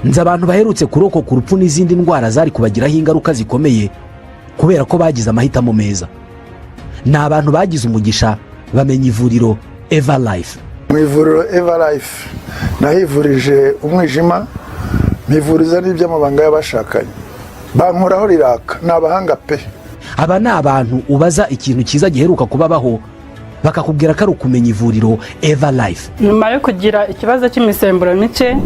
nzi abantu baherutse kurokoka urupfu n'izindi ndwara zari kubagiraho ingaruka zikomeye kubera ko bagize amahitamo meza. Ni abantu bagize umugisha bamenya ivuriro Everlife. Mu ivuriro Everlife nahivurije umwijima, mpivuriza n'iby'amabanga y'abashakanye, bankoraho riraka. Ni abahanga pe. Aba ni abantu ubaza ikintu cyiza giheruka kubabaho bakakubwira ko ari ukumenya ivuriro Everlife. Nyuma yo kugira ikibazo cy'imisemburo mike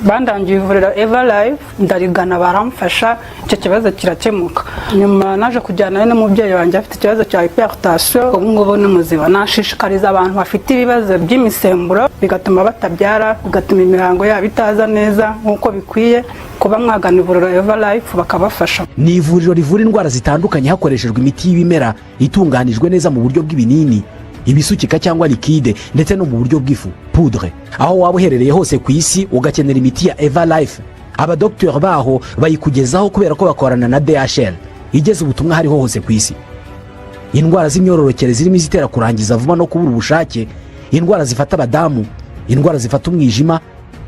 bandangiye ivuriro Everlife, ndarigana baramfasha, icyo kibazo kirakemuka. Nyuma naje kujyana n'umubyeyi wanjye afite ikibazo cya hypertension, ubu ngubu ni muzima. Nashishikariza abantu bafite ibibazo by'imisemburo bigatuma batabyara, bigatuma imihango yabo itaza neza nk'uko bikwiye, kuba mwagana ivuriro Everlife bakabafasha. Ni ivuriro rivura indwara zitandukanye hakoreshejwe imiti y'ibimera itunganijwe neza mu buryo bw'ibinini, ibisukika cyangwa likide, ndetse no mu buryo bw'ifu poudre. Aho waba uherereye hose ku isi ugakenera imiti ya Everlife, abadokiteri baho bayikugezaho kubera ko bakorana na DHL igeze ubutumwa hariho hose ku isi. Indwara z'imyororokere zirimo izitera kurangiza vuba no kubura ubushake, indwara zifata abadamu, indwara zifata umwijima,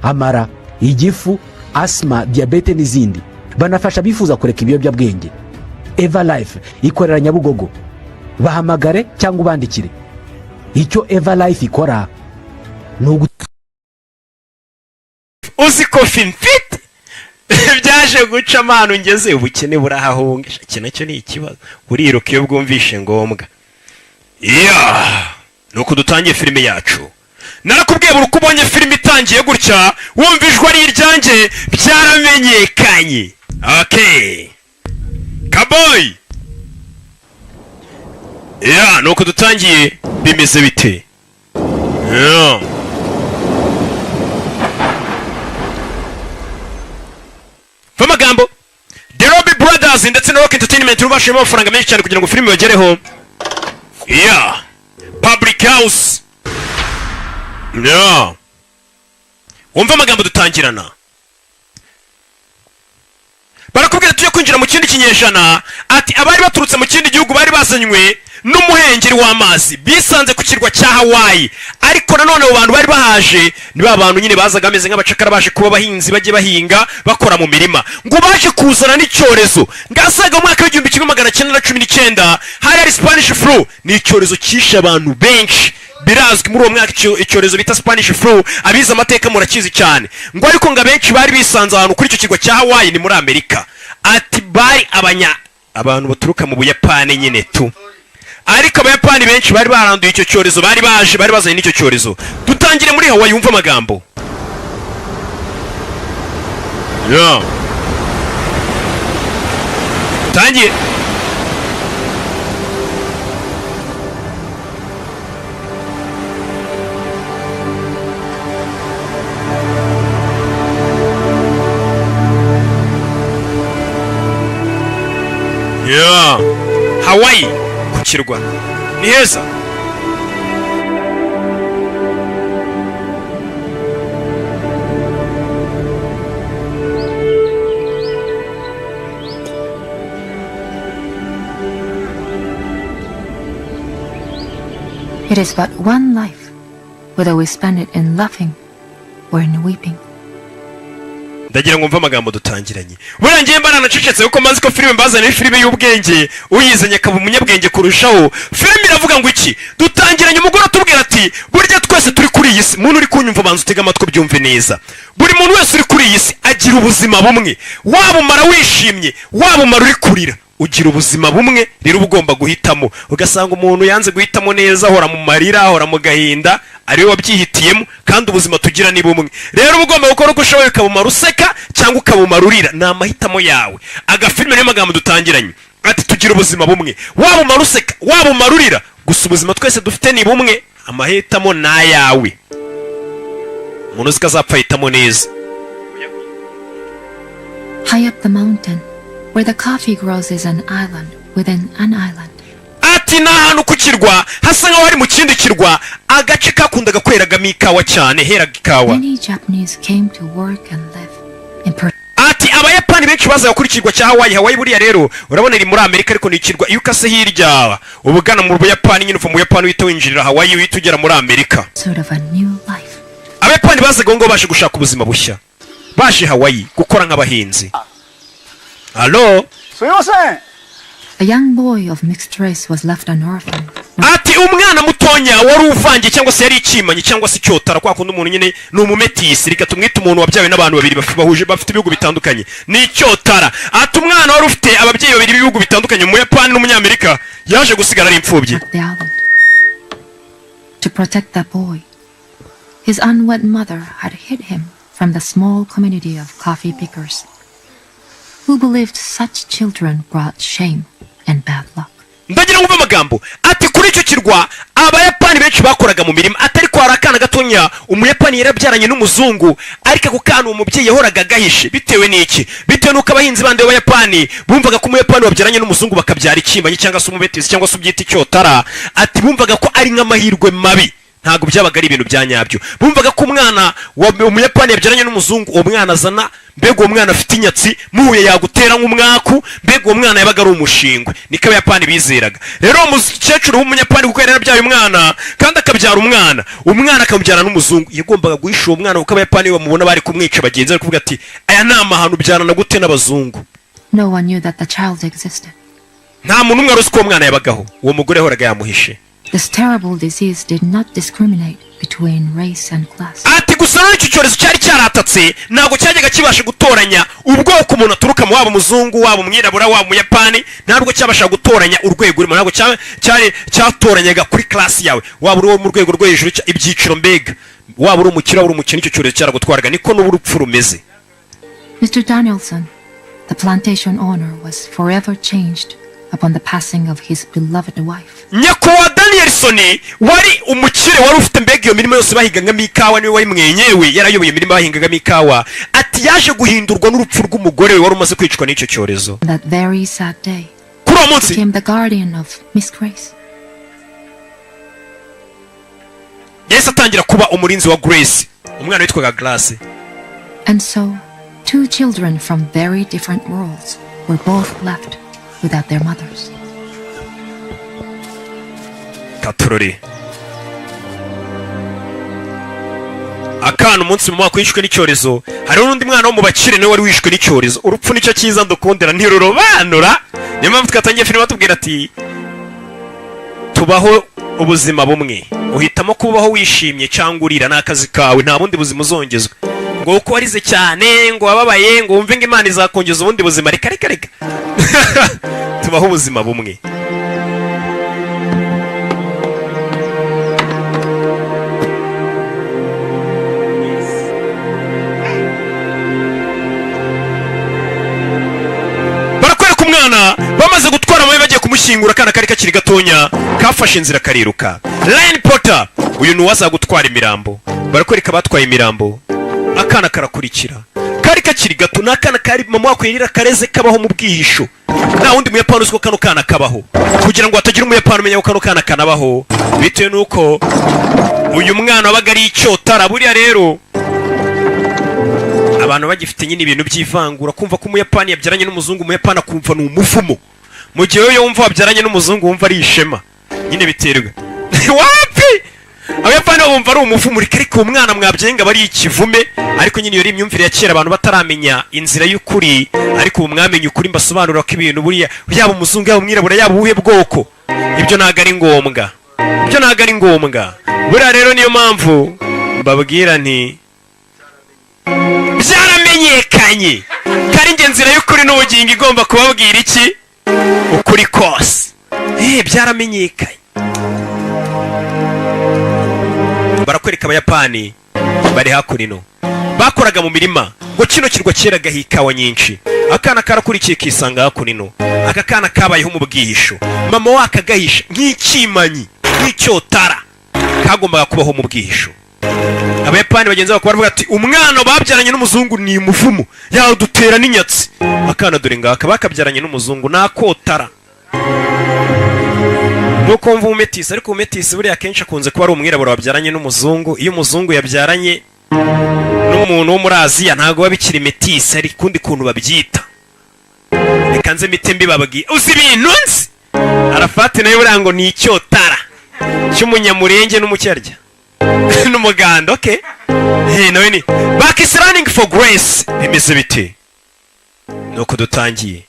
amara, igifu, asima, diyabete n'izindi. Banafasha bifuza kureka ibiyobyabwenge. Everlife ikorera Nyabugogo. Bahamagare cyangwa ubandikire. Icyo Everlife ikora ni uzi kofi mfite byaje guca amano ngeze ubukene burahahungisha. Iki nacyo ni ikibazo, uriruka iyo bwumvishe ngombwa. Nuko dutangiye filime yacu. Narakubwiye buri uko ubonye filime itangiye gutya wumva ijwi ari iryanjye byaramenyekanye. Okay Kaboy. Nuko dutangiye bimeze bite? Famagambo The Robbie Brothers ndetse na Rock Entertainment rubashije amafaranga menshi cyane kugira ngo filime bagereho. Public House. Umva amagambo dutangirana. Barakubwira tujye kwinjira mu kindi kinyejana, ati abari baturutse mu kindi gihugu bari bazanywe n'umuhengeri w'amazi bisanze ku kirwa cya Hawaii. Ariko nanone abo bantu bari bahaje ni ba bantu nyine bazaga ameze nk'abacakara baje kuba bahinzi bagiye bahinga bakora mu mirima, ngo baje kuzana n'icyorezo ngasaga mu mwaka w'igihumbi kimwe magana cyenda na cumi n'icyenda. Hari Spanish flu, ni icyorezo cyishe abantu benshi. Birazwi muri uwo mwaka icyorezo bita Spanish flu, abiza amateka murakizi cyane. Ngo ariko ngo abenshi bari bisanze ahantu kuri icyo kirwa cya Hawaii ni muri Amerika. Ati bari abantu baturuka mu Buyapani nyine tu. Ariko Abayapani benshi bari baranduye icyo cyorezo, bari bazanye n'icyo cyorezo. Dutangire muri Hawaii, yumva amagambo. Tangiye. Hawaii ku kirwa ni heza. It is but one life, whether we spend it in laughing or in weeping. Ndagira ngo mva amagambo dutangiranye. Burangiye mbana nacecetse uko mazi ko filime mbazana filime y'ubwenge uyizanye kaba umunyabwenge kurushaho. Filime iravuga ngo iki? Dutangiranye umugore tubwira ati burya twese turi kuri iyi si. Muntu uri kunyumva banza utega amatwi byumve neza. Buri muntu wese uri kuri iyi si agira ubuzima bumwe. Waba umara wishimye, waba umara uri kurira, ugira ubuzima bumwe. Rero ugomba guhitamo. Ugasanga umuntu yanze guhitamo neza, ahora mu marira, ahora mu gahinda, ari we wabyihitiyemo, kandi ubuzima tugira ni bumwe. Rero ugomba gukora uko ushoboye, ukabumara useka cyangwa ukabumara urira. Ni amahitamo yawe. Agafilime niyo magambo dutangiranye. Ati tugira ubuzima bumwe, waba umara useka, waba umara urira, gusa ubuzima twese dufite ni bumwe. Amahitamo ni ayawe. Umuntu uzi ko azapfa ahitamo neza. High up the mountain, where the coffee grows, is an island within an island. Ati n'ahantu ku kirwa hasa nkaho ari mu kindi kirwa, agace kakundaga kweragamo ikawa cyane, heraga ikawa. Many Japanese came to work and live in Ati Abayapani benshi bazaga kuri kirwa cya Hawaii. Hawaii buriya rero urabona iri muri Amerika, ariko ni kirwa iyo ukase hirya ubugana mu Buyapani, nyine uva mu Buyapani uhita winjirira Hawaii uhita ugera muri Amerika. sort of a new life. Abayapani bazaga ngo bashe gushaka ubuzima bushya. baje Hawaii gukora nk'abahinzi. Alo? A young boy of mixed race was left an orphan. Ati umwana mutonya wari uvange cyangwa se yari ikimanyi cyangwa se icyotara kwa kundi umuntu nyine ni umumetisi, reka tumwite umuntu wabyawe n'abantu babiri bahuje bafite ibihugu bitandukanye, ni icyotara. Ati umwana wari ufite ababyeyi babiri b'ibihugu bitandukanye, Umuyapani n'Umunyamerika, yaje gusigara ari imfubyi. To protect that boy, his unwed mother had hid him from the small community of coffee pickers, who believed such children brought shame and bad luck. Ndagira ngo amagambo ati kuri icyo kirwa Abayapani benshi bakoraga mu mirima, atari ko harakana gatonya Umuyapani yarabyaranye n'umuzungu, ariko ako kana umubyeyi yahoraga gahishe. Bitewe n'iki? Bitewe n'uko abahinzi bandi b'Abayapani bumvaga ko Umuyapani wabyaranye n'umuzungu bakabyara ikimanyi cyangwa se umubetizi cyangwa se ubyita icyotara. Ati bumvaga ko ari nk'amahirwe mabi, ntago byabaga ari ibintu bya nyabyo. Bumvaga ko umwana wa Umuyapani yabyaranye n'umuzungu, uwo mwana azana, mbega uwo mwana afite inyatsi, muhuye yagutera nk'umwaku, mbega uwo mwana yabaga ari umushingwe. Niko Abayapani bizeraga. Rero umukecuru w'Umuyapani kuko yari yarabyaye umwana kandi akabyara umwana akamubyara n'umuzungu, yagombaga guhisha uwo mwana kuko Abayapani bamubona bari kumwica bagenzi bari kuvuga ati aya ni amahano byarana gute n'abazungu. No one knew that the child existed. Nta muntu umwe aruzi ko uwo mwana yabagaho. Uwo mugore yahoraga yamuhishe. This terrible disease did not discriminate between race and class. Ati gusa icyo cyorezo cyari cyaratatse ntabwo cyajyaga kibasha gutoranya ubwoko umuntu aturuka mu, waba umuzungu waba umwirabura waba Umuyapani, ntabwo cyabasha gutoranya urwego urimo, ntabwo cyatoranyaga kuri class yawe, waba uri mu rwego rwo hejuru ibyiciro, mbega waba uri umukire waba uri umukene, icyo cyorezo cyaragutwaraga. Niko n'urupfu rumeze. Mr. Danielson, the plantation owner, was forever changed upon the passing of his beloved wife. Nyakubahwa Danielson wari umukire wari ufite mbega iyo mirimo yose bahingagamo ikawa, niwe wari mwenyewe yarayoboye imirimo bahingagamo ikawa. Ati yaje guhindurwa n'urupfu rw'umugore we wari umaze kwicwa n'icyo cyorezo. That very sad day, kuri uwo munsi became the guardian of Miss Grace. Yesu atangira kuba umurinzi wa Grace, umwana witwaga Grace. And so, two children from very different worlds were both left without their mothers. Katurori akana umunsi mu mwaka wishwe n'icyorezo, hari n'undi mwana wo mu bakire nawe wari wishwe n'icyorezo. Urupfu nicyo cyiza ndukundira ntirurobanura. Niyo mpamvu twatangiye filime batubwira ati tubaho ubuzima bumwe, uhitamo kubaho wishimye cyangwa urira, n'akazi kawe, nta bundi buzima uzongezwa. Ngo uko warize cyane, ngo wababaye, ngo wumve ngo Imana izakongeza ubundi buzima, reka tubaho ubuzima bumwe. Barakwereka umwana bamaze gutwara amabi bagiye kumushyingura, akana kari kakiri gatonya kafashe inzira kariruka. Ryan Potter uyu ni uwaza gutwara imirambo. Barakwereka batwaye imirambo, akana karakurikira, kari kakiri gato, n'akana kari mama wako yirira kareze kabaho mu bwihisho. Nta wundi Muyapani uzi ko kano kana kabaho, kugira ngo hatagira Umuyapani umenya ko kano kana kanabaho, bitewe n'uko uyu mwana wabaga ari icyotara. Buriya rero abantu bagifite nyine ibintu by'ivangura, kumva ko Umuyapani yabyaranye n'umuzungu, Umuyapani akumva ni umuvumo, mu gihe yo wumva wabyaranye n'umuzungu wumva ari ishema. Nyine biterwa wapi Abayapani bumva ari umuvumo, ariko umwana mwabyenga bari ikivume. Ariko nyine iyo ari imyumvire ya kera, abantu bataramenya inzira y'ukuri, ariko ubu mwamenye ukuri mbasobanurira ko ibintu buriya yaba umuzungu yaba umwirabura yaba ubuhe bwoko, ibyo ntago ari ngombwa, ibyo ntago ari ngombwa. Buriya rero niyo mpamvu mbabwira nti byaramenyekanye kari nge nzira y'ukuri n'ubugingo igomba kubabwira iki, ukuri kose. Byaramenyekanye. Barakwereka Abayapani bari hakurino bakoraga mu mirima, ngo kino kirwa cyeraga ikawa nyinshi. Akana karakurikiye kisanga hakurino, aka kana kabayeho mu bwihisho, mama wakagahisha nk'ikimanyi nk'icyotara, kagombaga kubaho mu bwihisho. Abayapani bagenzi bako baravuga ati umwana babyaranye n'umuzungu ni umuvumo, yadutera n'inyatsi. Akana dore ngaka bakabyaranye n'umuzungu nakotara. Nuko mvu umetisi, ariko umetisi buriya akenshi akunze kuba ari umwirabura wabyaranye n'umuzungu. Iyo umuzungu yabyaranye n'umuntu wo muri Aziya ntago babikira metisi, ari kundi kuntu babyita. Reka nze mite mbibabwiye uzi ibintu nzi. Arafati nayo buriya ngo ni icyotara cy'umunyamurenge n'umucyarya. n'umuganda. Okay, nawe ni back is running for grace. Bimeze bite? Nuko dutangiye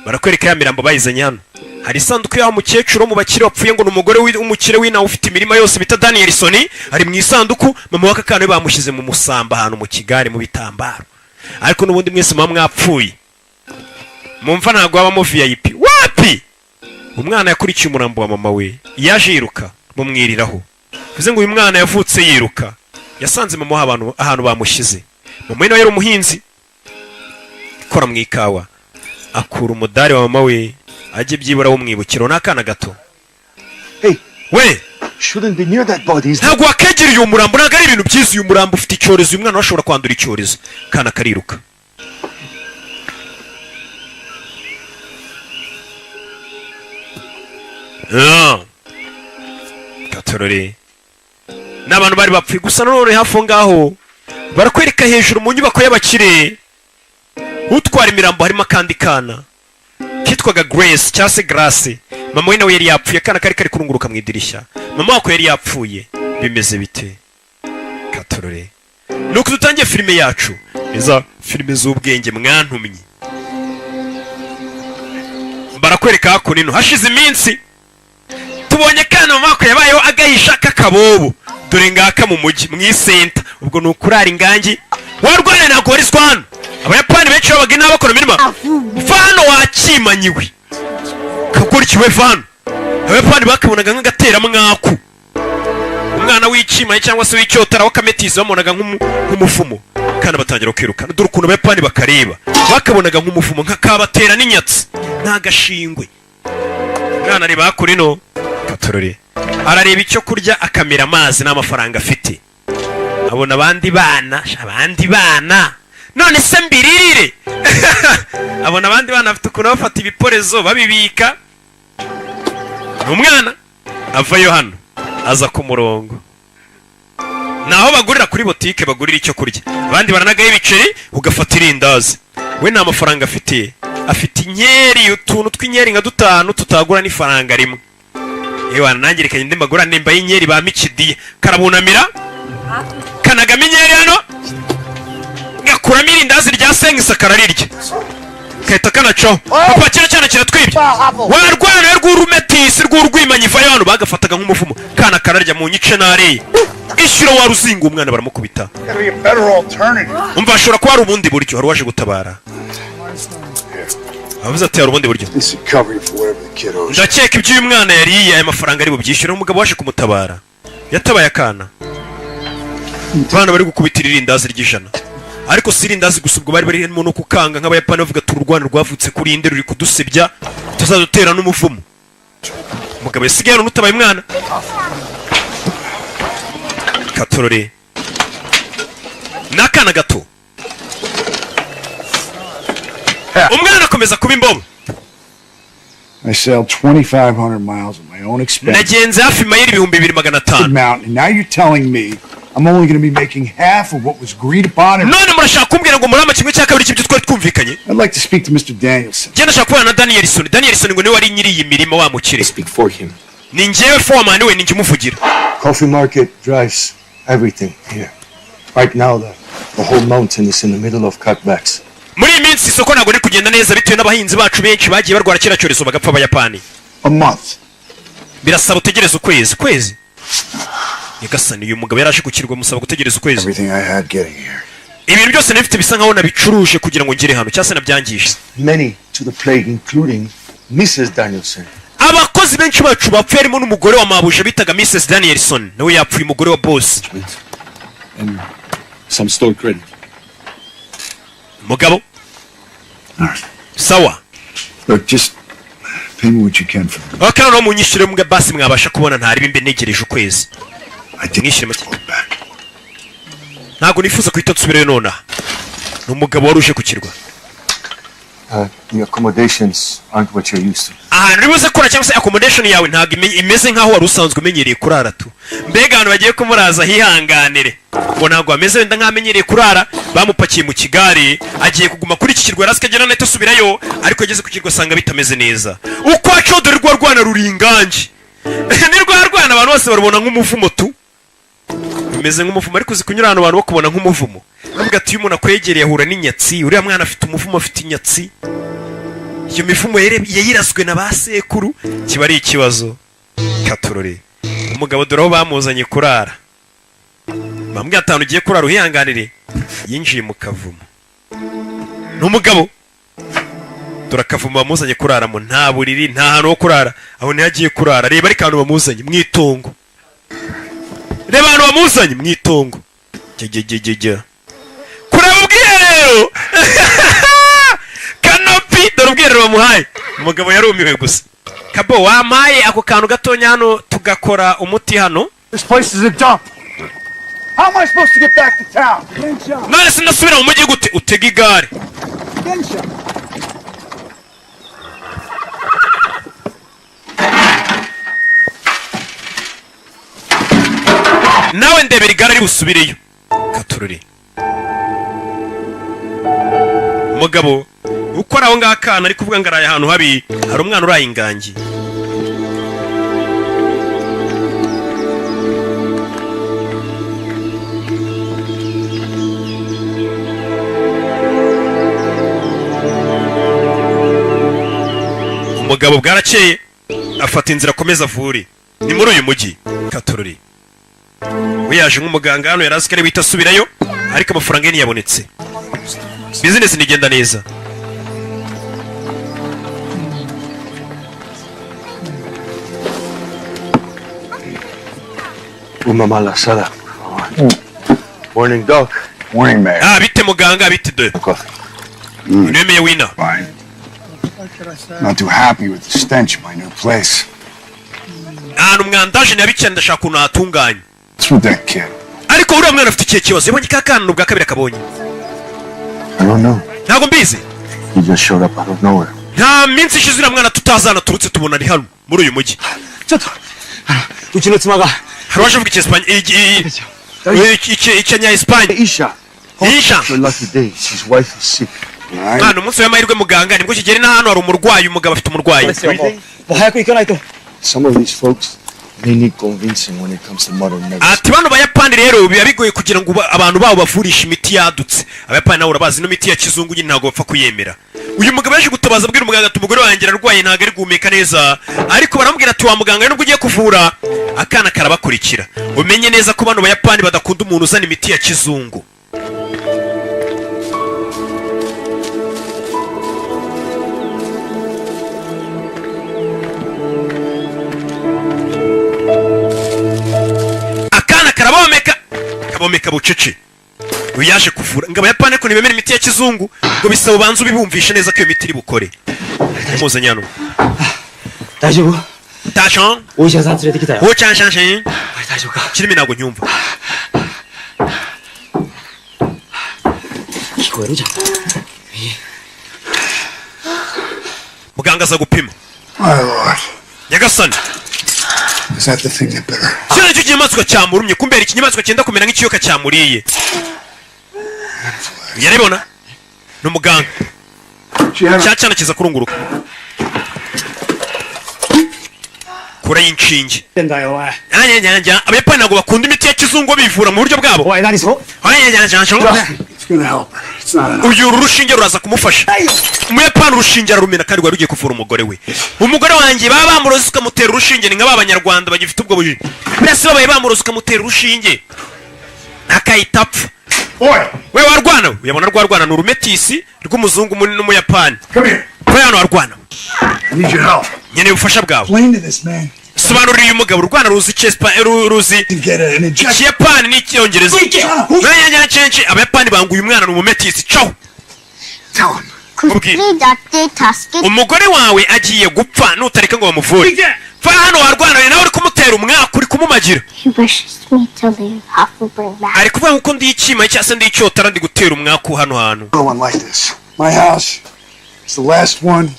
barakwereka ya mirambo bayizanye hano. Hari isanduku y'aho umukecuru mu bakire wapfuye ngo n'umugore w'umukire w'inawe ufite imirima yose bita Danielson ari mu isanduku. Mama w'aka kana bamushyize mu musamba ahantu mu kigare mu bitambaro. Ariko n'ubundi mwese mwa mwapfuye mumva ntago wabamo VIP. Wapi? Umwana yakurikiye umurambo wa mama we yaje yiruka mumwiriraho. Bivuze ngo uyu mwana yavutse yiruka yasanze mama ahantu bamushyize. Mama we nawe yari umuhinzi ikora mu ikawa. Akura umudari wa mama we ajye byibura w'umwibukiro n'akana gato. Hey, we shouldn't be near that body. ntabwo wakegereye uyu murambo. Ntabwo ari ibintu byiza. Uyu murambo ufite icyorezo. Uyu mwana ashobora kwandura icyorezo. Kana kariruka. Katorore n'abantu bari bapfuye gusa none hafi ngaho barakwereka hejuru mu nyubako y'abakire utwara imirambo harimo akandi kana kitwaga Grace cyangwa se Grace. Mama we nawe yari yapfuye. Kana kari kurunguruka mu idirishya. Mama wako yari yapfuye. Bimeze bite? Katorore nuko dutangiye filime yacu. Iza filime z'ubwenge mwantumye. Barakwereka hako nino hashize iminsi tubonye kana mama wako yabayeho agahisha kakabobo. Dore ngaka mu mujyi mu isenta. Ubwo nukurara ingangi warwane na Goriswan. Abayapani benshi babaga n'abakora imirima. Fano wakimanyiwe kagurikiwe fano. Abayapani bakabonaga nk'agatera mwaku. Umwana w'ikimanye cyangwa se w'icyotara w'akametisi bamonaga nk'umufumo. Kana batangira kwiruka. Dore ukuntu abayapani bakareba bakabonaga nk'umufumo nk'akabatera n'inyatsi ntagashingwe. Mwana ari bakurino Katorore arareba icyo kurya akamira amazi n'amafaranga afite. Abona abandi bana none se mbiririre. Abona abandi bana afite ukuntu bafata ibiporezo babibika. Umwana avayo hano aza ku murongo naho bagurira kuri botike bagurira icyo kurya. Abandi baranagaye ibiceri ugafata irindazi. We nta mafaranga afite. Afite inyeri utuntu tw'inyeri nka dutanu tutagura n'ifaranga rimwe. Yewe nanangirikanye ndi magura nemba y'inyeri ba Michidiye. Karabunamira kanagama inyeri hano gakuramo irindazi rya sengisa kararirya kahita kanacaho. Papa kino cyane kiratwibye. Warwana rw'urumetisi rw'urwimanyi vayo hano bagafataga nk'umuvumo. Kana kararya mu nyice nare ishyura waruzinga umwana baramukubita. Umva ashobora kuba ari ubundi buryo hari waje gutabara. Avuze ati hari ubundi buryo. Ndakeka ibyo uyu mwana yariye aya mafaranga ari bubyishyura. Umugabo waje kumutabara yatabaye akana. Bana bari gukubitira irindazi ry'ijana. Ariko sirindazi gusa ubwo bari barimo no kukanga nk'abayapani bavuga ati urwana rwavutse kuri inde ruri kudusebya tuzadutera n'umuvumo. Umugabo yasigaye n'utabaye umwana. Katorore n'akana gato. Umwana akomeza kuba imbobo. I sailed 2,500 miles at my own expense. Nagenze hafi mayiri 2,500. Mountain. Now you're telling me I'm only going to be making half of what was agreed upon. None murashaka kumbwira ngo murama kimwe cya kabiri cy'ibyo twari twumvikanye? I'd like to speak to Mr. Danielson. Genda shaka kubana na Danielson. Danielson ngo niwe wari nyiri iyi mirimo wa mukire. Speak for him. Ni njyewe foreman we ninjye umuvugira. Coffee market drives everything here. Right now the whole mountain is in the middle of cutbacks. Muri iyi minsi isoko ntabwo riri kugenda neza bitewe n'abahinzi bacu benshi bagiye barwara kera cyorezo bagapfa Abayapani. A month. Birasaba utegereza ukwezi. Nyagasani uyu mugabo yaraje gukirwa musaba gutegereza ukwezi. Everything I had getting here. Ibintu byose nifite bisa nkaho nabicuruje kugira ngo ngire hano cyase nabyangije. Many to the plague including Mrs. Danielson. Abakozi benshi bacu bapfuye harimo n'umugore wa mabuje bitaga Mrs. Danielson nawe yapfuye umugore wa boss. And some store credit. Mugabo. Sawa. Look, just pay me what you can for me. Okay, no munyishire mbwa basi mwabasha kubona ntari bimbe negereje ukwezi. Mwishire make. Ntago nifuza kwita nsubirayo nona. N'umugabo waruje kukirwa. The accommodations aren't what you're used to. Ribuze kora cyangwa se accommodation yawe ntago imeze nkaho wari usanzwe umenyereye kurara tu. Mbega abantu bagiye kumuraza hihanganire. Ngo ntago ameze wenda nkamenyereye kurara bamupakiye mu kigari agiye kuguma kuri iki kirwa rasikagena nete subirayo ariko yageze ku kirwa sanga bitameze neza. Uko acodore rwa rwana ruringanje. ni rwa rwana abantu bose barubona nk'umuvumo tu, bimeze nk'umuvumo, ariko uzi kunyura ahantu abantu bakubona nk'umuvumo, bavuga ati iyo umuntu akwegereye ahura n'inyatsi, uriya mwana afite umuvumo, afite inyatsi, iyo mivumo yayiraswe na ba sekuru, kiba ari ikibazo. Katurore umugabo dore aho bamuzanye kurara, bambwiye atanu ugiye kurara uhihanganire, yinjiye mu kavumo. N'umugabo dore akavumo bamuzanye kuraramo, nta buriri, nta hantu ho kurara, aho niho agiye kurara. Reba ari kantu bamuzanye mu itongo, reba ahantu bamuzanye mu itongo, jya kureba ubwiherero. Kanopi dore ubwiherero bamuhaye, umugabo yarumiwe gusa. Kabo wampaye ako kantu gatonya hano tugakora umuti hano. This place is a dump. How am I supposed to get back to town? None sinasubira mu mujyi gute? Utega igare. Nawe ndebera igare ari busubireyo. Katururi umugabo ukora aho ngakana ari kuvuga ngo araye ahantu habi, hari umwana uraye ingangi. Umugabo bwarakeye afata inzira akomeza avure, ni muri uyu mujyi. Katururi we yaje nk'umuganga hano, yari azi ko ari wita asubirayo, ariko amafaranga ye ntiyabonetse, bizinesi ntigenda neza. Mama Lasada. Morning, Doc. Morning, man. Bite muganga, bite de. Nemeye wina. Fine. Not too happy with the stench of my new place. Umwandaje nabicye ndashaka ukuntu hatunganye. What's with that kid? Ariko uriya mwana afite ikihe kibazo? Yabonye kakana n'ubwa kabiri akabonye. I don't know. Ntabwo mbizi. He just showed up out of nowhere. Nta minsi ishize uriya mwana tutazana turutse tubona ari hano muri uyu mujyi. ukinotsimaga Hari waje uvuga icyanya Espanye. Isha. Isha. The lucky day, his wife is sick. Mwana umunsi w'amahirwe muganga nibwo kigeri na hano hari umurwayi, umugabo afite umurwayi. Some of these folks, they need convincing when it comes to modern medicine. Ati bano bayapani rero biba bigoye kugira ngo abantu babo bavurisha imiti yadutse. Abayapani nabo urabazi no miti ya kizungu nyine ntabwo bapfa kuyemera. Uyu mugabo yaje gutabaza abwira umuganga ati umugore wanjye ararwaye ntabwo ari guhumeka neza, ariko baramubwira ati wa muganga nubwo ugiye kuvura akana karabakurikira, umenye neza ko bano bayapani badakunda umuntu uzana imiti ya kizungu. Kabomeka bucece uyaje kuvura ngo abayapani ko ntibemera imiti ya kizungu, ngo bisaba ubanza ubibumvishe neza ko iyo miti iri bukore. Muzanye hano. Daijoubu? Tashan? Oisha-san tsurete kita yo. Ocha-san. Daijoubu ka? Kirimi ntabwo nyumva. Kikoeru jan. Muganga aza gupima. My lord. Nyagasani. Is that the thing that bit her? Kino nicyo kinyamaswa cyamurumye, kumbera ikinyamaswa cyenda kumera nk'ikiyoka cyamuriye. Yaribona? Ni umuganga. Cyana kiza kurunguruka. Kura y'inshinge. Abayapani ntabwo bakunda imiti ya kizungu bivura mu buryo bwabo. It's gonna help her. It's not enough. Uyu urushinge ruraza kumufasha. Umuyapani urushinge ararumena kandi rwari rugiye kuvura umugore we. Umugore wanjye baba bamuroze ukamutera urushinge, ni nk'abanyarwanda bagifite ubwo bujiji. Mbese babaye bamuroze ukamutera urushinge akahita apfa. We warwana, uyabona rwarwana ni urumetisi rw'umuzungu n'umuyapani. Come here. We hano warwana. I need your help. Nkeneye ubufasha bwawe. Explain to this man. Sobanurira uyu mugabo urwana ruzi ruzi To get an injection. Ikiyapani n'icyongereza. Abayapani banguye umwana ni umumetisi. Ciao. Tell him. Umugore wawe agiye gupfa nutareka ngo bamuvure. Fa hano warwana nawe uri kumutera umwaka, uri kumumagira. Ari kuvuga ko ndi ikima cyase ndi icyotara ndi gutera umwaka hano hantu. No one like this. My house is the last one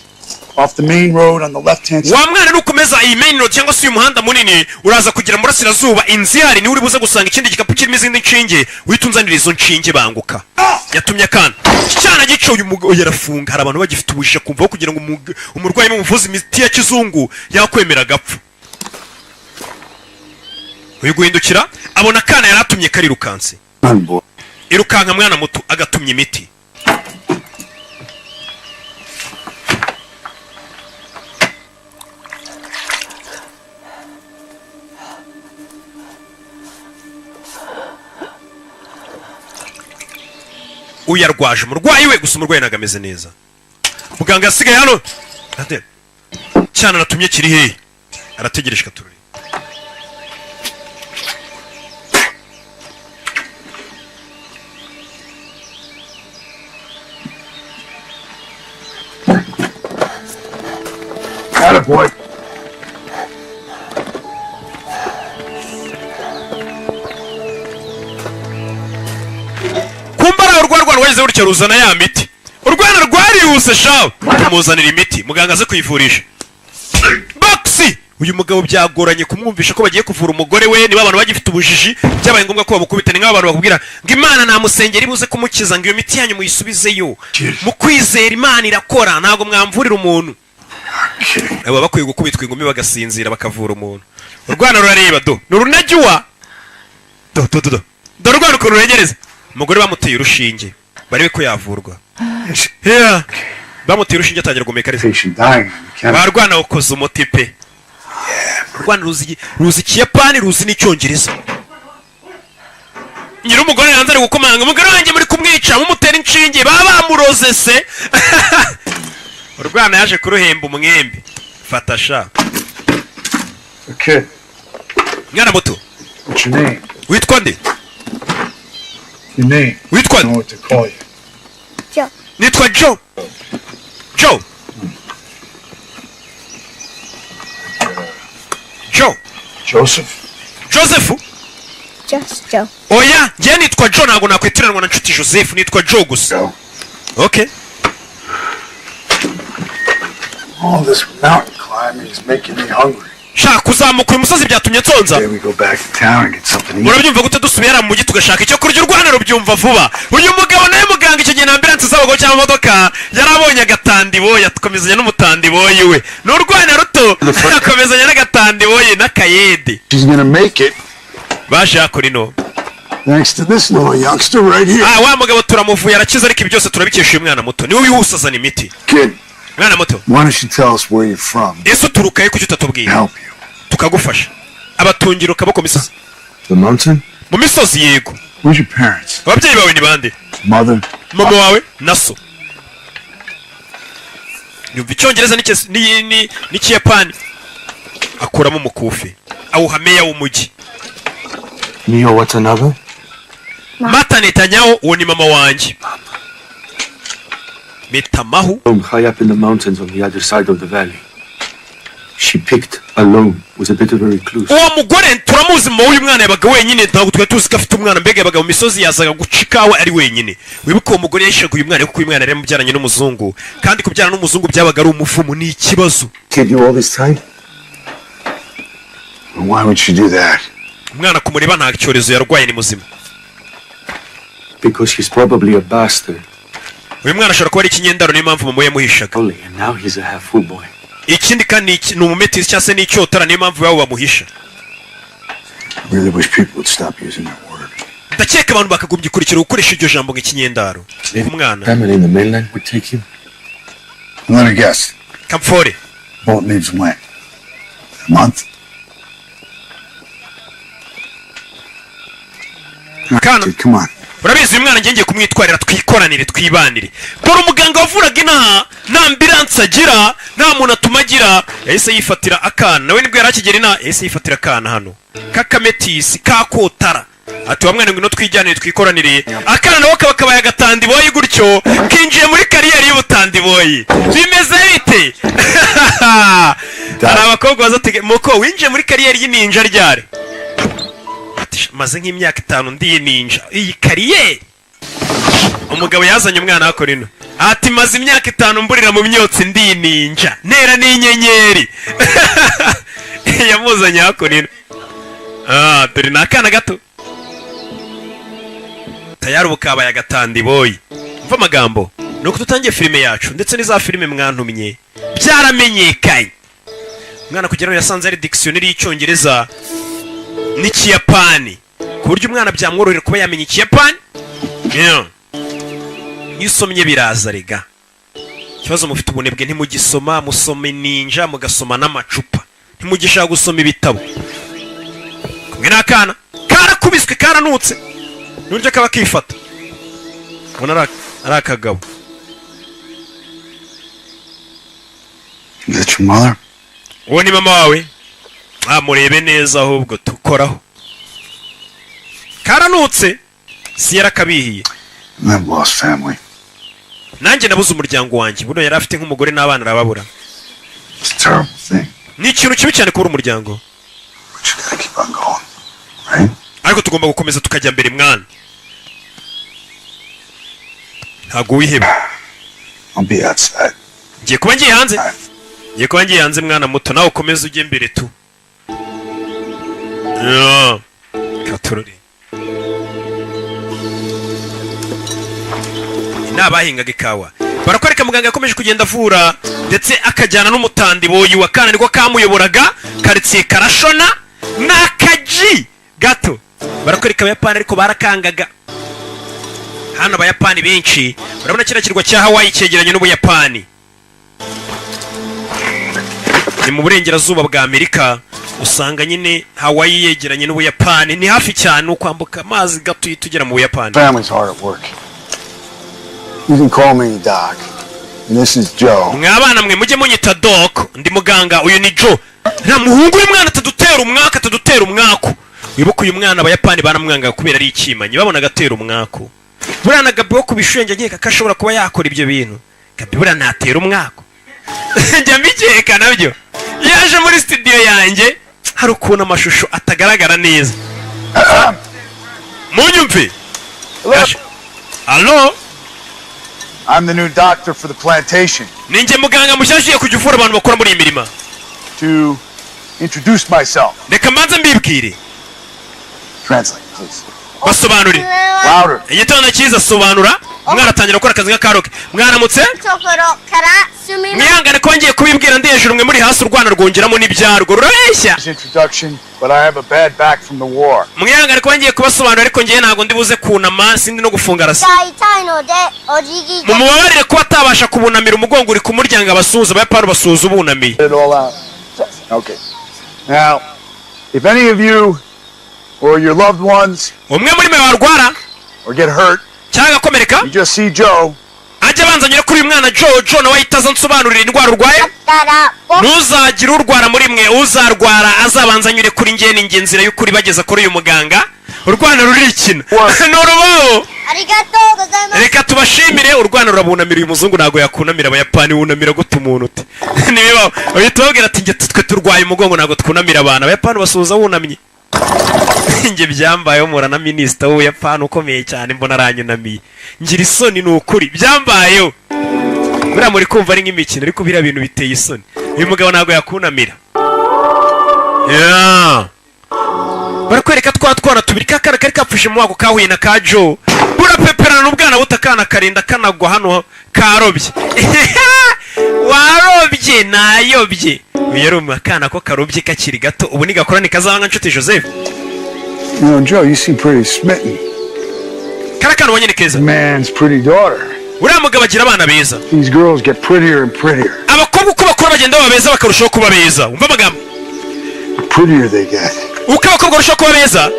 off the main road on the left hand side. Wa mwana nukomeza iyi main road cyangwa se uyu muhanda munini uraza kugira murasirazuba, inziyari ni uri buze gusanga ikindi gikapu kirimo izindi nshinge, witunzanira izo nshinge banguka. Yatumye akana cyana gico uyu mugabo yarafunga. Hari abantu bagifite ubujisha kumva kugira ngo umurwayi mu muvuzi imiti ya kizungu yakwemera gapfa. uyu guhindukira abona akana yari atumye karirukanse. Irukanka mwana muto agatumye imiti. Uyarwaje umurwayi we, gusa umurwayi ntago ameze neza. Muganga asigaye hano cyane natumye kiri hehe, arategereje katururi. Attaboy. Kumbara urwarwa rwageze gutya ruzana ya miti. Urwana rwarihuse shawe. Rumuzanira imiti, muganga aze kuyivurisha. Boxi! Uyu mugabo byagoranye kumwumvisha ko bagiye kuvura umugore we, niba abantu bagifite ubujiji, byabaye ngombwa ko babukubita. Ni nk'abantu bakubwira ngo Imana namusengera ibuze kumukiza, ngo iyo miti yanyu muyisubizeyo. Mu kwizera Imana irakora, ntago mwamvurira umuntu. Abo bakwiye gukubitwa ingumi bagasinzira bakavura umuntu. Urwana rurareba do. Nurunajyuwa. Do rwana ukuntu ruregereza. Umugore bamuteye urushinge. Barebe ko yavurwa. Yeah. Bamuteye urushinge atangira gumeka rese. Barwana ukoze umuti pe. Rwana ruzi Kiyapani, ruzi n'Icyongereza. Nyiri umugore yanze ari gukomanga, umugore wanjye muri kumwica mumutera inshinge, baba bamuroze se. Urwana yaje kuruhemba umwembe. Fata sha. Okay. Mwana muto. What's your name? Witwa nde? Your name. Witwa I know nde? what to call you. Joe. Nitwa Joe. Joe. Joe. Joseph. Joseph. Just Joe. Oya, njye nitwa Joe, ntabwo nakwitiranwa na nshuti Joseph, nitwa Joe gusa. Joe. Okay. All this mountain climbing is making me hungry. Shaka kuzamuka uyu musozi byatumye nsonza. Maybe we go back to town and get something to eat. Murabyumva gute dusubira mu mujyi tugashaka icyo kurya? Urwana rubyumva vuba. Uyu mugabo nawe muganga icyo gihe na ambulance z'abagabo cyangwa modoka yarabonye agatandiboya, tukomezanya n'umutandiboyi we. N'urwana ruto akomezanya n'agatandiboyi n'akayede. She's gonna make it Baje yakora ino. thanks to this little youngster right here. Wa mugabo turamuvuye arakiza, ariko ibi byose turabikesha uyu mwana muto. Niwe wihusazana imiti. Kid, Mwana muto. why don't you tell us where you're from? Ese uturukaye kuki utatubwiye? Help you. Tukagufasha. Abatungira ukaboko misozi. The mountain? Mu misozi yego. Where's your parents? Ababyeyi bawe ni bande? Mother? Mama wawe na so. Yumva Icyongereza n'Ikiyapani. Akuramo umukufi. Awuha meya w'umujyi. Mio Watanabe? Mata Netanyahu, uwo ni mama wanjye. Metamahu. High up in the mountains on the other side of the valley. She picked alone, was a bit of a recluse. Uwo mugore turamuzi mu uyu mwana yabaga wenyine, ntabwo twari tuzi ko afite umwana, mbega yabaga mu misozi yazaga guca ikawa ari wenyine. Wibuka uwo mugore yishaga uyu mwana kuko uyu mwana yari yamubyaranye n'umuzungu, kandi kubyara n'umuzungu byabaga ari umuvumo, ni ikibazo. Kid you all this time? Why would she do that? Umwana kumureba nta cyorezo yarwaye, ni muzima. Because he's probably a bastard. Uyu mwana ashobora kuba ari ikinyendaro, niyo mpamvu mama yamuhishaga. Only, and now he's a half-full boy. Ikindi kandi ni umumetisi cyangwa se n'icyotara, niyo mpamvu babo bamuhisha. I really wish people would stop using that word. Ndakeka abantu bakagombye kurikira gukoresha iryo jambo nk'ikinyendaro. Umwana. Family in the mainland would take you? Let me guess. Kamfore. Boat leaves when? A month? Kana. Kid, come on. Urabizi uyu mwana ngiye kumwitwarira, twikoranire twibanire. Dore umuganga wavuraga inaha nta ambulance agira, nta muntu atumagira, yahise yifatira akana. Nawe nibwo yari akigera inaha, yahise yifatira akana hano k'akametisi kakotara. Ati wa mwana ngwino twijyanire twikoranire. Akana nawe kabaye agatandiboyi gutyo, kinjiye muri kariyeri y'ubutandiboyi. Bimeze bite? Hari abakobwa bazatege muko winjiye muri kariyeri y'ininja ryari? Maze nk'imyaka 5 ndi ninja. Iyi kariyeri umugabo yazanye umwana akora ino, ati maze imyaka 5 mburira mu myotsi ndi ninja, ntera n'inyenyeri. Yamuzanye akora ino. Dore nakana gato tayari bukabaye agatandiboyi. Mva amagambo nuko tutangiye filime yacu, ndetse n'iza filime mwantumye byaramenyekanye. Umwana kugera yasanze ari dictionary y'Icyongereza n'ikiyapani ku buryo umwana byamworohera kuba yamenya ikiyapani. iyo usomye biraza rega. Ikibazo mufite ubunebwe ntimugisoma, musome ninja mugasoma n'amacupa, ntimugishaka gusoma ibitabo. Kumwe n'akana karakubiswe karanutse n'uburyo kaba kifata, ubona ari akagabo. Is that your mother? Uwo ni mama wawe? Murebe neza ahubwo tukoraho. Karanutse si yarakabihiye. I've lost family. Nanjye nabuze umuryango wanjye. Buno yari afite nk'umugore n'abana arababura. It's a terrible thing. Ni ikintu kibi cyane kubura umuryango. But you gotta keep on going, right? Ariko tugomba gukomeza tukajya mbere mwana. Ntabwo wihebe. I'll be outside. Ngiye kuba ngiye hanze. Ngiye kuba ngiye hanze mwana muto, nawe ukomeze ujye mbere tu. Katurore. N'abahingaga ikawa barakwereka muganga yakomeje kugenda avura ndetse akajyana n'umutandi boyi wa kana niko kamuyoboraga karitsiye karashona n'akaji gato. Barakwereka abayapani ariko barakangaga. Hano abayapani benshi urabona kino kirwa cya Hawaii cyegeranye n'Ubuyapani, ni mu burengerazuba bwa Amerika. Usanga nyine Hawaii yegeranye n'Ubuyapani, ni hafi cyane ukwambuka amazi gato tugera mu Buyapani. Family's hard at work. You can call me Doc. And this is Joe. Mwabana mwe mujye munyita Doc, ndi muganga, uyu ni Joe. Nta muhungu w'umwana atadutera umwaku. Wibuka uyu mwana abayapani baramwanga kubera ari ikimanyi, babona gatera umwaku. Burana Gabi wo kubishenge nkeka kashobora kuba yakora ibyo bintu. Gabi burana ntatera umwaku. Njya mbikeka nabyo. Yaje muri studio yanjye hari ukuntu amashusho atagaragara neza. Munyumve. Hello? I'm the new doctor for the plantation. Ninjye muganga mushyashye kujya uvura abantu bakora muri imirima. To introduce myself. Reka manza mbibwire. Translate, please. Basobanure. Louder. Igitondo cyiza sobanura. Umwana atangira gukora akazi k'akaroke. Mwaramutse? Mwihangane ko ngiye kubibwira ndi hejuru mwe muri hasi urwana rwongeramo n'ibyarwo rureshya. Introduction, but I have a bad back from the war. Mwihangane ko ngiye kubasobanura ariko ngiye ntago ndi buze kunama sindi no gufunga rasi. Mumubabarire ko atabasha kubunamira umugongo uri kumuryango abasuhuza abayapani basuhuza ubunamiye. Get it all out. Okay. Now, if any of you or your loved ones umwe muri mwe warwara or get hurt, cyangwa komereka, you just see Joe. ajya banzanyira kuri uyu mwana Joe nawe ahitaza nsobanurira indwara urwaye. Ntuzagire urwara muri mwe, uzarwara azabanzanyure kuri njye ninjye nzira y'ukuri bageza kuri uyu muganga. Urwana rurikina n'urubaho. Reka tubashimire, urwana rurabunamira uyu muzungu ntago yakunamira abayapani, wunamira gute umuntu uti nibibaho uhita ubabwira ati njye twe turwaye umugongo ntago twunamira abantu, abayapani basuhuza wunamye. Njye byambayeho mura na minisita w'Ubuyapani ukomeye cyane mbona aranyunamiye, ngira isoni ni ukuri byambayeho. Buriya muri kumva ari nk'imikino ariko biriya bintu biteye isoni. Uyu mugabo ntago yakunamira. Barakwereka twana tubiri kakara kari kapfushe mu wako kahuye na ka Joe. Burapeperana n'ubwana butakana karinda kanagwa hano karobye. Warobye nayobye. Uyu akana ko karobye kakiri gato ubu nigakorani kazanga nshuti Joseph. You know, Joe, you seem pretty smitten. Karakana wanyene keza. Man's pretty daughter. Uriya mugabo agira abana beza. These girls get prettier and prettier. Abakobwa uko bakora bagenda baba beza bakarushaho kuba beza. Umva amagambo. The prettier they get, Uko abakobwa barushaho kuba beza,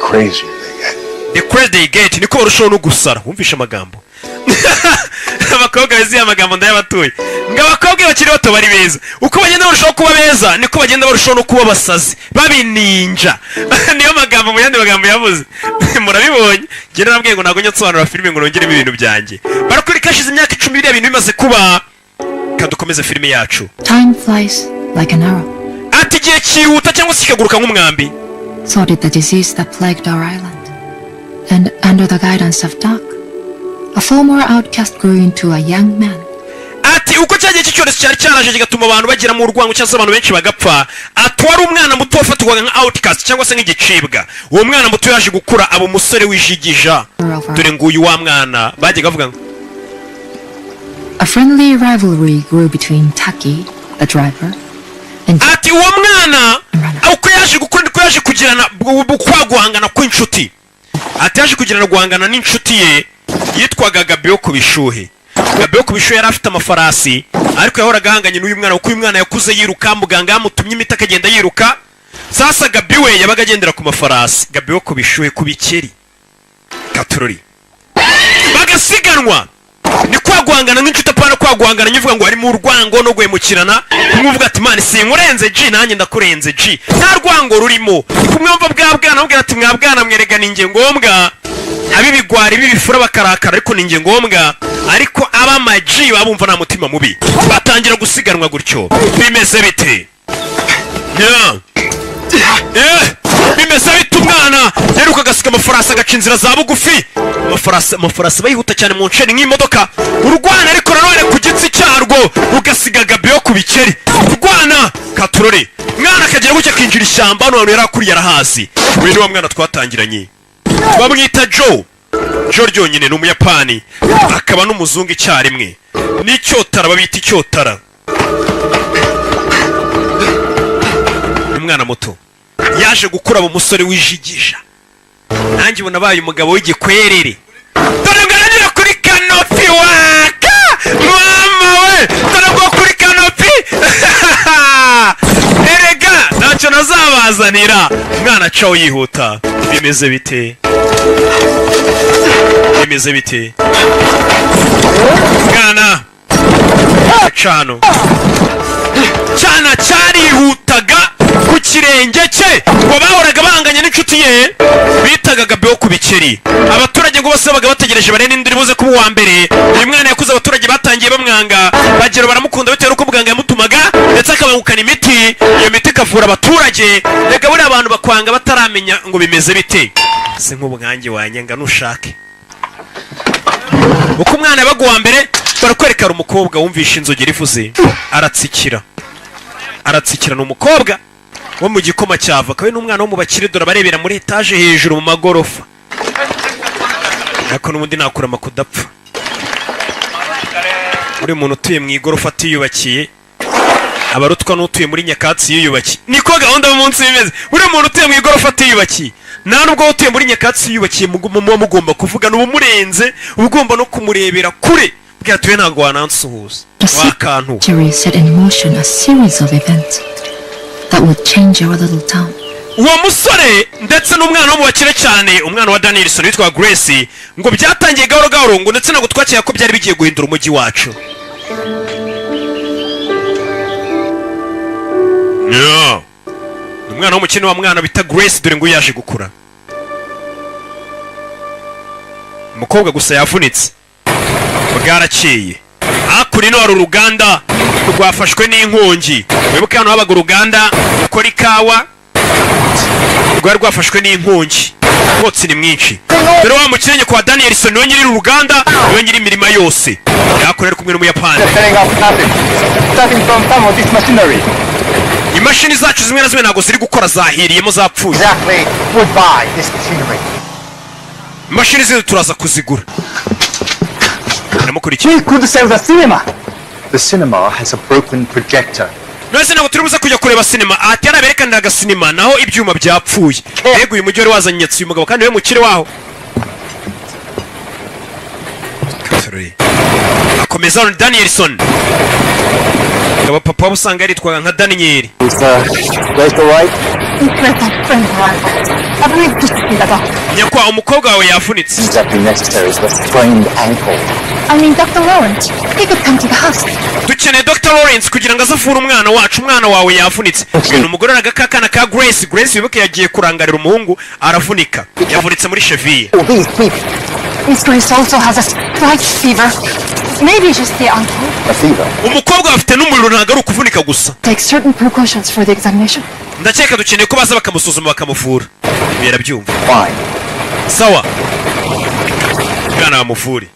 crazier they get. the crazier they get, niko barushaho no gusara. Wumvisha amagambo. Abakobwa bezi amagambo ndayabatuye. Ngabakobwa bakiri bato bari beza. Uko bagenda barushaho kuba beza niko bagenda barushaho no kuba basazi. Babininja. Niyo magambo mu yandi magambo yavuze. Murabibonye. Genda nabwiye ngo nago nyatsobanura filime ngo nongeremo ibintu byanjye. Barakuri kashize imyaka 10 biriya bintu bimaze kuba. Kadukomeze filime yacu. Time flies like an arrow. Ati gihe cyihuta cyangwa se kikaguruka nk'umwambi. So did the disease that plagued our island. And under the guidance of Doc, a former outcast grew into a young man. Ati uko cyagiye cy'icyorezo cyari cyaraje kigatuma abantu bagira mu urwango cyangwa se abantu benshi bagapfa, atwara umwana muto wafatwaga nka outcast cyangwa se nk'igicibwa. Uwo mwana muto yaje gukura abo musore wijigija. Dore nguyu wa mwana bajyaga bavuga ngo A friendly rivalry grew between Taki, the driver, and ati uwo mwana uko yaje gukura yaje kugirana kwa guhangana kw'inshuti. Ati yaje kugirana guhangana n'inshuti ye yitwaga Gabi wo kubishuhe. Gabi wo kubishuhe yari afite amafarasi ariko yahoraga ahanganye n'uyu mwana kuko uyu mwana yakuze yiruka, muganga yamutumye imiti akagenda yiruka. Sasa Gabi we yabaga agendera ku mafarasi. Gabi wo kubishuhe ku bikeri katurori bagasiganwa. Ni kwa guhangana n'inshuti apana kwa guhangana nyivuga ngo hari mu rwango no guhemukirana. Kumvuga ati man sinkurenze G nanjye ndakurenze G. Nta rwango rurimo. Kumwumva bwa bwana ubwira ati mwabwana mwerega ninge ngombwa. Abibigwari bibifura bakarakara ariko ninge ngombwa. Ariko aba maji babumva nta mutima mubi. Batangira gusiganwa gutyo. Bimeze bite? Bimeze bite umwana yaruka agasiga amafarasi agaca inzira za bugufi. Amafarasi bayihuta cyane mu nceri nk'imodoka. Urwana ariko nanone ku gitsi cyarwo ugasiga Gabi yo ku bikeri. Urwana katurore mwana akagera gutya akinjira ishyamba hano hantu yarakuriye arahazi. Uyu ni wa mwana twatangiranye bamwita Joe ryonyine ni umuyapani akaba n'umuzungu icyarimwe. N'icyotara babita icyotara. Umwana muto yaje gukura mu musore wijigisha. Nanjye ubona baye umugabo w'igikwerere. Dore ngaranyira kuri kanopi waka mama we dore ngo kuri kanopi. Erega ntacyo nazabazanira. Umwana cawo yihuta. Bimeze bite? Bimeze bite? Mwana cano cyana cyarihutaga ku kirenge cye ngo bahoraga bahanganye n'inshuti ye bitaga Gabi wo ku bikeri. Abaturage ngo bose babaga bategereje barene indiri buze kuba uwa mbere. Uyu mwana yakuze abaturage batangiye bamwanga bagero baramukunda bitewe n'uko muganga yamutumaga ndetse akabangukana imiti. Iyo miti ikavura abaturage. Rega buri abantu bakwanga bataramenya ngo bimeze bite. Se nk'ubwanjye wanyanga nushake. Uko umwana yabaga uwa mbere barakwerekana umukobwa wumvisha inzogera ivuze aratsikira. Aratsikira n'umukobwa wo mu gikoma cyava kawe n'umwana wo mu bakire dora barebera muri etage hejuru mu magorofa. Ariko n'ubundi nakurama kudapfa. Uri muntu utuye mu igorofa atiyubakiye abarutwa n'utuye muri nyakatsi yiyubakiye. Niko gahunda y'umunsi bimeze. Uri muntu utuye mu igorofa atiyubakiye nta nubwo utuye muri nyakatsi yiyubakiye mugomba kuvuga n'ubumurenze ugomba no kumurebera kure. Bwira tuwe ntago wanansuhuza wakantu. Jerry set in motion a series of events that would change our little town. Uwo musore ndetse n'umwana wo mu bakire cyane umwana wa Danielson witwa Grace ngo byatangiye gahoro gahoro ngo ndetse nago twakiye ko byari bigiye guhindura umujyi wacu. Umwana w'umukene wa mwana bita Grace dore ngo yaje gukura. Umukobwa gusa yavunitse. Bwarakeye. Akuri no uruganda rwafashwe n'inkongi. Wibuke hano habaga uruganda rukora ikawa. Rwari rwafashwe n'inkongi. Hotsi ni mwinshi. Dore wa mukirenge kwa Danielson no nyiri uruganda no nyiri imirima yose. Yakorera kumwe n'umuyapani. Imashini zacu zimwe na zimwe ntago ziri gukora zahiriyemo zapfuye. Imashini zindi turaza kuzigura. We could sell the cinema. The cinema has a broken projector. Nose ntabwo turibuze kujya kureba sinema. Ati yaraberekaniraga sinema naho ibyuma byapfuye. Yego uyu mujyi wari wazanyetse uyu mugabo kandi we mukire waho. Akomeza on Danielson. Aba papa wabusanga yaritwaga nka Daniel. Nyakwa umukobwa wawe yafunitse. I mean Dr. Lawrence. He could come to the house. Dukeneye Dr. Lawrence kugira ngo azafure umwana wacu. Umwana wawe yafunitse. Umugore n'agakakana ka Grace. Grace bibuke yagiye kurangarira umuhungu aravunika. Yavunitse muri cheville. Miss Grace also has a slight fever. Maybe just the uncle. A fever? Umukobwa afite n'umuriro ntago ari ukuvunika gusa. Take certain precautions for the examination. Ndakeka dukeneye ko baza bakamusuzuma bakamuvura. Bera byumva. Fine. Sawa. Bwana bamuvure.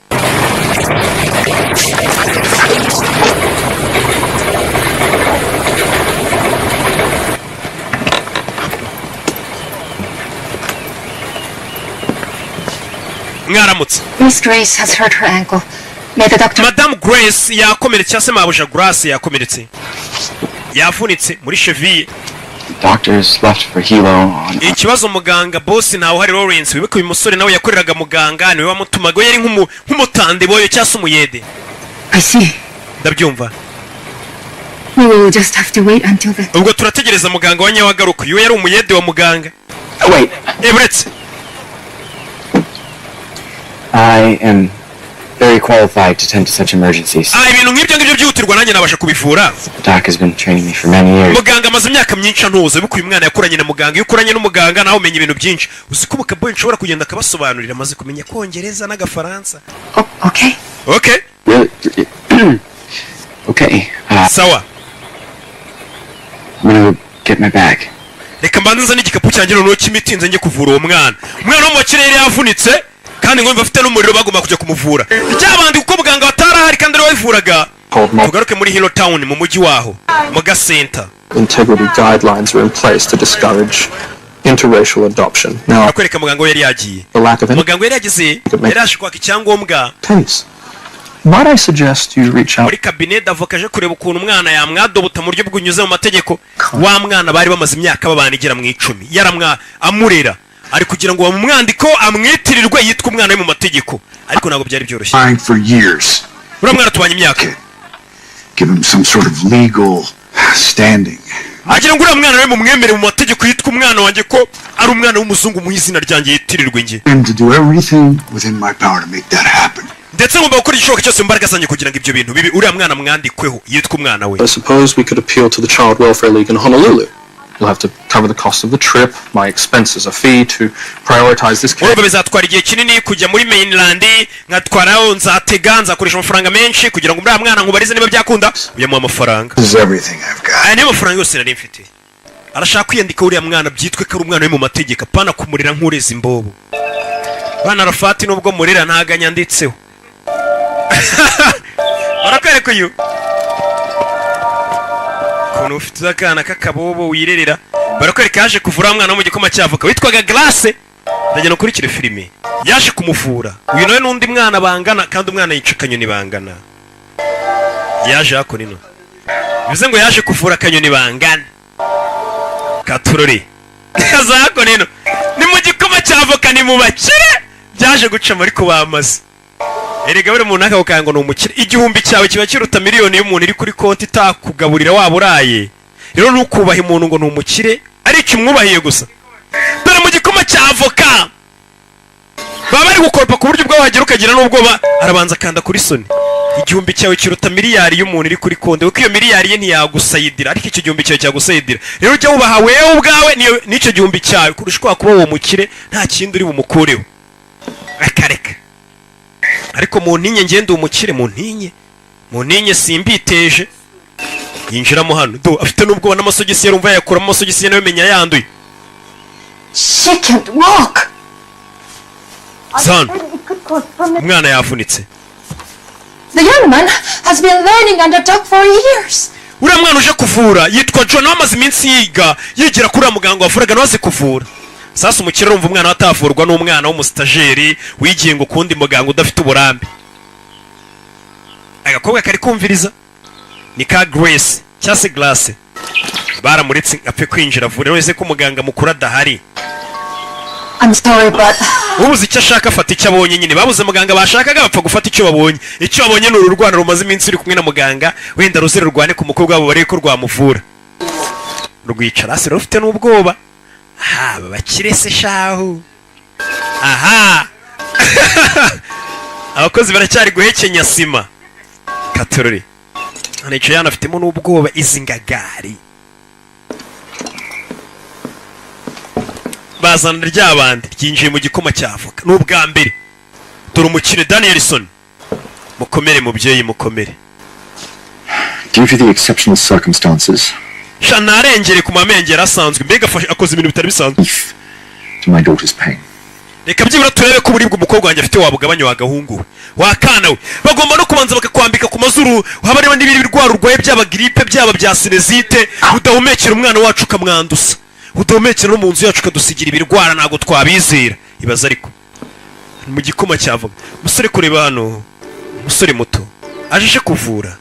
Mwaramutse. Miss Grace has hurt her ankle. May the doctor... Madame Grace yakomeretse cyase mabuja Grace yakomeretse. Yafunitse muri cheville. Doctors left for Hilo on... ikibazo muganga boss nawe hari Lawrence wibuka uyu musore nawe yakoreraga muganga niwe wamutumaga yari nk'umutande boyo cyase umuyede. I see. Ndabyumva. We will just have to wait until the... ubwo turategereza muganga wa nyawagaruka iyo yari umuyede wa muganga. Wait. Buretse. I am very qualified to tend to such emergencies. ibintu nk'ibyo ngibyo byihutirwa nanjye nabasha kubivura. Doc has been training me for many years. muganga amaze imyaka myinshi antuza biku uyu mwana yakuranye na muganga iyo ukuranye n'umuganga nawe umenya ibintu byinshi uzi ko mukaboye nshobora kugenda akabasobanurira amaze kumenya kongereza n'agafaransa. Okay. Okay. Really? Okay. Sawa. I'm gonna get my bag. reka mbanze nza n'igikapu cyanjye noneho cy'imitinze njye kuvura uwo mwana wo mu kirere yavunitse kandi ngo bafite n'umuriro bagomba kujya kumuvura icyabandi kuko muganga batarahari kandi ari wavuraga. tugaruke muri Hilo Town mu mujyi waho mu gasenta. Integrity guidelines are in place to discourage interracial adoption. Now, akwereka muganga we yari yagiye. muganga yari yagize yari ashikwa icyangombwa. Might I suggest you reach out? muri cabinet d'avocat je kureba ukuntu umwana yamwadobota mu buryo bw'unyuze mu mategeko. wa mwana bari bamaze imyaka babana igera mu 10 yaramwa amurera ari kugira ngo bamwandiko amwitirirwe yitwa umwana we mu mategeko ariko ntabwo byari byoroshye. For years. ura mwana tubanye imyaka. Give him some sort of legal standing. agira ngo ura mwana we mu mwemere mu mategeko yitwa umwana wanjye ko ari umwana w'umuzungu mu izina ryanjye yitirirwe nge. And to do everything within my power to make that happen. ndetse ngomba gukora igishoboka cyose mbaraga zanjye kugira ngo ibyo bintu bibi uriya mwana mwandikweho yitwa umwana we. I suppose we could appeal to the Child Welfare League in Honolulu. You'll have to cover the cost of the trip, my expenses, a fee to prioritize this case. urumva bizatwara igihe kinini kujya muri mainland nkatwaraho nzatega nzakoresha amafaranga menshi kugira ngo uriya mwana nkubarize niba byakunda uyamuha amafaranga. This is everything I've got. aya niyo mafaranga yose nari mfite. arashaka kwiyandika uriya mwana byitwe ko ari umwana we mu mategeko apana kumurera nk'ureza imbobo. bana Rafati nubwo murera ntaganya nditseho. barakwereka uyu ukuntu ufite akana k'akabobo wirerera barakwereka yaje kuvura umwana wo mu gikoma cy'avoka witwaga Grace. ndagenda ukurikire filime yaje kumuvura uyu nawe n'undi mwana bangana kandi umwana yica akanyoni bangana yaje hako nino bivuze ngo yaje kuvura akanyoni bangana katurori yaza hako nino ni mu gikoma cy'avoka ni mu bakire byaje gucamo ariko bamaze. erega buri muntu akakubwira ngo ni umukire igihumbi cyawe kiba kiruta miliyoni y'umuntu iri kuri konti itakugaburira waba uraye. rero ntukubahe umuntu ngo ni umukire ariko umwubahiye gusa. dore mu gikoma cya avoka baba bari gukoropa ku buryo bwawe wagera ukagira n'ubwoba arabanza akanda kuri soni. igihumbi cyawe kiruta miliyari y'umuntu iri kuri konti kuko iyo miliyari ye ntiyagusayidira ariko icyo gihumbi cyawe cyagusayidira. rero ujya wubaha wewe ubwawe n'icyo gihumbi cyawe kurusha uko kuba uwo mukire nta kindi uri bumukureho. akareka ariko mu ntinye ngende umukire mu ntinye simbiteje yinjiramo hano do afite n'ubwoba n'amasogisi yarumva yakuramo amasogisi ye nawe menya yanduye. She can't walk. Zan umwana yavunitse. The young man has been learning under Doc for years. uriya mwana uje kuvura yitwa John wamaze iminsi yigira kuri uriya muganga wavuraga nawe azi kuvura. sasa umukire urumva umwana atavurwa n'umwana w'umustajeri wigiye ngo kundi muganga udafite uburambe. agakobwa kari kumviriza ni ka Grace cyase Glace baramuretse apfe kwinjira avure wese ko muganga mukuru adahari. I'm sorry but ubuze icyo ashaka afata icyo abonye nyine babuze muganga bashakaga bapfa gufata icyo babonye. icyo babonye ni ururwana rumaze iminsi uri kumwe na muganga wenda ruzira rurwane ku mukobwa wabo bareke ko rwamuvura. rwicara se rufite n'ubwoba. aha bakire se shahu. aha abakozi baracyari guhekenya sima. katorori anicaye yanafitemo n'ubwoba izi ngagari. bazana ry'abandi ryinjiye mu gikoma cy'avoka n'ubwa mbere. dore umukire Danielson mukomere mubyeyi mukomere. Due to the exceptional circumstances, shanarengere ku mamengera asanzwe mbega akoze ibintu bitari bisanzwe to my daughter's pain. reka byibura turebe ko buribwo umukobwa wanjye afite wabugabanya wagahungu wakana we bagomba no kubanza bakakwambika ku mazuru haba reba n'ibiri birwara urwaye byaba gripe byaba bya sinezite udahumekera umwana wacu ukamwanduza udahumekera no mu nzu yacu kadusigira ibirwara ntago twabizera. ibaza ariko mu gikoma cy'avoka musore kureba hano musore muto aje kuvura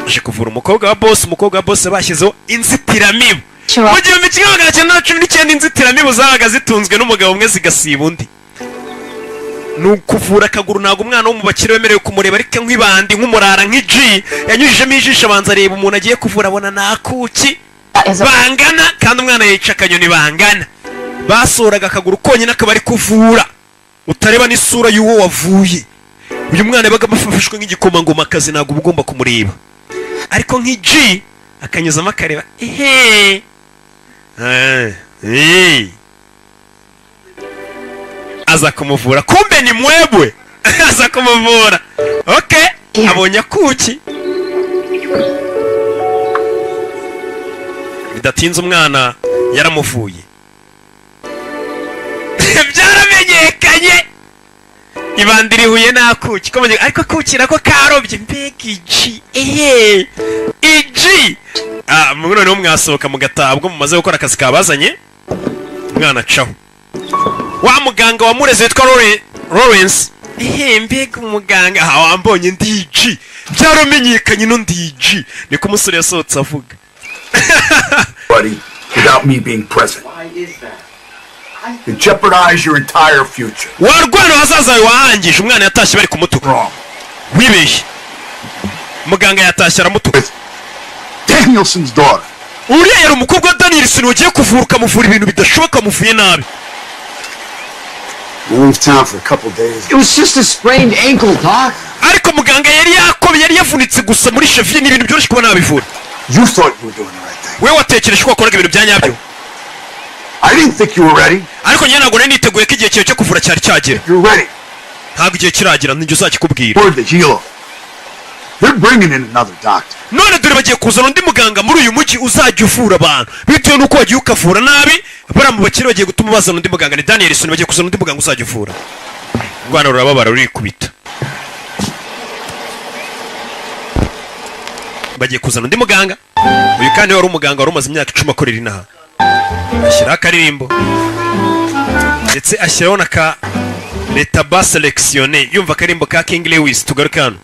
aje kuvura umukobwa wa boss bashyizeho inzitiramibu mu gihumbi kimwe magana cyenda na cumi n'icyenda inzitiramibu zabaga zitunzwe n'umugabo umwe zigasiba undi. Ni ukuvura akaguru, ntabwo umwana wo mu bakire wemerewe kumureba ariko nk'ibandi nk'umurara nk'iji yanyujijemo ijisho abanza areba umuntu agiye kuvura abona nakuki bangana kandi umwana yica akanyoni bangana. Basohoraga akaguru konyine akaba ari kuvura utareba n'isura y'uwo wavuye. Uyu mwana yabaga bafashwe nk'igikomangomakazi ntabwo uba ugomba kumureba ariko nk'iji akanyuzamo akareba aza kumuvura, kumbe ni mwebwe aza kumuvura. Okay, abonye akuki. Bidatinze umwana yaramuvuye. Byaramenyekanye ibandi rihuye n'akuki ariko akuki nako karobye mbega iji iji. Noneho mwasohoka mugataha ubwo mumaze gukora akazi kabazanye. Umwana acaho, wa muganga wamureze witwa Lawrence. Mbega umuganga wambonye ndiji, byaramenyekanye no ndiji. Niko umusore yasohotse avuga. Buddy, without me being present. You jeopardize your entire future. Warwana hazaza wahangije. Umwana yatashye bari kumutuka. Wibeshye. Muganga yatashye aramutuka. Danielson's daughter. Uriya yari umukobwa wa Danielson wagiye kuvura ukamuvura ibintu bidashoboka muvuye nabi. We'll leave town for a couple days. It was just a sprained ankle, Doc. Ariko muganga yari yavunitse gusa muri cheville n'ibintu byoroshye kuba nabivura. You thought you were doing the right thing. We watekereje ko wakoraga ibintu bya nyabyo. I didn't think you were ready. Ariko nyine ntabwo niteguye ko igihe cyawe cyo kuvura cyari cyagera. You're ready. Ntabwo igihe kiragira njye uzakikubwira. Word the healer. They're bringing in another doctor. None dore bagiye kuzana undi muganga muri uyu mujyi uzajya uvura abantu. Bitewe nuko wagiye ukavura nabi, baramubakire bagiye gutuma bazana undi muganga. Ni Danielson bagiye kuzana undi muganga uzajya uvura. Rwana rurababara rurikubita. Bagiye kuzana undi muganga. Uyu kandi wari umuganga wari umaze imyaka 10 akorera inaha. Ashyira akaririmbo ndetse ashyiraho na ka leta ba selectionné yumva akarimbo ka King Lewis. Tugaruke hano.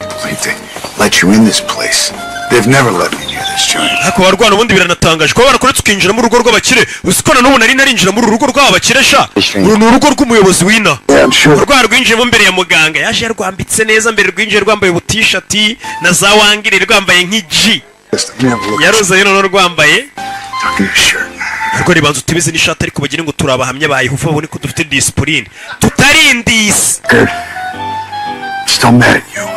Let you in this place. They've never let me near this joint. Hako warwana ubundi biranatangaje ko barakuretse ukinjira mu rugo rw'abakire. Usikona n'ubu narinjira mu rugo rw'abakire sha. Uru ni urugo rw'umuyobozi w'ina. Urwa rwinjiyemo mbere ya muganga yaje yarwambitse neza mbere rwinjiye rwambaye ubutishati na za wangire rwambaye nk'iji. Yaroza yino rwambaye ariko ribanza utibize n'ishati ariko bagire ngo turabahamye bayihufa babone ko dufite discipline tutarindise. Still mad at you.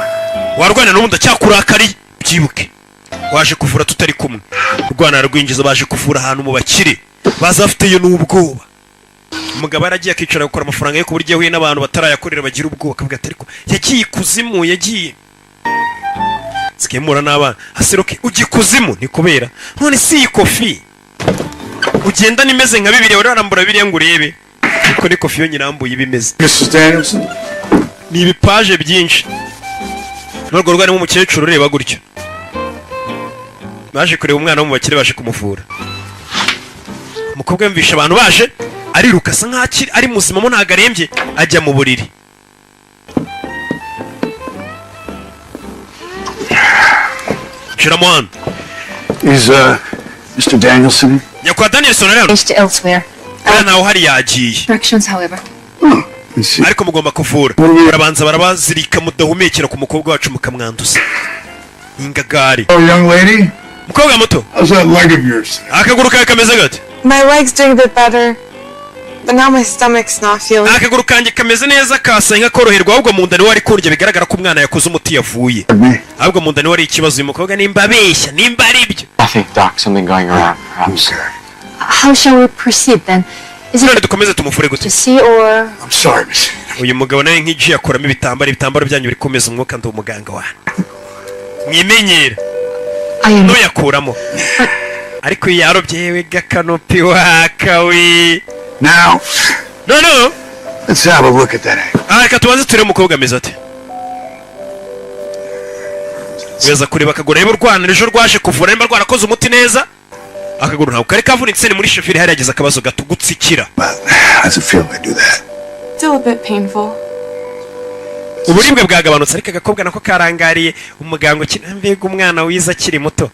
Warwana n'ubundi acyakurakari byibuke. Waje kuvura tutari kumwe. Rwana rwinjiza baje kuvura ahantu mu bakire. Bazafiteyo n'ubwoba. Umugabo aragiye akicara gukora amafaranga yo kuburyo yahuye n'abantu batarayakorera bagira ubwoba kavuga ati ariko yagiye kuzimu yagiye. Sikemura n'abana. Asiroke ugiye kuzimu ni kubera. None si ikofi. Ugenda nimeze nka bibiri wararambura biriya ngo urebe. Niko ni kofi yo nyirambuye ibimeze. Mrs. Danielson. Ni ibipaje byinshi. Nurwo rwarimo umukecuru ureba gutyo. Baje kureba umwana wo mu bakire baje kumuvura. Umukobwa yumvisha abantu baje ariruka asa nk'akiri ari muzima mo ntago arembye ajya mu buriri. Shiramon. Is Mr. Danielson? Nyakwa Danielson rero. Based elsewhere. Naho hari yagiye. Instructions, however. Ariko mugomba kuvura. Barabanza barabazirika mudahumekera ku mukobwa wacu mukamwanduza. Ingagari. Oh, young lady. Mukobwa muto. How's that leg of yours? Akaguru kawe kameze gate? My leg's doing a bit better, but now my stomach's not feeling. Akaguru kanjye kameze neza kasa nka koroherwa ahubwo mu nda ni wari kurya bigaragara ko umwana yakoze umuti yavuye. Ahubwo mu nda ni wari ikibazo uyu mukobwa nimba abeshya nimba ari byo. I think, Doc, something going around, perhaps. How shall we proceed then? Is it dukomeze tumufure gute? To see or... I'm sorry, Miss. Uyu mugabo nawe nk'iji yakoramo ibitambaro byanyu bikomeza umwuka ndi umuganga wa. Mwimenyera. No yakuramo. Ariko yarobye yewe gakanopi wakawi. Now. No. Let's have a look at that angle. Reka tubanze turebe umukobwa ameze ate. Weza kureba akaguru reba urwana ejo rwaje kuvura nimba rwarakoze umuti neza. Akaguru ntabwo kare kavunitse ni muri cheville hari yagize akabazo gato gutsikira. How's it feel to do that? Still a bit painful. uburibwe bwagabanutse ariko agakobwa nako karangariye umuganga ukina mbega umwana wiza akiri muto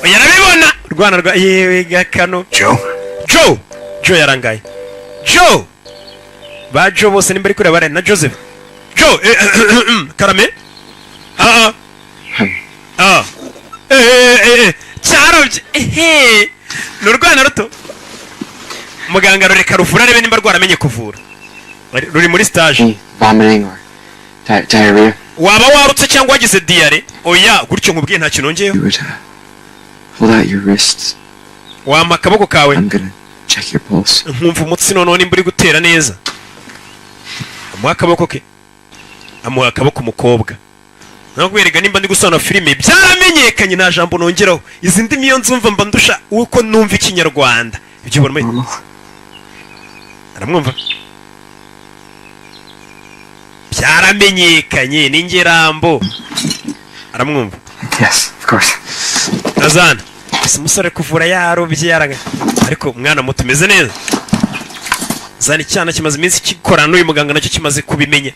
yarabibona urwana rwa yewe gakano Joe yarangaye Joe ba Joe bose nimba ari kureba bare na Joseph Joe karame cyarobye n'urwana ruto muganga rureka ruvura arebe nimba rwaramenye kuvura ruri muri stage vomiting or diarrhea. waba warutse cyangwa wagize diare oya gutyo nkubwiye nta kintu nongeyeho. Hold out your wrists. Wampa akaboko kawe. I'm gonna check your pulse. Nkumva umutsi noneho nimba uri gutera neza. Amuha akaboko ke. Amuha akaboko umukobwa. Nakwereka nimba ndi gusana filime byaramenyekanye nta jambo nongeraho. Izi ndimi yo nzumva mba ndusha uko numva ikinyarwanda. Ibyo ubona aramwumva. Byaramenyekanye n'ingerambo. Aramwumva. Yes, of course. Azana. Umusore kuvura yarobye yaranga. Ariko umwana muto meze neza. Zani cyana kimaze iminsi kikorana n'uyu muganga nacyo kimaze kubimenya.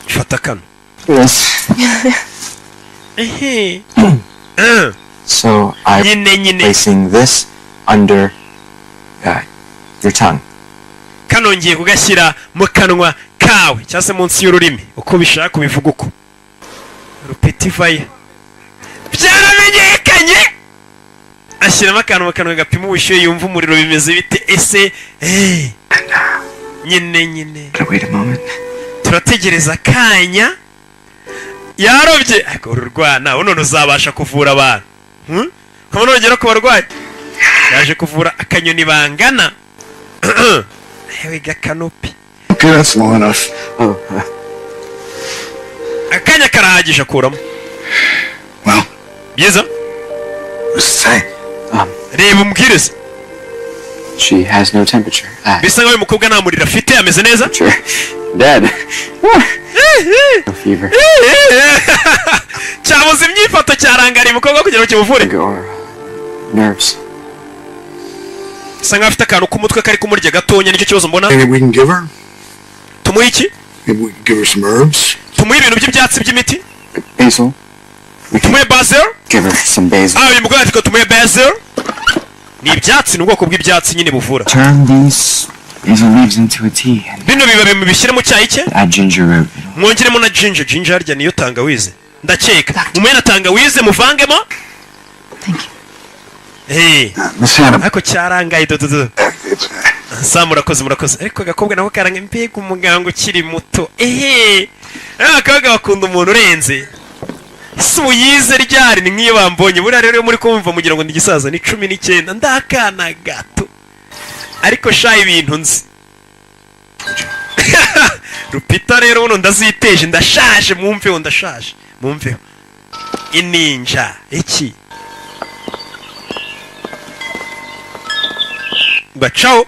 Fata kano. Yes. So I'm placing this under your tongue. Kano ngiye kugashyira mu kanwa kawe cyangwa se munsi y'ururimi uko bishaka kubivuga uko. Rupetify. Byaramenyekanye. Ashyiramo akantu mu kanwa gapima ubushyuhe yumva umuriro bimeze bite ese nyine. Wait a moment. Turategereza kanya. Yarobye ururwana none uzabasha kuvura abantu. Kama nongera ko barwaye. Yaje kuvura akanyoni bangana. Hewe gakanopi. Okay, that's long enough. Akanya karahagije akuramo. Well. Byiza. Say. Reba umbwiriza. She has no temperature. Bisa nkaho umukobwa nta muriro afite ameze neza? Dead. No fever. Cyabuze imyifato cyarangariye umukobwa kugira ngo kimuvure. Nerves. Sanga afite akantu kumutwe kari kumurya gatonya nicyo kibazo mbona. Maybe we can give her. Tumuhe iki? Maybe we can give her some herbs. Tumuhe ibintu by'ibyatsi by'imiti? Basil. Tumuhe basil? Give her some basil. Uyu mugabo ati ko tumuhe basil? Ni ibyatsi n'ubwoko bw'ibyatsi nyine buvura. Turn these leaves into a tea. Bino bibabi mubishyire mu cyayi cye? Add ginger root. Mwongeremo na ginger. Ginger harya niyo tangawize. Ndakeka. Mumuhe na tangawize muvangemo? Thank you. Ako cyarangaye dododo. Murakoze. Ariko gakobwa nako karanga mbega umuganga ukiri muto. Akaga bakunda umuntu urenze. Suyize ryari ni nkiyo bambonye. Buriya rero muri kumva mugira ngo ndigisaza ni 19 ndakana gato. Ariko sha ibintu nzi. Rupita rero uno ndaziteje ndashaje mwumveho ndashaje. Mwumveho. Ininja iki? Bacao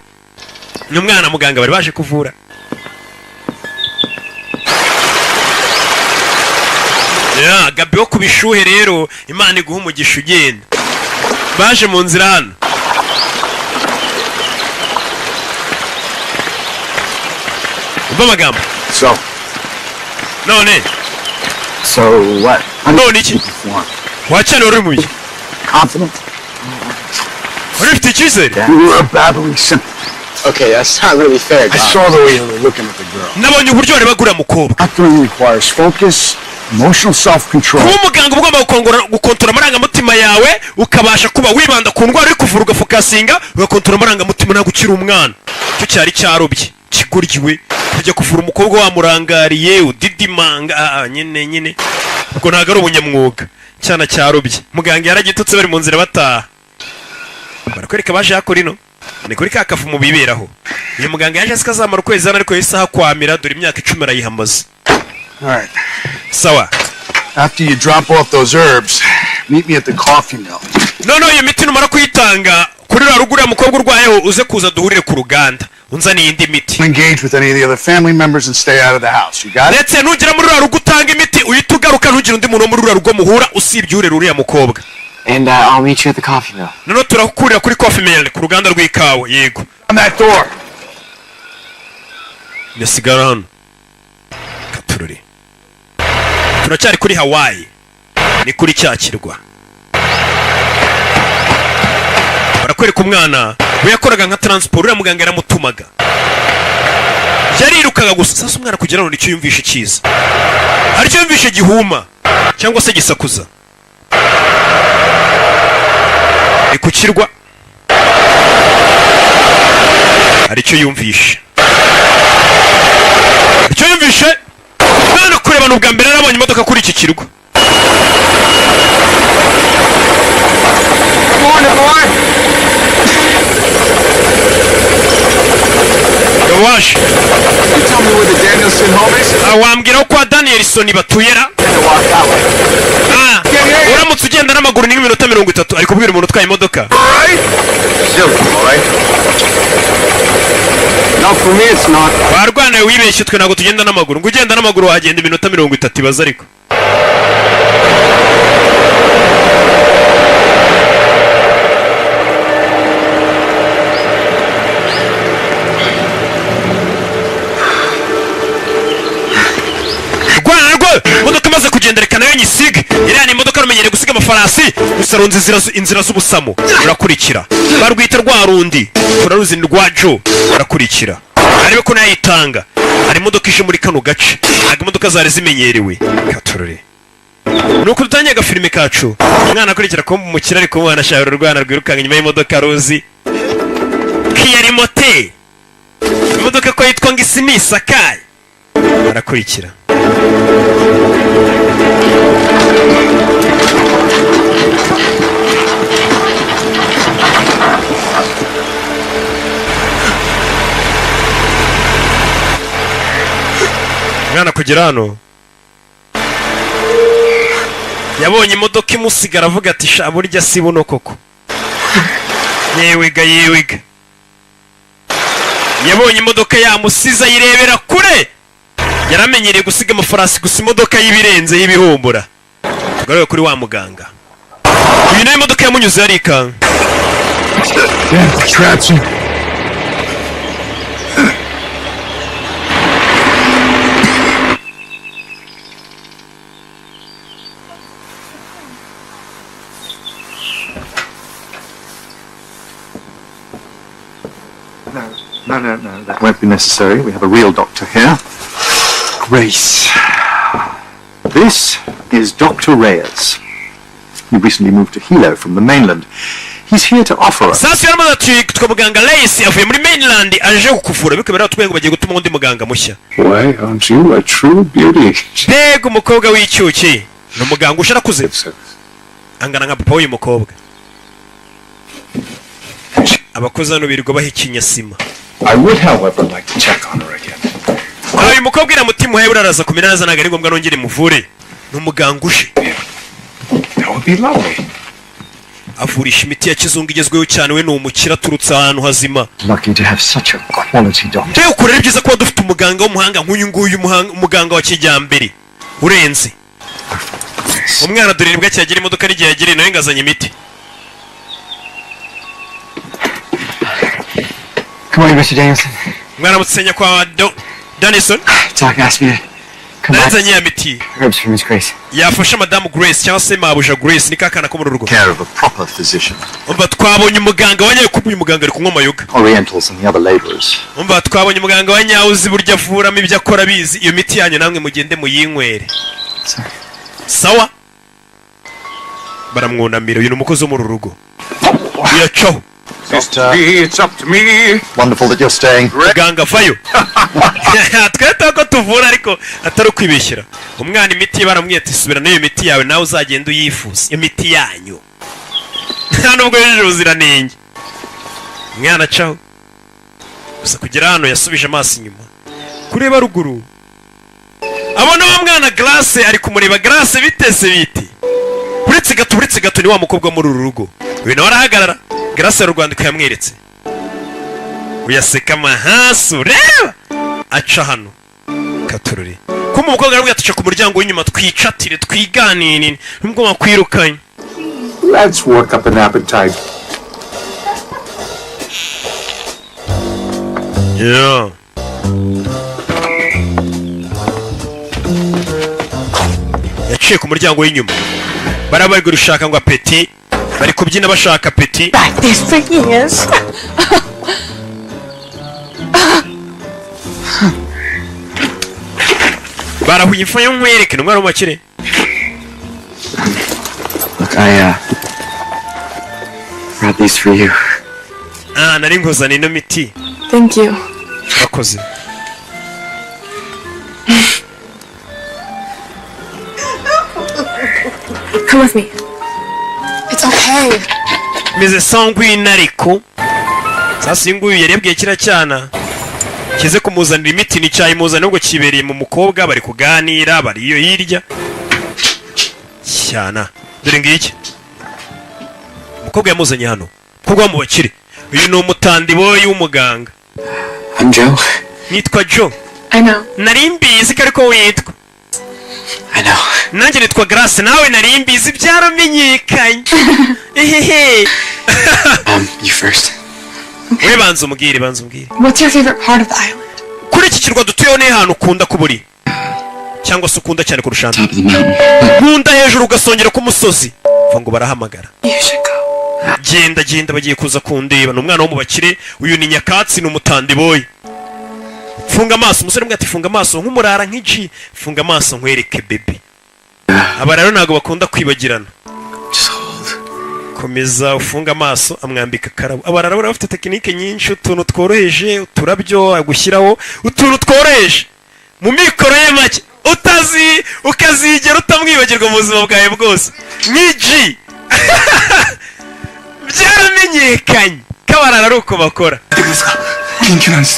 n'umwana muganga bari baje kuvura. Gabi wo kubishuhe rero Imana iguha umugisha ugenda. Baje mu nzira hano. Umva magambo. None. So what? None iki? Wachana uri mubi. Confident? Ufite icyizere? You were babbling simple. Okay, that's not really fair. I saw the way you were looking at the girl. Nabonye uburyo bari bagura mukobwa. Acting requires focus, emotional self-control. Kuba umuganga ugomba gukontora amarangamutima yawe ukabasha kuba wibanda ku ndwara uri kuvura ugafokasinga ugakontora amarangamutima ntabwo ukiri umwana. Cyo cyari cyarobye kiguryiwe kujya kuvura umukobwa wamurangariye udidimanga nyine ubwo ntabwo ari ubunyamwuga cyana cyarobye. Muganga yaragitutse bari mu nzira bataha. Barakwereka baje hakora ino ni kuri kakafu mu biberaho. Uyu muganga yaje asikazamara ukwezi ariko isaha kwamira dore imyaka 10 arayihamaze. Alright. Sawa. After you drop off those herbs, meet me at the coffee mill. No, iyo miti numara kuyitanga kuri rugura mukobwa urwayeho uze kuza duhurire ku ruganda. Unzaniye indi miti. Engage with any of the other family members and stay out of the house. You got it? Ndetse nugira muri rugo utanga imiti uhita ugaruka ntugira undi muntu muri rugo muhura usibye urera uriya mukobwa. And I'll meet you at the coffee mill. No, turakurira kuri coffee mill ku ruganda rw'ikawa yego. On that door. Nesigara hano. turacyari kuri Hawaii, ni kuri cya kirwa. Barakwereka umwana we yakoraga nka transport, uriya muganga yaramutumaga, yarirukaga gusa. Sasa umwana kugira ngo nicyo yumvishe cyiza, aricyo yumvishe gihuma cyangwa se gisakuza. Ni ku kirwa, aricyo yumvishe, aricyo yumvishe. None kureba n'ubwa mbere narabonye imodoka kuri iki kirwa. Wash. You tell me where the Danielson home is? Wambwira ko kwa Danielson batuyera? Uramutse ugenda n'amaguru ni nk'iminota 30, ariko kubwira umuntu utwaye imodoka. No, for me it's not. Warwana wibeshye, twe ntabwo tugenda n'amaguru. Ngo ugenda n'amaguru wagenda iminota 30 ibaza ariko. Imodoka imaze kugendera nayo nyisige. Iriya ni imodoka rumenyereye gusiga amafarasi, gusaronza inzira z'ubusamo. Urakurikira barwita rwa rundi, turaruzi ni rwa Jo. Urakurikira arebe ko nayitanga. Hari imodoka ije muri kano gace, ntabwo imodoka zari zimenyerewe. Katurore nuko dutangiye agafilime kacu. Umwana akurikira ko mu kirari ko umwana ashaka urwana rwirukanga inyuma y'imodoka Rozi Kia Limote, imodoka ko yitwa ngo isi ni Sakai. Arakurikira mwana kugera hano, yabonye imodoka imusigara avuga ati sha burya si buno koko. Yewiga yabonye imodoka yamusiza yirebera kure. Yaramenyereye gusiga amafarasi gusa imodoka y'ibirenze y'ibihumbura. Tugaruye kuri wa muganga. Uyu nayo imodoka yamunyuze yarikanga. No, that won't be necessary. We have a real doctor here. Grace. This is Dr. Reyes. He recently moved to Hilo from the mainland. He's here to offer us. Sasa yaramaze twitwa muganga Reyes avuye muri mainland aje kukuvura, bikabera twego bagiye gutuma undi muganga mushya. Why aren't you a true beauty? Mbega umukobwa w'icyuki, ni umuganga usharakuze angana nka papa w'uyu mukobwa. Abakozi hano birirwa bahikinyasima. I would, however, like to check on her again. Uyu mukobwa ira mutima uhaye uraraza kumera neza, ntabwo ari ngombwa nongere muvure. Ni umuganga uje. That would be lovely. Avurisha imiti ya kizungu igezweho cyane, we ni umukira turutse ahantu hazima. Lucky to have such a quality doctor. Mbega ukurere byiza kuba dufite umuganga w'umuhanga nk'uyu nguyu, umuganga wa kijyambere urenze. Umwana dore nibwo cyagira imodoka n'igihe yagiriye nawe ngazanye imiti. Come on, Mr. Danielson. Mwana mutsenya kwa Danielson. Doc asked me to come back. Nanzanye ya miti. Herbs for Miss Grace. Yafasha Madame Grace cyangwa se mabuja Grace, ni kakana ko mu rugo. Care of a proper physician. Umva twabonye umuganga wanyaye kuba umuganga ari kunywa amayoga. Orientals and the other laborers. Umva twabonye umuganga wanyawuzi burya avuramo ibyo akora bizi. Iyo miti yanyu namwe mugende muyinywere. Sawa? Baramwunamira, uyu ni umukozi wo mu rugo. Yacho. It's up to me. Wonderful that you're staying. Muganga vayo. Tweta ko tuvura ariko atari kwibeshyira. Umwana imiti baramwita isubira n'iyo miti yawe nawe uzagenda uyifuza. Iyo miti yanyu. Nubwo yeje uziranenge. Mwana caho. Gusa kugera hano yasubije amaso inyuma. Kureba ruguru. Abona wa mwana Grace ari kumureba. Grace bitese biti. Uretse gato ni wa mukobwa muri uru rugo. Uyu nawe arahagarara. Grace y'Urwandiko yamweretse. Uyaseka mahasu reba. Aca hano. Katururi. Kuma umukobwa arabwira atuca ku muryango w'inyuma twicatire twiganine. Nubwo makwirukanye. Let's work up an appetite. bicaye ku muryango w'inyuma bari bari gushaka ngo apeti bari kubyina bashaka apeti Like this for years. barahuye ifu y'umwereke n'umwana w'umukire. Look, I brought these for you. Nari nguzaniye ino miti. Thank you. Bakoze. Come with me. It's okay. Meze sanguine ariko sasa inguyu yarebwiye kira cyana kize kumuzanira imiti ni cyayi muzana ubwo kibereye mu mukobwa bari kuganira bari iyo hirya cyana dore ngiki umukobwa yamuzanye hano umukobwa mu bakire uyu ni umutandi boy w'umuganga. I'm Joe. Nitwa Joe. I know. Nari mbizi ko ariko witwa. I know. Nanjye nitwa Grace nawe nari mbizi byaramenyekanye. Ehehe. You first. We banza umbwire. What's your favorite part of the island? Kuri iki kirwa dutuyeho ni ahantu ukunda kuburi cyangwa se ukunda cyane kurusha Top of the mountain. nkunda hejuru ugasongera ku musozi ngo barahamagara. You should go. Genda bagiye kuza kundeba. Ni umwana wo mu bakire uyu ni nyakatsi ni umutandi boy. Funga amaso umusore mbwa ati funga amaso nk'umurara nk'iji funga amaso nkwereke baby. Aba rero ntago bakunda kwibagirana. Komeza ufunga amaso amwambika karabo. Aba rero bafite tekinike nyinshi utuntu tworoheje uturabyo agushyiraho utuntu tworoheje mu mikoro ye make ukazigera utamwibagirwa mu buzima bwawe bwose nk'iji. Byaramenyekanye kabarara ari uko bakora.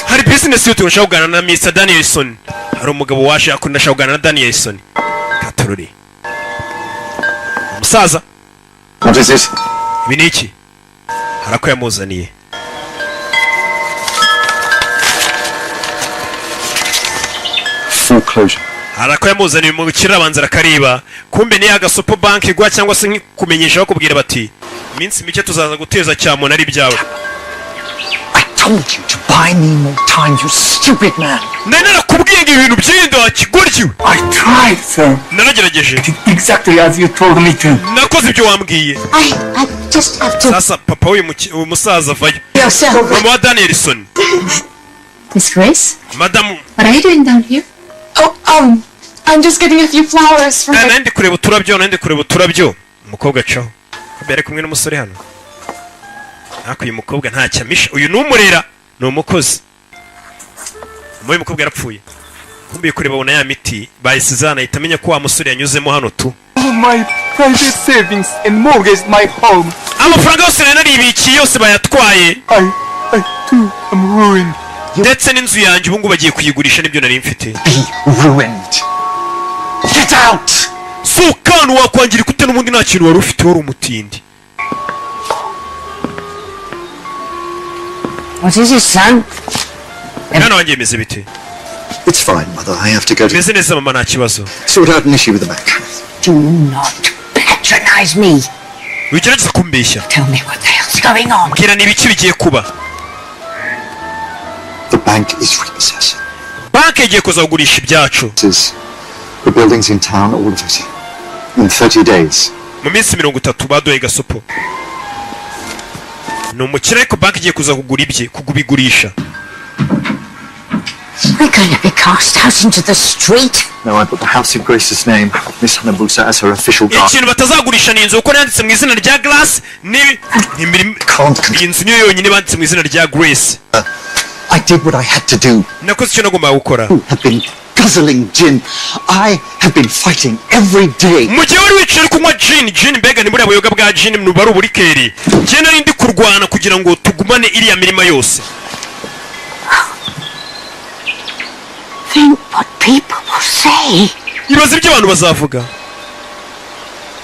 Hari business y'utuntu ushaka kuganira na Mr. Danielson. Hari umugabo waje akunda ashaka kuganira na Danielson. Katorori umusaza. What is it? Ibi ni iki? Harako yamuzaniye. Foreclosure. Harako yamuzaniye mu kirabanza rakariba. Kumbe ni agasopo banki gwa cyangwa se kumenyesha bakubwira bati minsi mike tuzaza guteza cyamo nari byawe. I told you to buy me more time, you stupid man. Nene nakubwiye ngo ibintu by'inda kigoryiwe. I tried, sir. Naragerageje. Exactly as you told me to. Nakoze ibyo wambwiye. I just have to. Sasa papa uyu musaza vayo. Yourself. Mama wa Danielson. Miss Grace? Madam. What are you doing down here? Oh, I'm just getting a few flowers from the... Nandi kureba uturabyo. Umukobwa caho. Kabere kumwe n'umusore hano. Ako uyu mukobwa nta cyamisha. Uyu numurera ni umukozi. Uyu mukobwa yarapfuye. Kumbiye kureba bona ya miti bayisizana itamenya ko wa musore yanyuzemo hano tu. My private savings and mortgage my home. Amafaranga yose naribikiye yose bayatwaye. I too am ruined. Ndetse n'inzu yanjye ubu ngubu bagiye kuyigurisha nibyo nari mfite. Be ruined. Get out. Sukanu wakwangira kute n'ubundi nta kintu wari ufite wari umutindi. What is it, son? Mwana wanjye meze bite? It's fine, mother. I have to go to... Meze neza mama nta kibazo. Sort out an issue with the bank. Do not patronize me. Wigerageza kumbeshya. Tell me what the hell's going on. Mbwira ni ibiki bigiye kuba. The bank is repossessing. Banki igiye kuza kugurisha ibyacu. The buildings in town, all of it. In 30 days. Mu minsi 30 baduhaye gasopo. Ni umukire ariko banki igiye kuza kugura ibye kugubigurisha. We're going to be cast out into the street. No, I put the house in Grace's name, Miss Hanabusa, as her official guard. Ikintu batazagurisha ni inzu kuko yanditse mu izina rya Glass ni inzu niyo yonyine banditse mu izina rya Grace. I did what I had to do. Nakoze icyo nagomba gukora. Have been guzzling gin. I have been fighting every day. Mu gihe wari wicaye kunywa gin mbega ni muri abayoga bwa gin mu bari uburikeri. Je nari ndi kurwana kugira ngo tugumane iriya mirima yose. Think what people will say. Ibaze ibyo abantu bazavuga.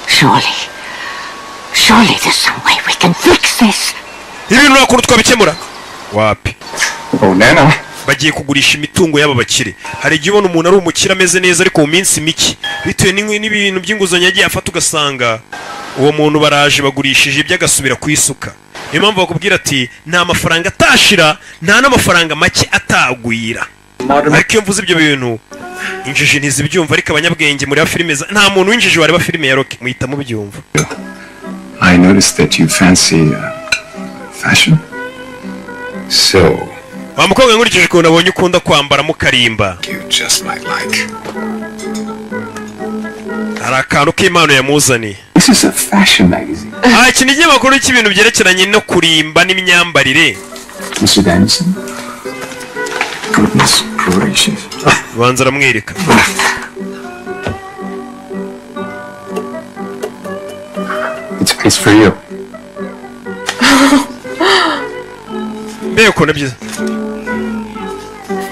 Surely there's some way we can fix this. Ibintu nakuru twabikemura. Wapi? Oh, Nana. Bagiye kugurisha imitungo y'aba bakire. Hari igihe ubona umuntu ari umukire ameze neza ariko mu minsi miki bitewe n'ibintu by'inguzanyo yagiye afata ugasanga uwo muntu baraje bagurishije ibyagasubira ku isuka. Niyo mpamvu bakubwira ati nta mafaranga atashira nta n'amafaranga make atagwira. Ariko iyo mvuze ibyo bintu injiji ntizibyumva ariko abanyabwenge muri filime nta muntu w'injiji wareba filime ya Rocky muhita mubyumva. I noticed that you fancy fashion. So. Wa mukobwa nkurikije ukuntu abonye ukunda kwambara mukarimba. You just like. Hari akantu k'impano yamuzaniye. This is a fashion magazine. Iki ni ikinyamakuru cy'ibintu byerekeranye no kurimba n'imyambarire. Mr. Danielson. Goodness gracious. Banza aramwereka. It's for you. Mbe ukuntu byiza.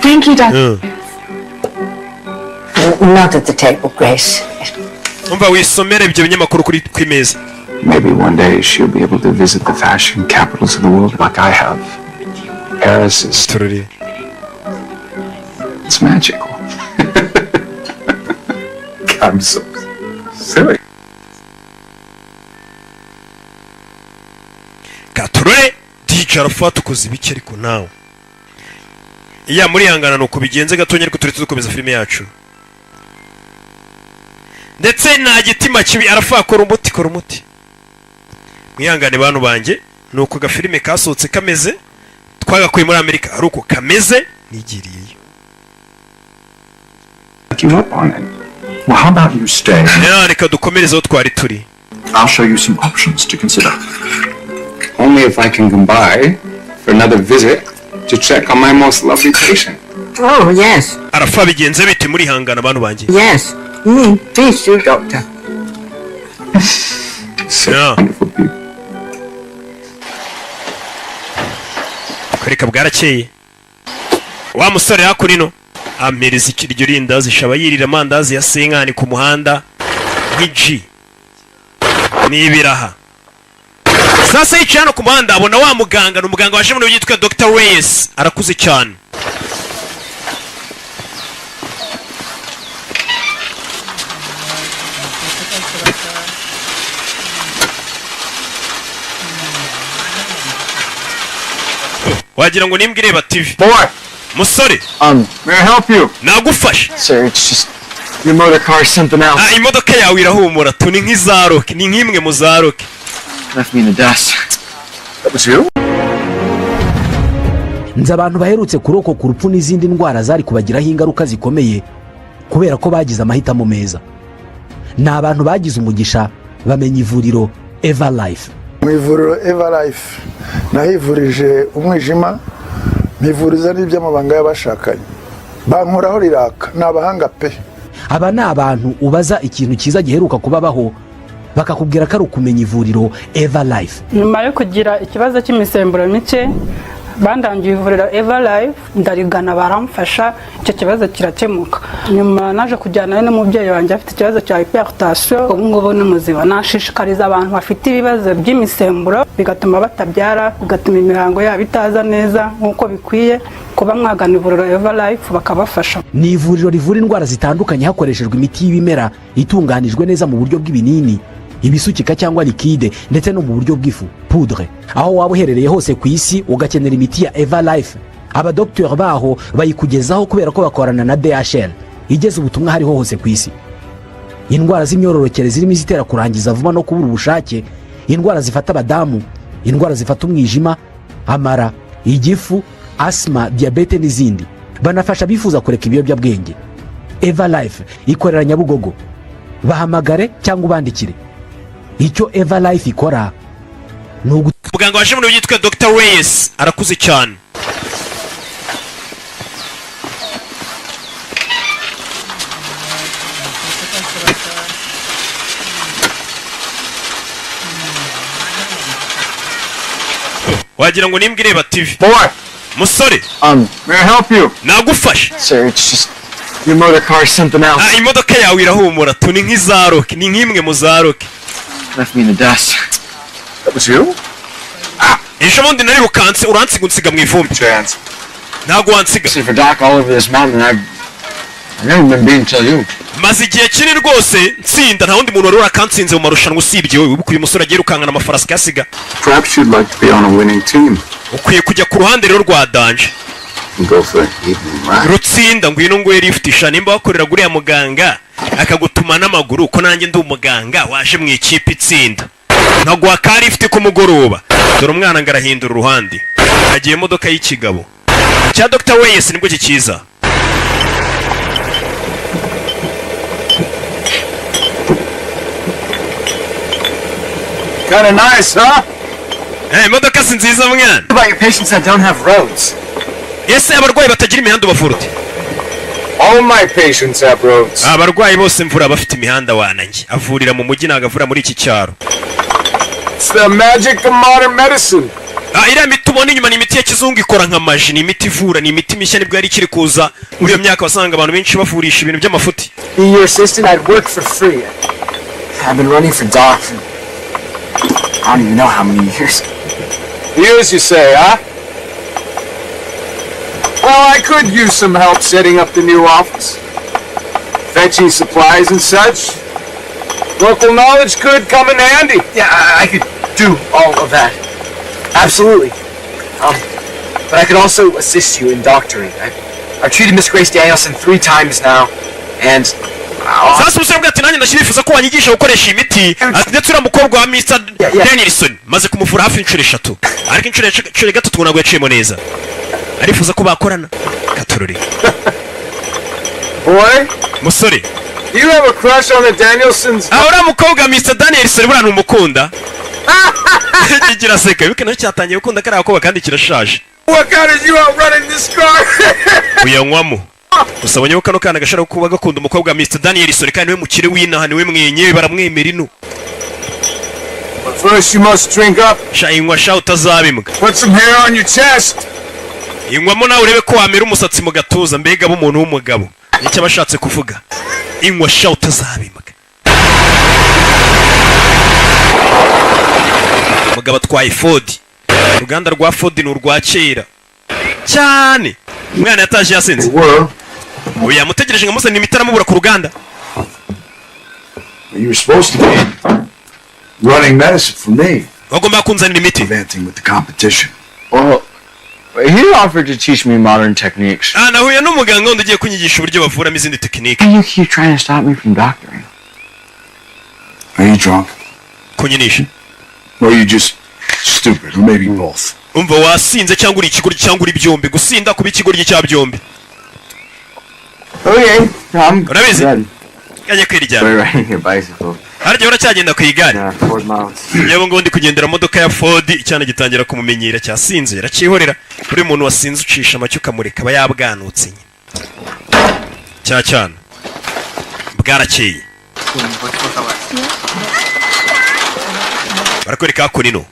Thank you, Doctor. Not at the table, Grace. Umva wisomere ibyo binyamakuru kuri kwimeza. Maybe one day she'll be able to visit the fashion capitals of the world like I have. Paris is truly. It's magical. I'm so silly. Katurore DJ Alpha tukoze ibiki ariko nawe. Iya muri hangana nuko bigenze gatonya ariko turi dukomeza filime yacu. Ndetse nta gitima kibi Alpha akora umuti. Mwihangane bantu banjye nuko ga filime kasohotse kameze twagakuye muri Amerika ari uko kameze nigiriye. Give up on it. Well, how about you stay? Reka dukomereze aho twari turi. I'll show you some options to consider. Only if I can come by for another visit to check on my most lovely patient. Oh, yes. Alpha bigenze bite muri hangana abantu banjye? Yes. Please do, Doctor. Wonderful people. Kareka bwarakeye. Wa musore hakurino amereza ikiryo rindazi shaba yirira amandazi ya senkani ku muhanda nk'iji n'ibiraha. Sasa yicana ku muhanda abona wa muganga n'umuganga waje mu yitwa Dr. Reyes arakuze cyane. Wagira ngo nimbwe ireba TV. Boy, musore. May I help you? Nagufasha. Sir, it's just your motor car is something else. Imodoka yawe irahumura tu ni nk'izaroke, ni nk'imwe mu zaroke. Left me in the dust. That was you? nzi abantu baherutse kurokoka urupfu n'izindi ndwara zari kubagiraho ingaruka zikomeye kubera ko bagize amahitamo meza. Ni abantu bagize umugisha bamenya ivuriro Eva Life. Mu ivuriro Eva Life nahivurije umwijima, mpivuriza n'iby'amabanga y'abashakanye, bankoraho riraka, ni abahanga pe. Aba ni abantu ubaza ikintu cyiza giheruka kubabaho bakakubwira ko ari ukumenya ivuriro Eva Life. Nyuma yo kugira ikibazo cy'imisemburo mike bandangiye ivuriro Eva Life ndarigana baramfasha, icyo kibazo kirakemuka. Nyuma naje kujyana n'umubyeyi wanjye afite ikibazo cya hypertension, ubu ngubu ni muzima. Nashishikariza abantu bafite ibibazo by'imisemburo bigatuma batabyara, bigatuma imihango yabo itaza neza nk'uko bikwiye, kuba mwagana ivuriro Eva Life bakabafasha. Ni ivuriro rivura indwara zitandukanye hakoreshejwe imiti y'ibimera itunganijwe neza mu buryo bw'ibinini, ibisukika cyangwa liquide ndetse no mu buryo bw'ifu poudre. Aho waba uherereye hose ku isi ugakenera imiti ya Eva Life, abadokiteri baho bayikugezaho kubera ko bakorana na DHL igeze ubutumwa hariho hose ku isi. Indwara z'imyororokere zirimo izitera kurangiza vuba no kubura ubushake, indwara zifata abadamu, indwara zifata umwijima, amara, igifu, asma, diabete n'izindi. Banafasha bifuza kureka ibiyobyabwenge. Eva Life ikorera Nyabugogo. Bahamagare cyangwa ubandikire. Icyo Eva Life ikora ni muganga waje mu yitwa Dr. Reyes arakuze cyane. Wagira ngo nimbwe ireba TV. Boy, musore. May I help you? Nagufasha. Sir, it's just your motor car is something else. Imodoka yawe irahumura tu ni nk'izaroke, ni nk'imwe mu zaroke. Left me in the dust. That was you? Ejo bundi nari bukanse uransiga unsiga mu ivumbi. Ntago wansiga. See, for Doc all over this mountain, I've never been beaten till you. Maze igihe kiri rwose nsinda nta wundi muntu wari urakansinze mu marushanwa usibye wowe. Uyu musore agiye rukankana amafarasi kasiga. Perhaps you'd like to be on a winning team. Ukwiye kujya ku ruhande rero rwa danje. Go for an evening ride. Rutsinda ngwino ngwe liftisha nimba wakorera guriya muganga akagutuma n'amaguru ko nanjye ndi umuganga waje mu ikipe itsinda nkagwa ka lift ku mugoroba dore umwana ngarahindura uruhande agiye imodoka y'ikigabo cya Dr. Weyes nibwo kikiza Kinda nice, huh? imodoka si nziza mwana. What about your patients that don't have roads? Ese abarwayi batagira imihanda ubavura ute? All my patients have roads. Abarwayi bose mvura bafite imihanda wananjye avurira mu mujyi nagavura muri iki cyaro. It's the magic of modern medicine. Iriya miti ubona inyuma ni imiti ya kizungu ikora nka maji, ni imiti ivura, ni imiti mishya nibwo yari ikiri kuza muri iyo myaka wasanga abantu benshi bavurisha ibintu by'amafuti. Be your assistant, I'd work for free. I've been running for doc for I don't even know how many years. Years, you say, huh? Well, I could use some help setting up the new office. Fetching supplies and such. Local knowledge could come in handy. Yeah, I could do all of that. Absolutely. But I could also assist you in doctoring. I've treated Miss Grace Danielson 3 times now, and sasa umusore bwati nanjye ndashyibifuza ko wanyigisha gukoresha imiti ndetse uriya mukobwa wa Mr. Danielson maze kumuvura hafi inshuro 3 ariko inshuro 3 ntabwo yaciyemo neza arifuza ko bakorana katururi. Boy, musore, you have a crush on the Danielsons? Uriya mukobwa Mr. Danielson buriya numukunda. Kiraseka yuko nayo cyatangiye gukunda kariya gakobwa kandi kirashaje. What kind of you out running this car? Uyanywamo. Usabonye ko kano kana gashara kuba gakunda umukobwa Mr. Danielson kandi niwe mukire w'inaha niwe mwenye baramwemera ino. But first you must drink up. Shayinywa sha utazabimbwa. Put some hair on your chest. Inywamo nawe urebe ko wamera umusatsi mu gatuza mbega b'umuntu w'umugabo. Nicyo abashatse kuvuga. Inywa sha utazabimbwa. Mugabo atwaye Ford. Uruganda rwa Ford ni urwa kera cyane. Umwana yataje yasenze. Oya mutegereje ngamuzana imitara mubura ku ruganda. You were supposed to be running medicine for me. Wagomba kunzanira imiti. Advancing with the competition. Well, he offered to teach me modern techniques. Nahuye n'umuganga undi ugiye kunyigisha uburyo bavuramo izindi tekinike. And you keep trying to stop me from doctoring. Are you drunk? Kunyinisha. Or are you just stupid, or maybe both? Umva wasinze cyangwa uri ikigoryi cyangwa uri byombi, gusinda kuba ikigoryi cya byombi. Okay, I'm urabizi kajya kwirijya riding a bicycle. Harya uracyagenda ku igare. Ford Mounts. Yebo ngo ndi kugendera modoka ya Ford icyana gitangira kumumenyera cyasinze yarakihorera. Buri muntu wasinze ucisha amacyo ukamureka aba yabwanutse cyane bwarakeye. Barakwereka ko nino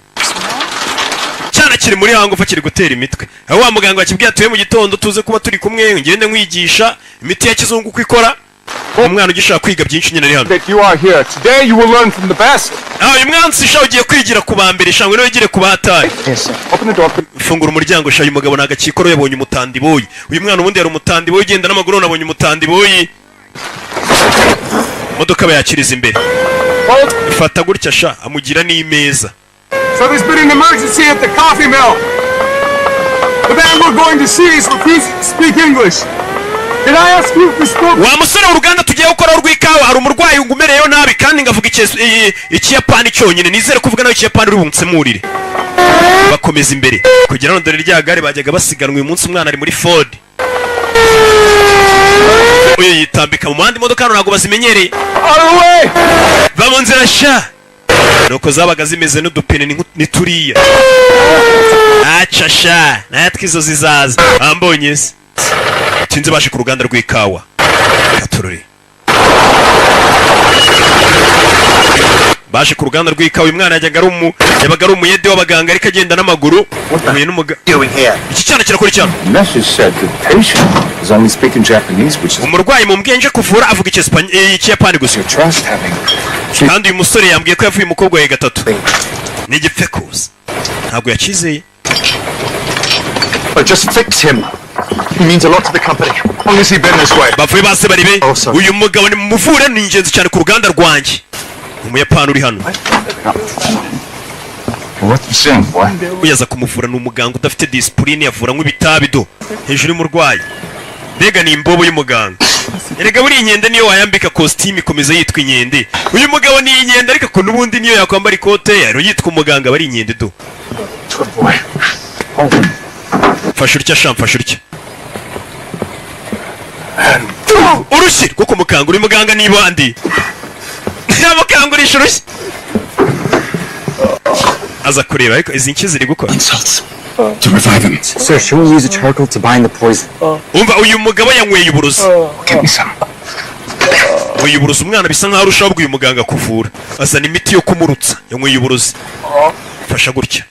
cyana kiri muri hango kiri gutera imitwe. Aho wa muganga wakibwiye atuye mu gitondo tuze kuba turi kumwe ngende nkwigisha imiti ya kizungu kwikora. Umwana ugishaka kwiga byinshi nyine ari hano. That you are here today, you will learn from the best. Uyu mwana sisha ugiye kwigira kubambere shangwe no yigire kubatari. Yes, open the door. Fungura umuryango shaye umugabo nagakikoro yabonye umutandi boyi. Uyu mwana ubundi yari umutandi boyi genda n'amaguru nabonye umutandi boyi. Modoka bayakiriza imbere. Ifata gutya sha amugira n'imeza. So there's been an emergency at the coffee mill. The man we're going to see is refusing to speak English. Did I ask you if we spoke? Wa musore uruganda tugiye gukora urwikawa hari umurwayi ungumereyo nabi kandi ngavuga ikiyapani cyonyine nizere kuvuga nawe ikiyapani uri buntsemurire. Bakomeza imbere kugira ngo ndore rya gare bajyaga basiganwa uyu munsi umwana ari muri Ford. Uyu yitambika mu mandi modoka hano ntabwo bazimenyereye. Ba nzira sha nuko zabaga zimeze n'udupine nituriya. Acha sha natwe zizaza ambonye se tinze baje ku ruganda rw'ikawa katururi. Baje ku ruganda rw'ikawa uyu mwana yabaga ari umuyede w'abaganga ariko agenda n'amaguru. Iki cyana kirakora cyane. Umurwayi mu mbwenje kuvura avuga ikiyapani gusa. Kandi uyu musore yambwiye ko yavuye umukobwa we gatatu. Ni igipfe kuza ntabwo yakizeye. Just fix him. He means a lot to the company. How long has he been this way? Bavuye base bari be. Uyu mugabo ni muvure ni ingenzi cyane ku ruganda rwanjye. Umuyapani uri hano. What you saying, boy? uyaza kumuvura ni umuganga udafite disipurine yavura nk'ibitabi do hejuru y'umurwayi mbega ni imbobo y'umuganga erega buriya inkende niyo wayambika kositimu ikomeza yitwa inkende uyu mugabo ni inkende ariko ko n'ubundi niyo yakwambara ikote yari yitwa umuganga bari inkende do fasha urya sha mfasha urya urushyi rwo kumukanga uri muganga niba andi yamukangurisha urushyi aza kureba ariko izi nki ziri gukora To revive him. Sir, she will use the charcoal to bind the poison. umva uyu mugabo yanyweye uburozi Get me some. yanyweye uburozi umwana bisa nkaho arushaho uyu muganga kuvura azana imiti yo kumurutsa yanyweye uburozi fasha gutya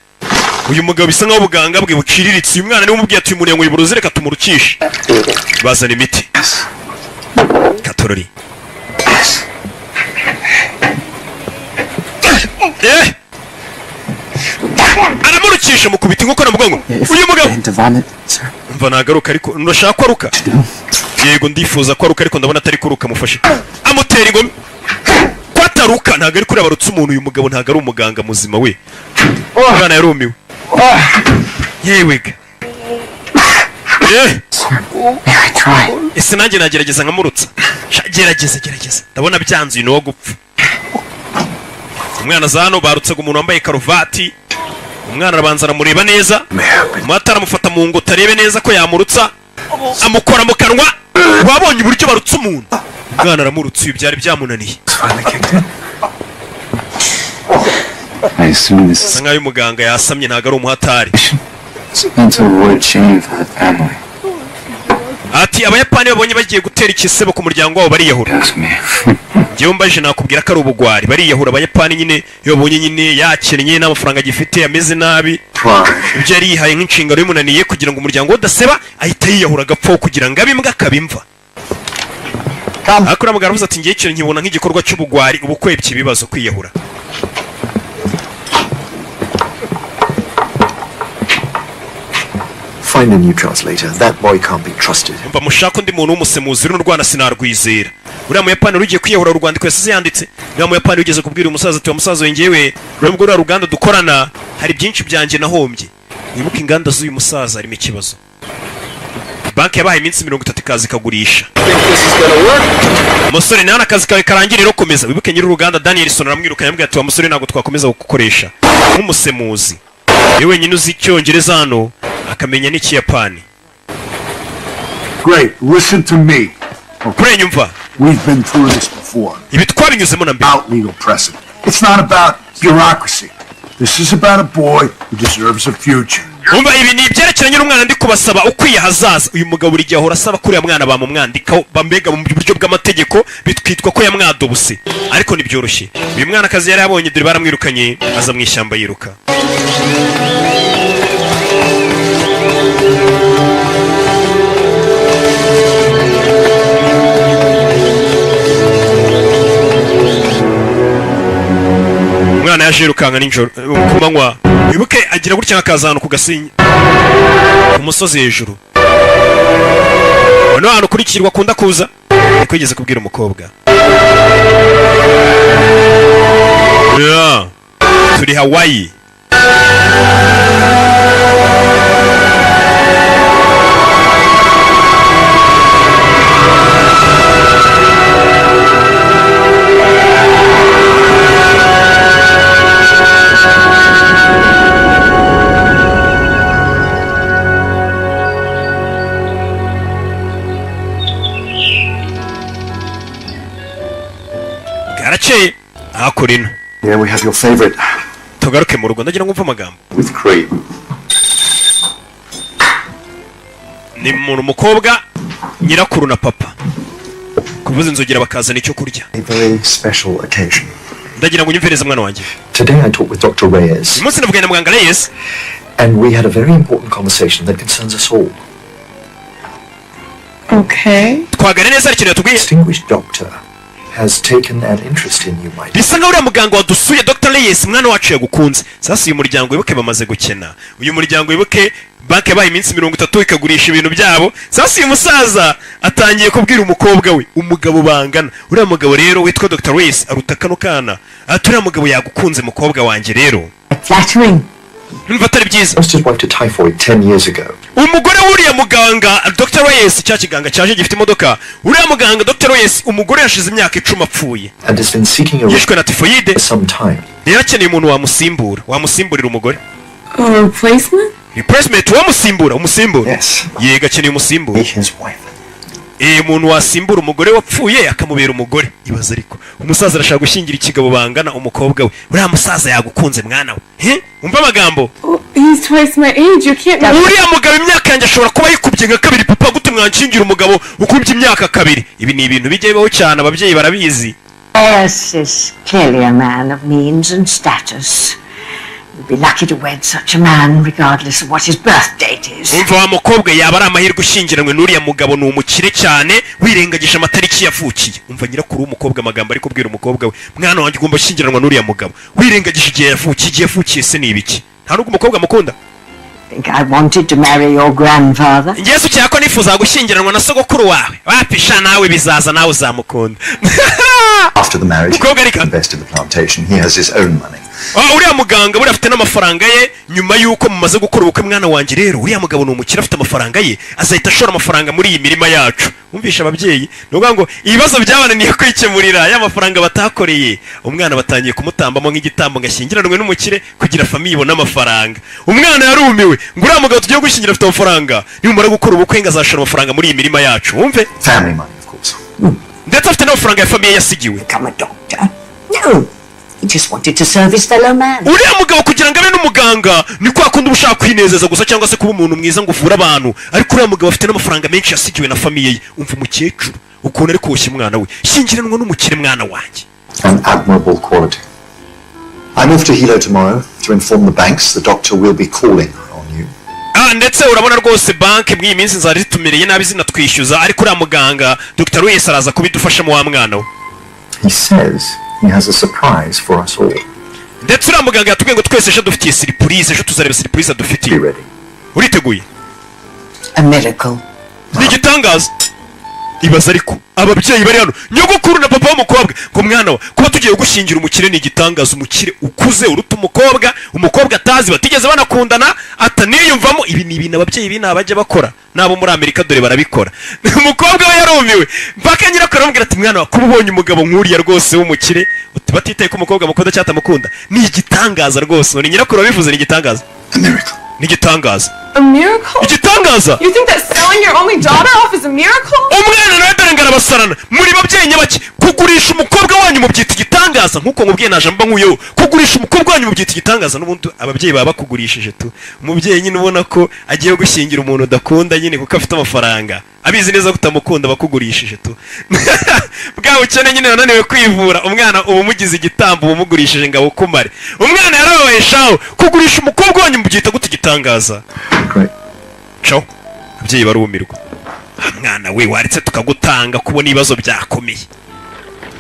uyu mugabo bisa nkaho ubuganga bwe buciriritse uyu mwana niwe umubwiye ati uyu muntu yanyweye uburozi reka tumurukishe bazana imiti katorori aramurukisha mu kubita inkoko na mugongo uyu mugabo mva nagaruka ariko ndashaka ko aruka yego ndifuza ko aruka ariko ndabona atari kuruka mufashe amutera ingome ko ataruka ntago ari kuri abarutse umuntu uyu mugabo ntago ari umuganga muzima we umwana yarumiwe yewega ese nanjye nagerageza nkamurutsa gerageza ndabona byanzuye ni uwo gupfa umwana za hano barutsaga umuntu wambaye karuvati umwana arabanza aramureba neza umwata aramufata mu ngo tarebe neza ko yamurutsa amukora mu kanwa wabonye uburyo barutsa umuntu umwana aramurutsa uyu byari byamunaniye asa nkaho uyu muganga yasamye ntabwo ari umuhatari ati abayapani babonye bagiye gutera ikisebo ku muryango wabo bariyahura njyewe mbaje nakubwira ko ari ubugwari bariyahura abayapani nyine iyo babonye nyine yakennye n'amafaranga agifite ameze nabi ibyo yari yihaye nk'inshingano y'umunaniye kugira ngo umuryango we udaseba ahita yiyahura agapfaho kugira ngo abe imbwa akabimva ariko uriya mugabo aravuze ati ngewe ikintu nkibona nk'igikorwa cy'ubugwari ubukwebye ibibazo kwiyahura Find a new translator. That boy can't be trusted. mba mushaka undi muntu w'umusemuzi runo rwana sinarwizera uriya muyapani rugiye kwiyahura urwandiko yasize yanditse uriya muyapani wigeze kubwira umusaza ati wa musaza we ngewe nubwo uriya ruganda dukorana hari byinshi byanjye nahombye wibuke inganda z'uyu musaza harimo ikibazo banki yabahaye iminsi 30 ikaza ikagurisha umusore nawe akazi kawe karangira rero komeza wibuke nyiri uruganda Danielson aramwirukanye amubwira ati wa musore ntabwo twakomeza gukoresha nk'umusemuzi yewe wenyine uzi icyongereza hano akamenya n'ikiyapani. Great, listen to me. Okay. We've been through this before. About legal precedent. It's not about bureaucracy. This is about a boy who deserves a future. Umva ibi ni ibyerekeranye n'umwana ndi kubasaba ukwiye hazaza uyu mugabo buri gihe ahora asaba kuri ya mwana bamumwandikaho bambega mu buryo bw'amategeko bitwitwa ko yamwadobuse ariko nibyoroshye uyu mwana akazi yari yabonye dore baramwirukanye aza mu ishyamba yiruka. Umwana yaje yirukanga ninjoro ku manywa wibuke agira gutya nk'akazano ku gasinyi umusozi hejuru ono hano kurikirwa akunda kuza niko yigeze kubwira umukobwa turi Hawaii Akurino. Yeah, we have your favorite. Tugaruke mu rugo ndagira ngo mva amagambo. With cream. Ni mu mukobwa nyirakuru na papa. Kuvuza inzogera bakazana icyo kurya. A very special occasion. Ndagira ngo nyumvereze mwana wanjye. Today I talked with Dr. Reyes. Umunsi navuganye na muganga Reyes. And we had a very important conversation that concerns us all. Okay. Twagane neza ikintu yatubwiye. Distinguished doctor has taken an interest in you, my dear. bisa nkaho uriya muganga wadusuye Dr. Reyes mwana wacu yagukunze. Sasa uyu muryango wibuke bamaze gukena, uyu muryango wibuke banki yabaye iminsi 30 ikagurisha ibintu byabo. Sasa uyu musaza atangiye kubwira umukobwa we umugabo bangana. Uriya mugabo rero witwa Dr. Reyes aruta kano kana, ati uriya mugabo yagukunze mukobwa wanjye rero. Flattering. Numva atari byiza. Lost his wife to typhoid 10 years ago. Umugore wuriya muganga Dr. Reyes, cya kiganga cyaje gifite imodoka, uriya muganga Dr. Reyes umugore yashize imyaka 10 apfuye, And has been seeking a yishwe na typhoid for some time. rero akeneye umuntu wamusimburira umugore. Replacement? Replacement wamusimbura umusimbura. Yes. Yega akeneye umusimbura. His wife. Umuntu wasimbura umugore wapfuye akamubera umugore. Ibaza ariko umusaza arashaka gushyingira ikigabo bangana umukobwa we. Uriya musaza yagukunze mwana we. Umva amagambo. He's twice my age. You can't. Uriya mugabo imyaka yanjye ashobora kuba yikubye nka kabiri. Papa gute mwanshingira umugabo ukubye imyaka kabiri? Ibi ni ibintu bijya bibaho cyane, ababyeyi barabizi. Reyes is clearly a man of means and status. You'd be lucky to wed such a man, regardless of what his birth date is. Umva wa mukobwa yaba ari amahirwe ushyingiranwe n'uriya mugabo, ni umukire cyane wirengagije amatariki yavukiye. Umva nyirakuru w'umukobwa amagambo ari kubwira umukobwa we, mwana wanjye ugomba gushyingiranwa n'uriya mugabo wirengagije igihe yavukiye se ni ibiki? Nta nubwo umukobwa mukunda. Think I wanted to marry your grandfather? Yesu cyako nifuza gushyingiranwa na sogokuru wawe. Wapisha nawe bizaza nawe uzamukunda. After the marriage, he invested the plantation. He has his own money. Uriya muganga buri afite n'amafaranga ye nyuma yuko mumaze gukora ubukwe mwana wanjye rero. Uriya mugabo ni umukire afite amafaranga ye, azahita ashora amafaranga muri iyi mirima yacu. Umvisha ababyeyi nuvuga ngo ibibazo byabananiye kwikemurira ya mafaranga batakoreye, umwana batangiye kumutambamo nk'igitambo ngashyingiranwe n'umukire kugira famiye ibone amafaranga. Umwana yarumiwe ngo uriya mugabo tugiye gushyingira afite amafaranga, nimumara gukora ubukwe ngazashora amafaranga muri iyi mirima yacu. Wumve, family money of course. Ndetse afite n'amafaranga ya famiye yasigiwe. Become a doctor? No. He just wanted to serve his fellow man. Uriya mugabo kugira ngo abe n'umuganga ni kwa kundi ushaka kwinezeza gusa cyangwa se kuba umuntu mwiza ngo uvure abantu, ariko uriya mugabo afite n'amafaranga menshi yasigiwe na famiye ye. Umva umukecuru ukuntu ari koshya umwana we, shyingiranwa n'umukire mwana wanjye. An admirable quality. I move to Hilo tomorrow to inform the banks the doctor will be calling on you. Ndetse urabona rwose banki mw'iyi minsi nzari zitumereye nabi zinatwishyuza, ariko uriya muganga Dr. Reyes araza kubidufashamo wa mwana we. He says he has a surprise for us all. Ndetse uriya muganga yatubwiye ngo twese ejo dufitiye surprise, ejo tuzareba surprise adufitiye. Uriteguye? A miracle. Ni igitangaza. Ibaza ariko ababyeyi bari hano, nyogokuru na papa w'umukobwa, ngo mwana wa kuba tugiye gushyingira umukire ni igitangaza. Umukire ukuze uruta umukobwa atazi batigeze banakundana ataniyumvamo. Ibi ni ibintu ababyeyi bina bajya bakora nabo muri Amerika, dore barabikora. Umukobwa we yarumiwe mpaka nyirakuru aramubwira ati mwana wa kuba ubonye umugabo nk'uriya rwose w'umukire batitaye ko umukobwa mukunda cyangwa atamukunda ni igitangaza rwose. Ni nyirakuru wabivuze, ni igitangaza. A miracle. Ni igitangaza. A miracle? Igitangaza. You think that selling your only daughter off is a miracle? Umwana nawe dore ngarabasarana muri babyeyi nyabaki, kugurisha umukobwa wanyu mu byita igitangaza. Nkuko nkubwiye naje mba nkuyeho, kugurisha umukobwa wanyu mu byita igitangaza. N'ubundi ababyeyi baba bakugurishije tu. Umubyeyi nyine ubona ko agiye gushyingira umuntu udakunda nyine kuko afite amafaranga, abizi neza ko utamukunda bakugurishije tu. Bwa ukene nyine nananiwe kwivura, umwana uba umugize igitambo umugurishije ngo awukumare. Umwana yarabaye shaho, kugurisha umukobwa wanyu mu byita gute igitangaza. Ciao. Ababyeyi barumirwa. Mwana we waretse tukagutanga kubona ibibazo byakomeye.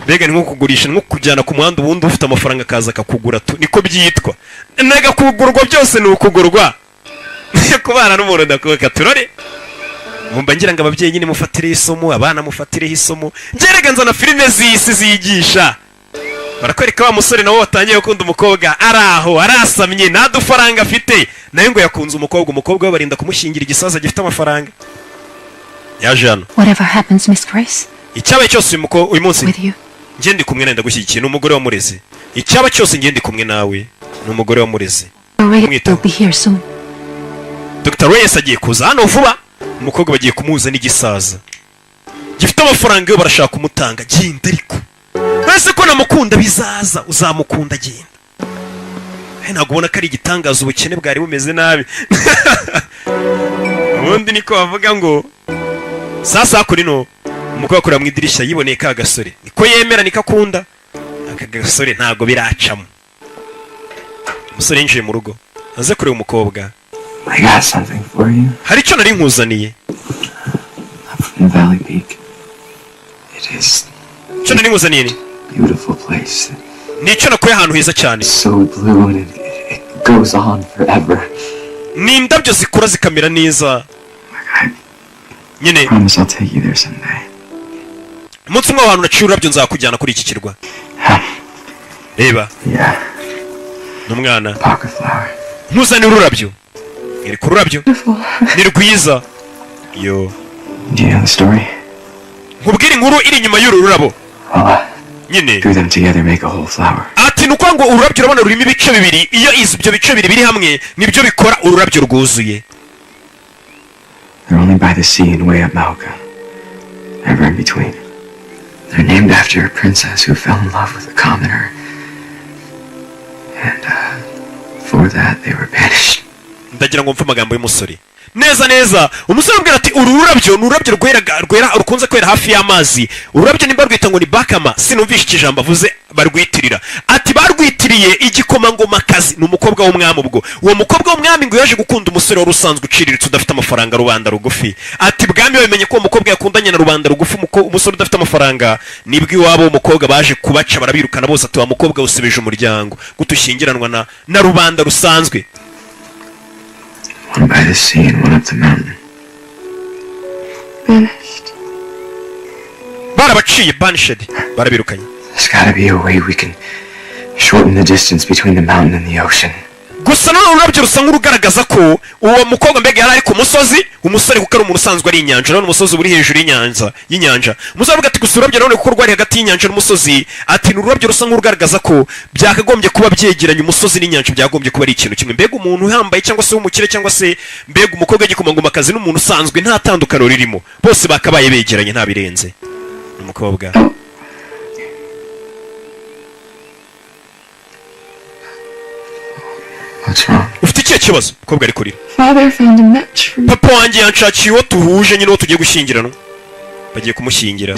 Mbega ni nko kugurisha, nko kujyana ku muhanda ubundi ufite amafaranga akaza akakugura tu, niko byitwa. Naga kugurwa byose ni ukugurwa. Kubana n'umuntu ndakuka turore. Mumba ngira ngo ababyeyi nyine mufatire isomo, abana mufatire isomo. Ngerega nzana filime z'isi ziyigisha. Barakwereka wa musore nawe watangiye gukunda umukobwa araho arasamye nta dufaranga afite, nayo ngo yakunze umukobwa we barinda kumushyingira igisaza gifite amafaranga. Yaje hano. Whatever happens, Miss Grace. Icyabaye cyose uyu munsi nge ndi kumwe nawe ndagushyigikiye, ni umugore wamureze. Icyaba cyose nge ndi kumwe nawe ni umugore wamureze. Will be here soon. Dr. Reyes agiye kuza hano vuba. Umukobwa bagiye kumuhuza n'igisaza gifite amafaranga yo barashaka kumutanga. Genda ariko ese ko namukunda bizaza, uzamukunda genda. Ntabwo ubona ko ari igitangaza ubukene bwari bumeze nabi. Ubundi niko bavuga ngo sasa kuri no umukobwa akorera mu idirishya yiboneye ka gasore, niko yemera niko akunda. Aka gasore ntabwo biracamo. Umusore yinjiye mu rugo aze kureba umukobwa. I got something for you. Hari icyo nari nkuzaniye. I'm from Valley Peak. It is cyo nari nguzaniye ni Beautiful place. nicyo nakuye ahantu heza cyane So blue and it goes on forever. ni indabyo zikura zikamera neza nyine I promise I'll take you there someday. umunsi umwe ahantu naciye ururabyo nzakujyana kuri iki kirwa reba Yeah. n'umwana Pocket flower. ntuzane ururabyo iri ku rurabyo ni rwiza yo Do you know the story? nkubwire inkuru iri inyuma y'uru rurabo nyine Two of them together make a whole flower. ati ni ukuvuga ngo ururabyo urabona rurimo ibice bibiri iyo ibyo bice bibiri biri hamwe nibyo bikora ururabyo rwuzuye They're only by the sea and way up Malka. Never in between. They're named after a princess who fell in love with a commoner. And, for that they were banished. ndagira ngo mve amagambo y'umusore neza neza umusore ambwira ati uru rurabyo ni ururabyo rwera rukunze kwera hafi y'amazi ururabyo nimba rwita ngo ni bakama sinumvishe ikijambo avuze barwitirira ati barwitiriye igikomangomakazi ni umukobwa w'umwami ubwo uwo mukobwa w'umwami ngo yaje gukunda umusore wari usanzwe uciriritse udafite amafaranga rubanda rugufi ati bwami babimenye ko uwo mukobwa yakundanye na rubanda rugufi umusore udafite amafaranga nibwo iwabo w'umukobwa baje kubaca barabirukana bose ati wa mukobwa usibeje umuryango gutushyingiranwa na rubanda rusanzwe One by the sea and one up the mountain. Banished. barabaciye banished barabirukanye. There's gotta be a way we can shorten the distance between the mountain and the ocean. gusa none ururabyo rusa nk'urugaragaza ko uwo mukobwa mbega yari ari ku musozi umusore kuko ari umuntu usanzwe ari inyanja none umusozi uri hejuru y'inyanja umusore avuga ati gusa ururabyo none kuko rwari hagati y'inyanja n'umusozi ati ni ururabyo rusa nk'urugaragaza ko byakagombye kuba byegeranye umusozi n'inyanja byagombye kuba ari ikintu kimwe mbega umuntu uhambaye cyangwa se w'umukire cyangwa se mbega umukobwa w'igikomangomakazi n'umuntu usanzwe nta tandukano ririmo bose bakabaye begeranye nta birenze umukobwa ufite ikihe kibazo umukobwa ari kurira papa wanjye yanshakiye uwo tuhuje nyine uwo tugiye gushyingirana bagiye kumushyingira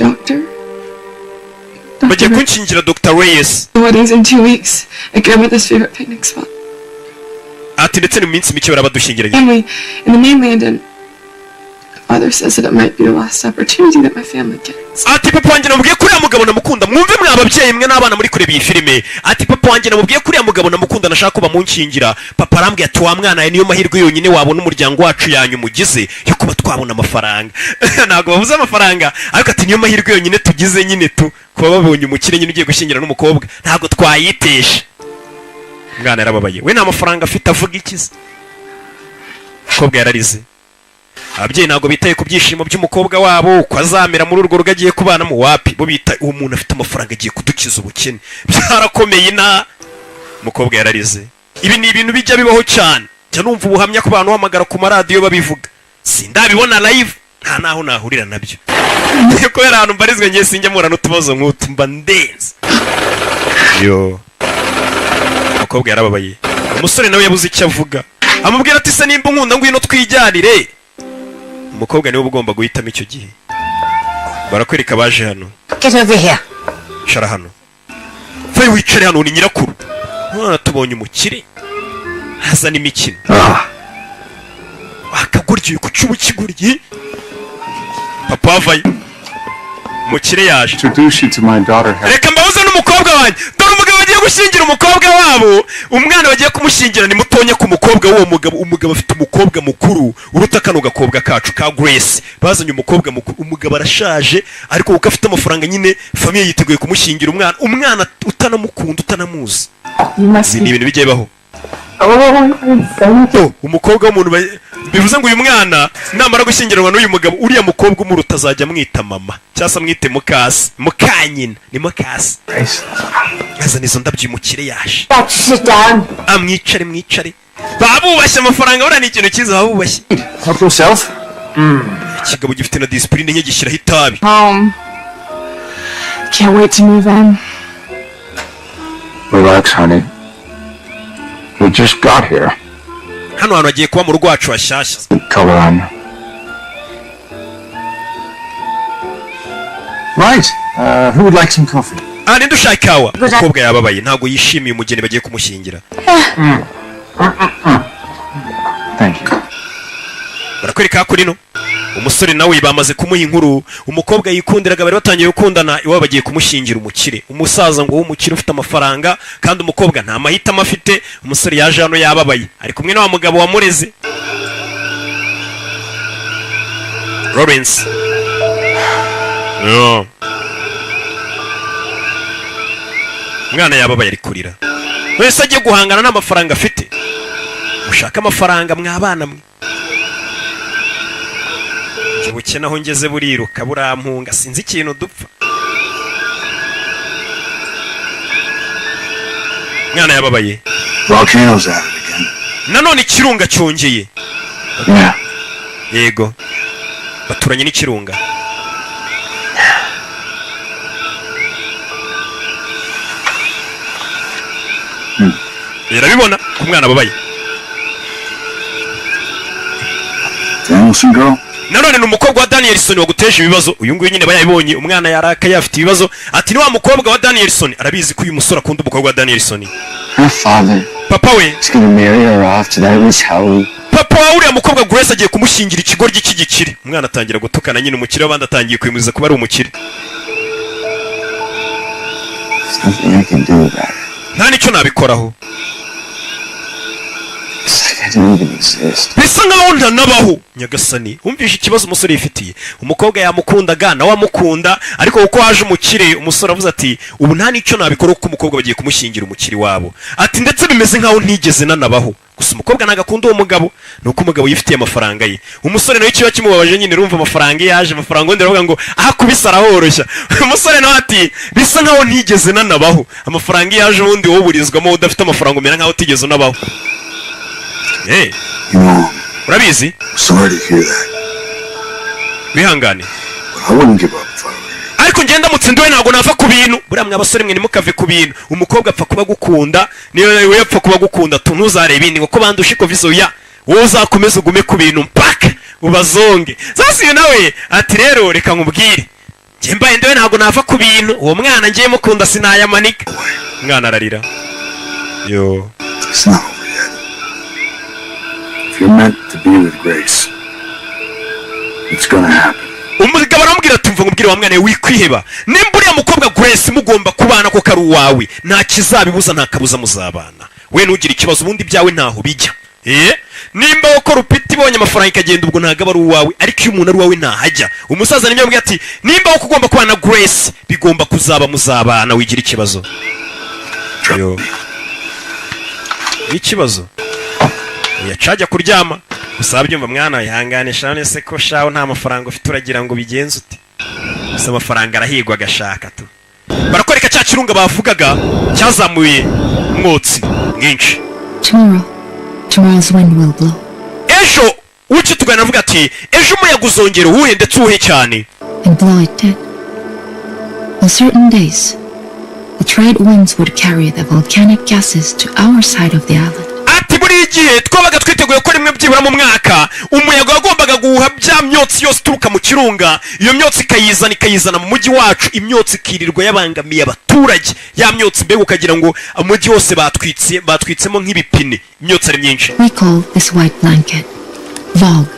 bagiye kunshyingira Dr. Reyes ati ndetse ni mu minsi mike barabadushyingiranye Father says that it might be the last opportunity that my family gets. ati papa wanjye namubwiye ko uriya mugabo namukunda mwumve mwa ababyeyi mwe n'abana muri kureba iyi filime ati papa wanjye namubwiye ko uriya mugabo namukunda nashaka ko bamunshingira papa arambwiye ati wa mwana niyo mahirwe yonyine wabona umuryango wacu yanyu mugize yo kuba twabona amafaranga ntabwo bavuze amafaranga ariko ati niyo mahirwe yonyine tugize nyine kuba babonye umukire nyine ugiye gushyingira n'umukobwa ntabwo twayitesha umwana yarababaye we nta mafaranga afite avuga ikize umukobwa yararize ababyeyi ntabwo bitaye ku byishimo by'umukobwa wabo uko azamera muri urwo rugo agiye kubanamo wapi bo bita uwo muntu afite amafaranga agiye kudukiza ubukene byarakomeye umukobwa yararize ibi ni ibintu bijya bibaho cyane njya numva ubuhamya ku bantu bahamagara ku maradiyo babivuga sindabibona live nta naho nahurira nabyo kubera ahantu mbarizwe ngiye sinjya mpura n'utubazo nk'utu mba ndenze yo umukobwa yarababaye umusore nawe yabuze icyo avuga amubwira ati se nimba unkunda ngwino twijyanire umukobwa niwe ugomba guhitamo icyo gihe barakwereka baje hano cara hano vayo wicare hano ni nyirakuru none tubonye umukire haza n'imikino wakagurye ku cyubu kigurye papa avayo umukire yaje reka mbabuze n'umukobwa wanjye dore umugabo bagiye gushyingira umukobwa wabo umwana bagiye kumushyingira ni mutonya ku mukobwa w'uwo mugabo umugabo afite umukobwa mukuru uruta kano gakobwa kacu ka Grace bazanye umukobwa mukuru umugabo arashaje ariko kuko afite amafaranga nyine famiye yiteguye kumushyingira umwana utanamukunda utanamuzi ni ibintu bijya bibaho umukobwa w'umuntu bivuze ngo uyu mwana namara gushyingiranwa n'uyu mugabo uriya mukobwa umuruta azajya amwita mama cyangwa se amwite mukasi mukanyina ni mukasi azana izo ndabyo umukire yaje mwicare babubashye amafaranga buriya ni ikintu cyiza babubashye ikigabo gifite na disipurine nke gishyiraho itabi Can't wait to move in. Relax, honey. We just got here. hano hantu hagiye kuba mu rugo wacu hashyashya Color on. Right. Who would like some coffee? ninde ushaka ikawa umukobwa yababaye ntabwo yishimiye umugeni bagiye kumushyingira Thank you. barakwereka kuri no umusore nawe bamaze kumuha inkuru umukobwa yikundiraga bari batangiye gukundana iwabo bagiye kumushingira umukire umusaza ngo w'umukire ufite amafaranga kandi umukobwa nta mahitamo afite umusore yaje hano yababaye ari kumwe na wa mugabo wamureze Lawrence no umwana yababaye ari kurira wese agiye guhangana n'amafaranga afite ushaka amafaranga mwabana mwe ubukene aho ngeze buriruka burampunga sinzi ikintu dupfa mwana yababaye Volcanoes at it again. nanone ikirunga cyongeye Yeah. yego baturanye n'ikirunga birabibona ku mwana ababaye Danielson girl? nanone ni umukobwa wa Danielson waguteje ibibazo uyu nguyu nyine bayabonye umwana yarakaye afite ibibazo ati ni wa mukobwa wa Danielson arabizi ko uyu musore akunda umukobwa wa Danielson Her father papa we is gonna marry her off to that rich Howell. papa wa uriya mukobwa Grace agiye kumushingira ikigoryi cy'igikire umwana atangira gutukana nyine umukire w'abandi atangiye kwimuza kuba ari umukire There's nothing I can do about it. nta nicyo nabikoraho It's like I don't even exist. bisa nkaho ntanabaho nyagasani wumvishe ikibazo umusore yifitiye umukobwa yamukundaga nawe amukunda ariko kuko haje umukire umusore avuze ati ubu nta nicyo nabikora kuko umukobwa bagiye kumushingira umukire wabo ati ndetse bimeze nkaho ntigeze nanabaho gusa umukobwa nagakunda uwo mugabo nuko umugabo yifitiye amafaranga ye umusore nawe kiba kimubabaje nyine urumva amafaranga yaje amafaranga undi aravuga ngo aha kubisa arahoroshya umusore nawe ati bisa nkaho ntigeze nanabaho amafaranga yaje ubundi wowe uburizwamo udafite amafaranga umera nkaho utigeze unabaho hey urabizi Sorry to hear that. wihangane But I wouldn't give up if I were you. ariko ngenda ndamutse ndiwe ntabwo nava ku bintu buriya mwe abasore mwe ntimukave ku bintu umukobwa apfa kuba gukunda niyo we apfa kuba gukunda tu ntuzarebe ibindi kuko bandusha ikovizo ya wowe uzakomeza ugume ku bintu mpaka ubazonge sasa uyu nawe ati rero reka nkubwire njye mbaye ndiwe ntabwo nava ku bintu uwo mwana ngiye mukunda sinayamanika umwana ararira yo It's not over yet. If you're meant to be with Grace, it's gonna happen. umugabo aramubwira ati mva nkubwire wa mwana we wikwiheba nimba uriya mukobwa Grace mugomba kubana ko ari uwawe nta kizabibuza nta kabuza muzabana we ntugire ikibazo ubundi byawe ntaho bijya nimba ukora upita ibonye amafaranga ikagenda ubwo ntabwo aba ari uwawe ariko iyo umuntu ari uwawe ntahajya umusaza nimba yambwiye ati nimba uko ugomba kubana na Grace bigomba kuzaba muzabana wigira ikibazo yo ikibazo yacajya kuryama gusa byumva mwana yihanganisha none se ko shaho nta mafaranga ufite uragira ngo bigenze ute gusa amafaranga arahigwa agashaka tu barakwereka cya kirunga bavugaga cyazamuye umwotsi mwinshi Tomorrow's wind will blow. ejo uki tugana avuga ati ejo umuyaga uzongera uwuhe ndetse uwuhe cyane And blow it dead. On certain days, the trade winds would carry the volcanic gases to our side of the island. ati buri gihe twabaga twiteguye ko rimwe byibura mu mwaka umuyaga wagombaga guhuha bya myotsi yose ituruka mu kirunga iyo myotsi ikayizana mu mujyi wacu imyotsi ikirirwa yabangamiye abaturage ya myotsi mbega ukagira ngo umujyi wose batwitsemo nk'ibipine imyotsi ari myinshi We call this white blanket Vogue.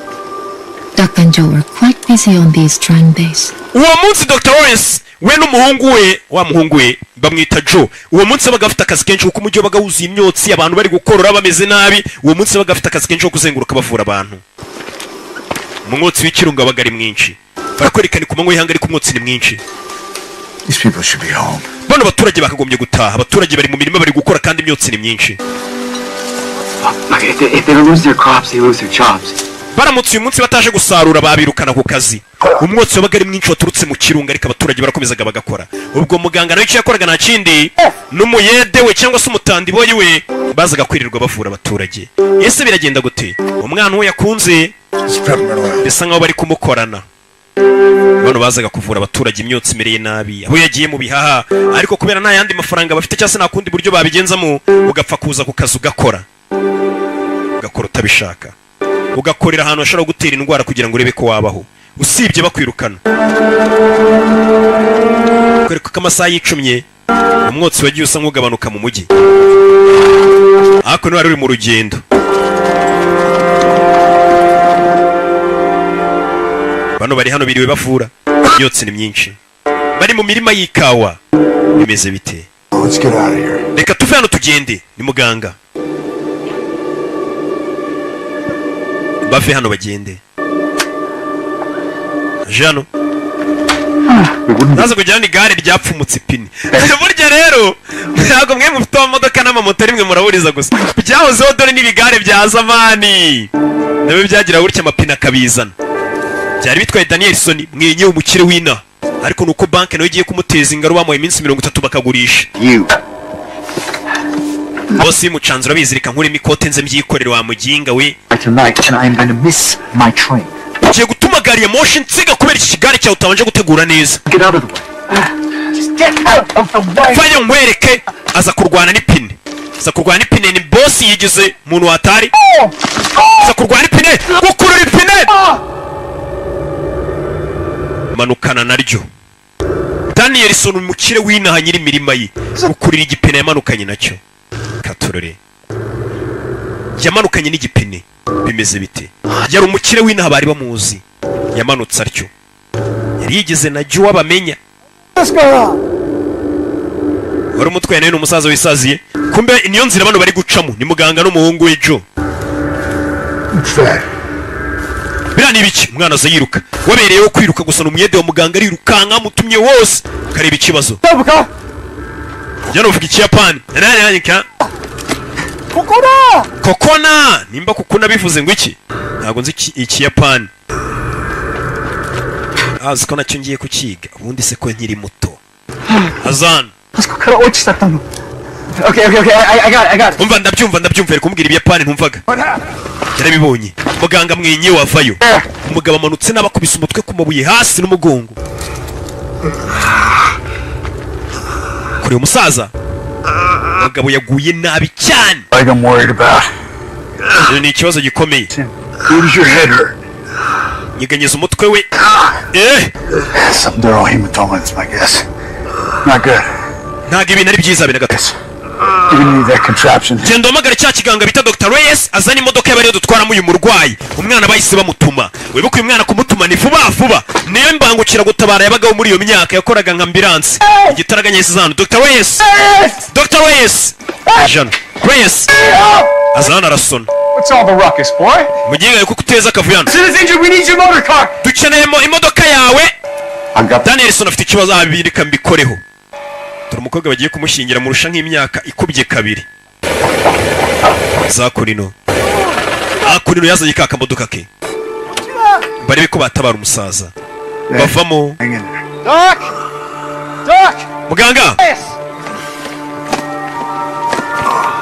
Duck and Joe were quite busy on these trying days. uwo munsi Dr. Lawrence we n'umuhungu we wa muhungu we bamwita Joe uwo munsi babaga bafite akazi kenshi kuko umujyi wabaga wuzuye imyotsi abantu bari gukorora bameze nabi uwo munsi babaga bafite akazi kenshi ko kuzenguruka bavura abantu umwotsi w'ikirunga wabaga ari mwinshi barakwerekana ku manywa y'ihanga ariko umwotsi ni mwinshi These people should be home. bano abaturage bakagombye gutaha abaturage bari mu mirima bari gukora kandi imyotsi ni myinshi Look, if they don't lose their crops, they lose their jobs. baramutse uyu munsi bataje gusarura babirukana ku kazi umwotsi wabaga ari mwinshi waturutse mu kirunga ariko abaturage barakomezaga bagakora ubwo muganga nawe icyo yakoraga nta kindi n'umuyede we cyangwa se umutandiboyi we bazaga kwirirwa bavura abaturage ese biragenda gute umwana uwo yakunze bisa nkaho bari kumukorana bano bazaga kuvura abaturage imyotsi imereye nabi abo yagiye mu bihaha ariko kubera nta yandi mafaranga bafite cyangwa se nta kundi buryo babigenzamo ugapfa kuza ku kazi ugakora utabishaka ugakorera ahantu hashobora gutera indwara kugira ngo urebe ko wabaho usibye bakwirukana kwereka ko amasaha yicumye umwotsi wagiye usa nk'ugabanuka mu mujyi ariko niba uri mu rugendo hano biriwe bavura imyotsi ni myinshi bari mu mirima y'ikawa bimeze bite reka tuve hano tugende ni muganga bave hano bagende jano naza kujyana igare ryapfumutse ipine burya rero ntabwo mwe mufite amamodoka n'amamoto rimwe muraburiza gusa byahozeho dore n'ibigare bya zamani nabyo byagira gutya amapine akabizana byari bitwaye Danielson mwenye umukire w'ina ariko nuko banki nayo igiye kumuteza ingaro bamuhaye iminsi 30 bakagurisha bose y'umucanzuro bizirika nkurimo ikote nze mbyikorera wa muginga we ugiye gutuma gari ya moshi nsiga kubera iki kigare cyawe utabanje gutegura neza fanya nkwereke aza kurwana n'ipine ni boss yigize umuntu watari aza kurwana n'ipine gukurura ipine manukana naryo Danielson umukire w'inaha nyiri imirima ye gukurira igipine yamanukanye nacyo katurore yamanukanye n'igipine bimeze bite yari umukire w'inaha bari bamuzi yamanutse atyo yari yigize na Joe wabamenya wari umutwaye nawe n'umusaza wisaziye kumbe niyo nzira bano bari gucamo ni muganga n'umuhungu we Joe bira nibiki umwana aza yiruka wabereyeho kwiruka gusa n'umuyede wa muganga arirukanka mutumye wose kareba ikibazo jana uvuga ikiyapani nanyika kokona nimba kukuna bivuze ngo iki ntabwo nzi ikiyapani azi ko nacyo ngiye kukiga ubundi se ko nkiri muto azan Okay, I got it. umva ndabyumva ari kumbwira ibiyapani ntumvaga yarabibonye muganga mwenye wavayo umugabo amanutse n'abakubise umutwe ku mabuye hasi n'umugongo kuri umusaza umugabo yaguye nabi cyane I'm worried about. ni ikibazo gikomeye Who's your head hurt? nyeganyeza umutwe we Subdural hematoma, it's my guess. Not good. ntabwo ibintu ari byiza bina gato Even need that contraption. genda umagare cya kiganga bita Dr. Reyes azana imodoka y'abariyo dutwaramo uyu murwayi umwana bahise bamutuma wibuka uyu mwana kumutuma ni vuba niyo mbangukira gutabara yabagaho muri iyo myaka yakoraga nka ambulance igitaraganya yise hano Dr. Reyes Jean Reyes azana arasona What's all the ruckus, boy? mugiye kuko uteza akavuyana Citizen injured, we need your motor car. dukeneyemo imodoka yawe Danielson afite ikibazo abirika mbikoreho dore umukobwa bagiye kumushyingira murusha nk'imyaka ikubye kabiri Zakurino yazanye ka kamodoka ke barebe ko batabara umusaza bavamo Doc! muganga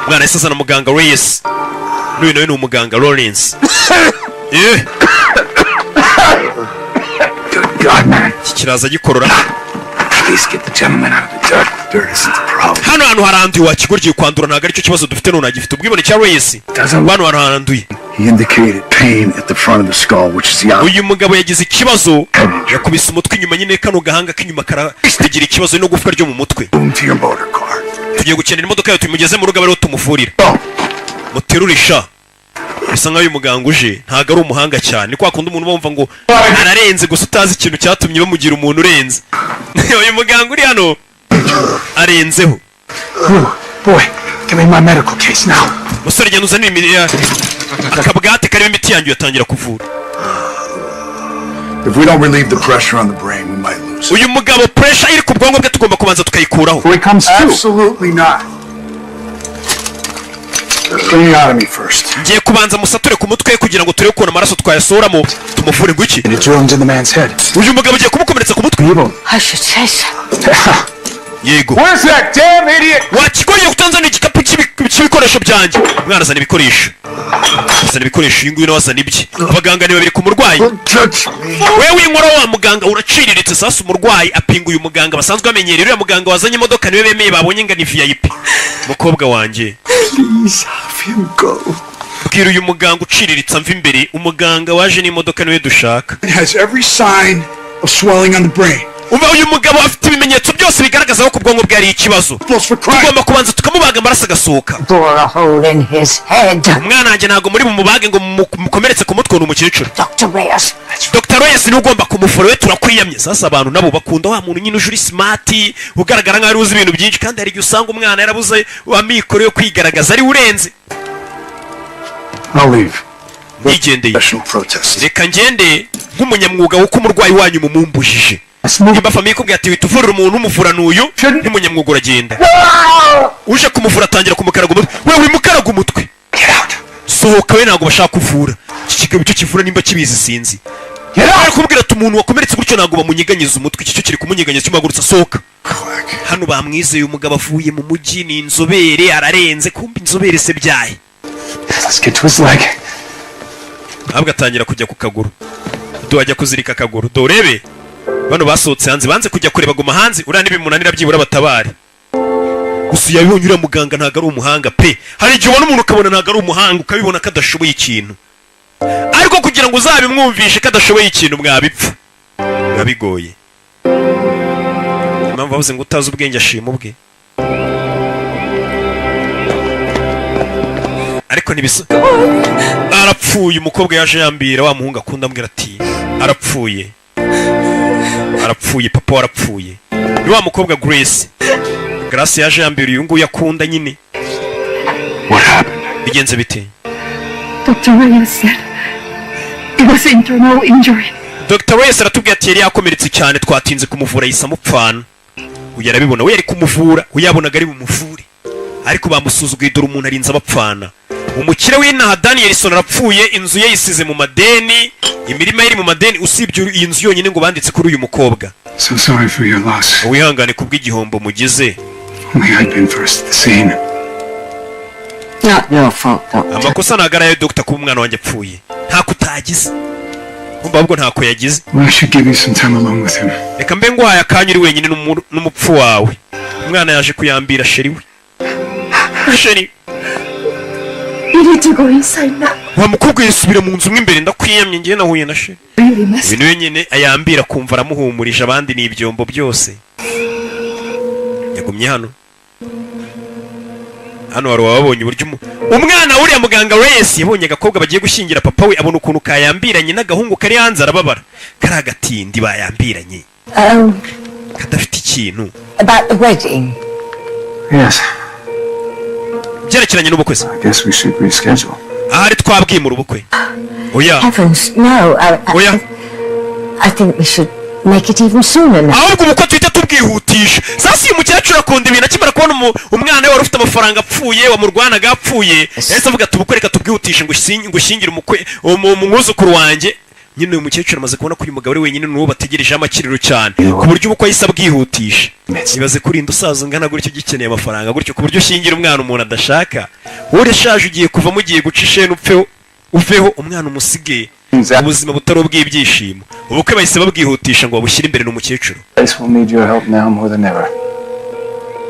mwana yasasa na muganga Reyes n'uyu nawe ni umuganga Lawrence God, man. kiraza gikorora Please get the gentleman out of the dirt. Dirt isn't the problem. hano hantu haranduye wakigorgiye kwandura ntabwo aricyo kibazo dufite none agifite ubwibone cya Reyes hano hantu haranduye He indicated pain at the front of the skull, which is the uyu mugabo yagize ikibazo yakubise umutwe inyuma nyine kano gahanga k'inyuma karagira ikibazo no gufwa ryo mu mutwe to your motor car. tugiye gukenera imodoka yawe tumugeze mu rugo ariho tumuvurira muterurisha bisa nkaho uyu muganga uje ntabwo ari umuhanga cyane kwa kundi umuntu bumva ngo ararenze gusa utazi ikintu cyatumye bamugira umuntu urenze uyu muganga uri hano arenzeho Boy, give me my medical case now. musore genda uzanire akabwate karimo imiti yanjye yatangira kuvura If we don't relieve the pressure on the brain, we might lose. uyu mugabo pressure iri ku bwonko bwe tugomba kubanza tukayikuraho Absolutely not. Bring it out of me first. ngiye kubanza musature ku mutwe kugira ngo turebe ukuntu amaraso twayasohoramo tumuvure ngo iki uyu mugabo ugiye kumukomeretsa ku mutwe I should say so. yego Where's that damn idiot? wakigoriye kutanzana igikapu cy'ibikoresho byanjye umwana azana ibikoresho uyu nguyu nawe azana ibye abaganga ni babiri ku murwayi wewe w'inkora wa muganga uraciriritse sasa umurwayi apinga uyu muganga basanzwe bamenyereye uriya muganga wazanye imodoka niwe bemeye babonye ngo ni VIP mukobwa wanjye Please have him go. bwira uyu muganga uciriritse amva imbere umuganga waje n'imodoka niwe dushaka It has every sign of swelling on the brain. uba uyu mugabo afite ibimenyetso byose bigaragara bigaragaza ko ubwonko bwe ari ikibazo. Tugomba kubanza tukamubaga amaraso agasohoka. Bore a hole in his head. Umwana wanjye ntabwo muri bumubage ngo mukomeretse ku mutwe n'umukecuru. Dr. Reyes. Dr. Reyes ni ugomba kumufora we turakwiyamye. Sasa abantu nabo bakunda wa muntu nyine ujuri smart ugaragara nkaho uzi ibintu byinshi kandi hari igihe usanga umwana yarabuze amikoro yo kwigaragaza ari urenze. I'll leave. Nigendeye. National protest. Reka ngende nk'umunyamwuga wuko umurwayi wanyu mumumbujije. Nimba famiye kubwira ati wituvurira umuntu umuvura n'uyu n'umunyamwuga uragenda. Uje kumuvura atangira kumukaraga umutwe. Wewe wimukaraga umutwe. Sohoka we ntabwo bashaka kuvura. Iki kigabo cyo kivura nimba kibizi sinzi. Ari kubwira ati umuntu wakomeretse gutyo ntabwo bamunyeganyiza umutwe. Iki cyo kiri kumunyeganyeza cyumagurutsa sohoka. Hano bamwizeye umugabo avuye mu mujyi ni inzobere ararenze kumbi inzobere se byaye. Let's get to his leg. Abwo atangira kujya ku kaguru. Ajya kuzirika akaguru. Dorebe. Bano basohotse hanze banze kujya kureba guma hanze uriya nibimunanira byibura batabare. Gusa yabibonye uriya muganga ntago ari umuhanga pe. Hari igihe ubona umuntu ukabona ntago ari umuhanga ukabibona kadashoboye ikintu. Ariko kugira ngo uzabimwumvishe kadashoboye ikintu mwabipfa. Bigoye. Impamvu bavuze ngo utazi ubwenge ashima ubwe. Ariko nibisa arapfuye umukobwa yaje yambira wa muhungu akunda ambwira ati arapfuye. Arapfuye papa warapfuye. Ni wa mukobwa Grace yaje yambira uyu nguyu akunda nyine. What happened? Bigenze bite? Dr. Reyes said it was internal injury. Dr. Reyes aratubwira ati yari yakomeretse cyane twatinze kumuvura yisa mupfana. Uyu arabibona we yari kumuvura uyabonaga ari bumuvure. Ariko bamusuzuguye dore umuntu arinze abapfana. Umukire w'inaha Danielson arapfuye inzu ye yisize mu madeni imirima iri mu madeni usibye iyi nzu yonyine ngo banditse kuri uyu mukobwa. So sorry for your loss. Wihangane kubw'igihombo mugize. Only I'd been first at the scene. Not your fault, Doctor. Amakosa nagarayo Dr. kuba umwana wanjye apfuye. Ntako utagize. Kumva ahubwo ntako yagize. Well, I should give you some time alone with him. Reka mbe ngwaye akanya uri wenyine n'umupfu wawe. Umwana yaje kuyambira sheri we. Sheri. You need to go inside now. Wa mukobwa yisubira mu nzu mw'imbere ndakwiyamye ngiye nahuye na sheri. Ibintu wenyine ayambira kumva aramuhumurije abandi ni ibyombo byose. Yagumye hano. Hano wari wabonye uburyo umwana uriya muganga Reyes yabonye agakobwa bagiye gushyingira papa we abona ukuntu kayambiranye n'agahungu kari hanze arababara. Kari agatindi bayambiranye. Kadafite ikintu. About the wedding. Yes. Byerekeranye n'ubukwe se. I guess we should reschedule. Ahari twabwimura ubukwe. Oya. Heavens, no. I think we should make it even sooner now. Ahubwo ubukwe twita tubwihutisha. Sasa uyu mukecuru akunda ibintu akimara kubona umwana we wari ufite amafaranga apfuye wamurwanaga apfuye. Yahise avuga tubukwe reka tubwihutishe ngo ushyingire umwuzukuru wanjye. Nyine uyu mukecuru amaze kubona ko uyu mugabo ari wenyine n'uwo bategereje amakiriro cyane ku buryo ubukwe yahise abwihutisha. Ibaze kurinda usaza ungana gutyo ugikeneye amafaranga gutyo ku buryo ushingira umwana umuntu adashaka. Wowe urashaje ugiye kuva mugiye guca isheni uveho umwana umusige ubuzima butari ubw'ibyishimo. Ubukwe bahise babwihutisha ngo babushyire imbere n'umukecuru. This will need your help now more than ever.